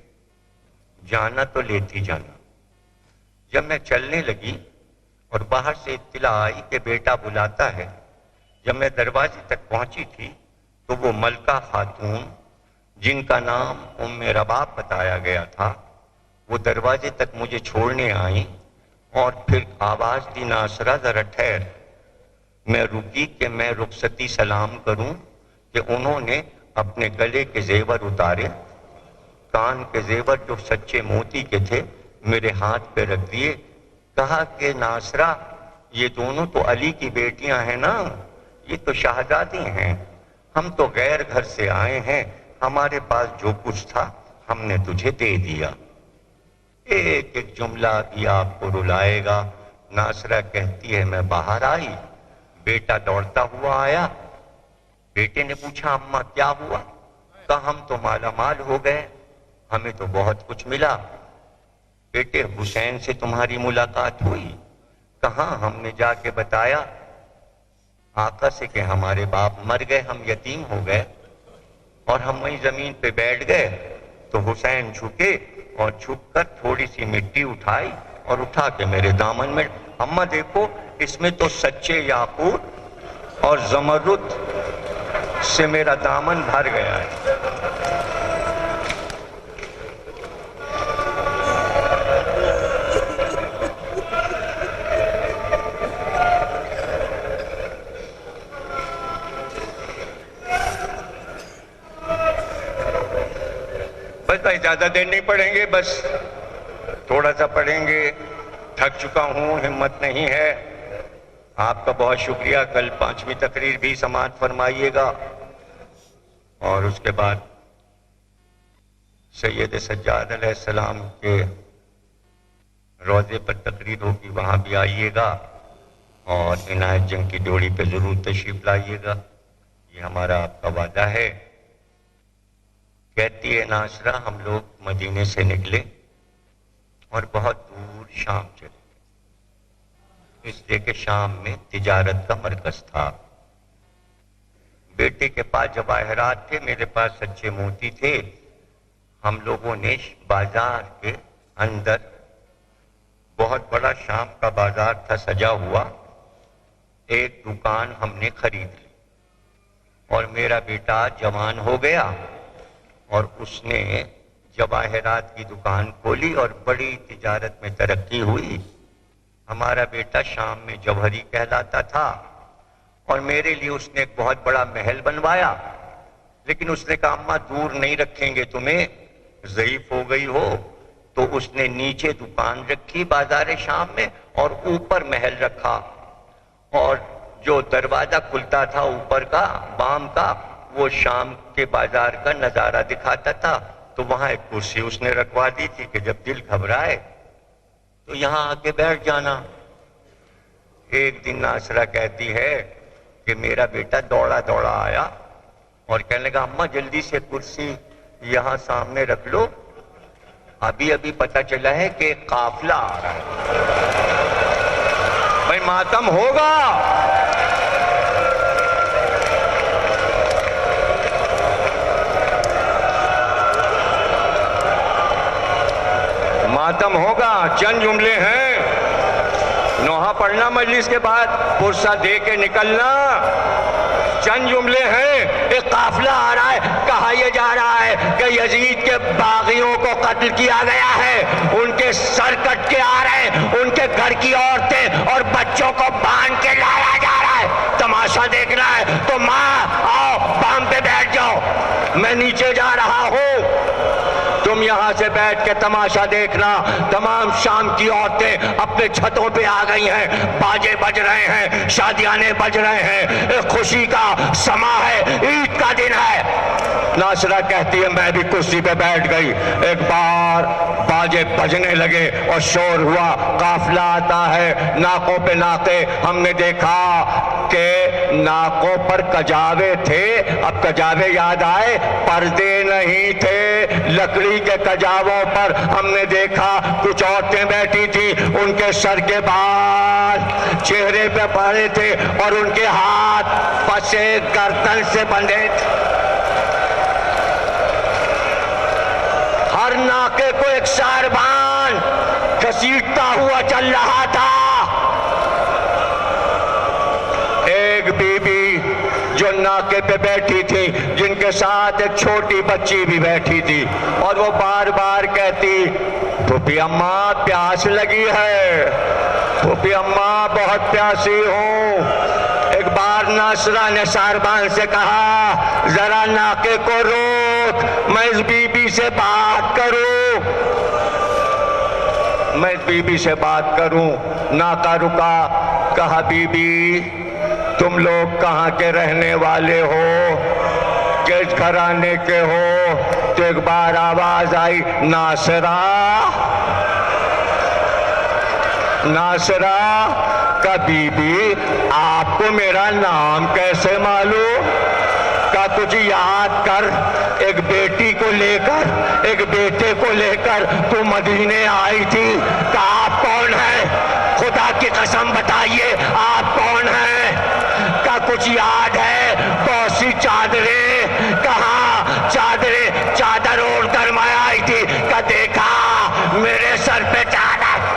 جانا تو لیتی جانا۔ جب میں چلنے لگی اور باہر سے اطلاع آئی کہ بیٹا بلاتا ہے، جب میں دروازے تک پہنچی تھی تو وہ ملکہ خاتون جن کا نام ام رباب بتایا گیا تھا وہ دروازے تک مجھے چھوڑنے آئیں، اور پھر آواز دی ناصرہ ذرا ٹھہر۔ میں رکی کہ میں رخصتی سلام کروں کہ انہوں نے اپنے گلے کے زیور اتارے، کان کے زیور جو سچے موتی کے تھے میرے ہاتھ پہ رکھ دیے۔ کہا کہ ناصرہ یہ دونوں تو علی کی بیٹیاں ہیں نا، یہ تو شہزادی ہیں، ہم تو غیر گھر سے آئے ہیں، ہمارے پاس جو کچھ تھا ہم نے تجھے دے دیا۔ ایک ایک جملہ بھی آپ کو رلائے گا۔ ناصرہ کہتی ہے میں باہر آئی، بیٹا دوڑتا ہوا آیا، بیٹے نے پوچھا اماں کیا ہوا؟ کہا ہم تو مالا مال ہو گئے، ہمیں تو بہت کچھ ملا۔ بیٹے حسین سے تمہاری ملاقات ہوئی؟ کہاں، ہم نے جا کے بتایا آقا سے کہ ہمارے باپ مر گئے، ہم یتیم ہو گئے، اور ہم وہیں زمین پہ بیٹھ گئے تو حسین جھکے اور جھک کر تھوڑی سی مٹی اٹھائی اور اٹھا کے میرے دامن میں، اماں دیکھو اس میں تو سچے یاقوت اور زمرد سے میرا دامن بھر گیا ہے۔ بس بھائی زیادہ دیر نہیں پڑھیں گے، بس تھوڑا سا پڑھیں گے، تھک چکا ہوں، ہمت نہیں ہے۔ آپ کا بہت شکریہ، کل 5ویں تقریر بھی سماعت فرمائیے گا، اور اس کے بعد سید سجاد علیہ السلام کے روضے پر تقریر ہوگی، وہاں بھی آئیے گا، اور عنایت جنگ کی ڈیوڑی پہ ضرور تشریف لائیے گا، یہ ہمارا آپ کا وعدہ ہے۔ کہتی ہے ناصرہ ہم لوگ مدینے سے نکلے اور بہت دور شام چلے، اس لیے کہ شام میں تجارت کا مرکز تھا۔ بیٹے کے پاس جواہرات تھے، میرے پاس سچے موتی تھے۔ ہم لوگوں نے بازار کے اندر، بہت بڑا شام کا بازار تھا سجا ہوا، ایک دکان ہم نے خرید لی، اور میرا بیٹا جوان ہو گیا اور اس نے جواہرات کی دکان کھولی اور بڑی تجارت میں ترقی ہوئی. ہمارا بیٹا شام میں جوہری کہلاتا تھا اور میرے لیے اس نے ایک بہت بڑا محل بنوایا. لیکن اس نے کہا اماں دور نہیں رکھیں گے تمہیں، ضعیف ہو گئی ہو. تو اس نے نیچے دکان رکھی بازار شام میں اور اوپر محل رکھا. اور جو دروازہ کھلتا تھا اوپر کا بام کا وہ شام کے بازار کا نظارہ دکھاتا تھا. تو وہاں ایک کرسی اس نے رکھوا دی تھی کہ جب دل گھبرائے تو یہاں آ کے بیٹھ جانا. ایک دن ناصرہ کہتی ہے کہ میرا بیٹا دوڑا دوڑا آیا اور کہنے لگا اماں جلدی سے کرسی یہاں سامنے رکھ لو، ابھی ابھی پتہ چلا ہے کہ قافلہ آ رہا ہے، بھائی ماتم ہوگا. ماتم ہوگا. چند جملے ہیں، نوحہ پڑھنا مجلس کے بعد، پرسہ دے کے نکلنا. چند جملے ہیں. ایک قافلہ آ رہا ہے، کہا یہ جا رہا ہے کہ یزید کے باغیوں کو قتل کیا گیا ہے، ان کے سر کٹ کے آ رہے ہیں، ان کے گھر کی عورتیں اور بچوں کو باندھ کے لایا جا رہا ہے. تماشا دیکھنا ہے تو ماں آؤ بام پہ بیٹھ جاؤ، میں نیچے جا رہا ہوں، تم یہاں سے بیٹھ کے تماشا دیکھنا. تمام شام کی عورتیں اپنے چھتوں پہ آ گئی ہیں، باجے بج رہے ہیں، شادیانے بج رہے ہیں، ایک خوشی کا سما ہے، عید کا دن ہے. ناصرہ کہتی ہے میں بھی کرسی پہ بیٹھ گئی. ایک بار باجے بجنے لگے اور شور ہوا، قافلہ آتا ہے، ناکوں پہ ناکے. ہم نے دیکھا کہ ناکوں پر کجاوے تھے. اب کجاوے یاد آئے، پردے نہیں تھے. لکڑی کے کجاووں پر ہم نے دیکھا کچھ عورتیں بیٹھی تھی، ان کے سر کے بال چہرے پہ پڑے تھے اور ان کے ہاتھ پسے گردن سے بندھے تھے. ہر ناکے کو ایک ساربان گھسیٹتا ہوا چل رہا تھا. ایک بی بی جو ناکے پہ بیٹھی تھی، جن کے ساتھ ایک چھوٹی بچی بھی بیٹھی تھی، اور وہ بار بار کہتی پھوپھی اماں پیاس لگی ہے، پھوپھی اماں بہت پیاسی ہوں. ایک بار ناصرہ نے ساربان سے کہا ذرا ناکے کو روک، میں اس بی بی سے بات کروں، میں اس بی بی سے بات کروں. ناکا رکا. کہا بی بی تم لوگ کہاں کے رہنے والے ہو، کس گھرانے کے ہو؟ تو ایک بار آواز آئی ناصرہ. ناصرہ کا بی بی آپ کو میرا نام کیسے معلوم؟ کا کچھ یاد کر، ایک بیٹی کو لے کر، ایک بیٹے کو لے کر تو مدینے آئی تھی. کہ آپ کون ہیں؟ خدا کی قسم بتائیے آپ کون ہیں؟ کا کچھ یاد ہے؟ بہت سی چادریں، کہاں چادریں، چادر اوڑھ کر میں آئی تھی. کہ دیکھا میرے سر پہ چادر.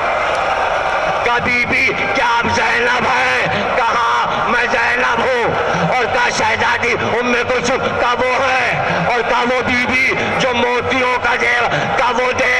کبھی بھی کیا آپ زینب ہیں؟ کہاں میں زینب ہوں. اور کہا شہزادی ام کلثوم کا وہ ہے، اور کہا وہ بی بی جو موتیوں کا زیور کا وہ دے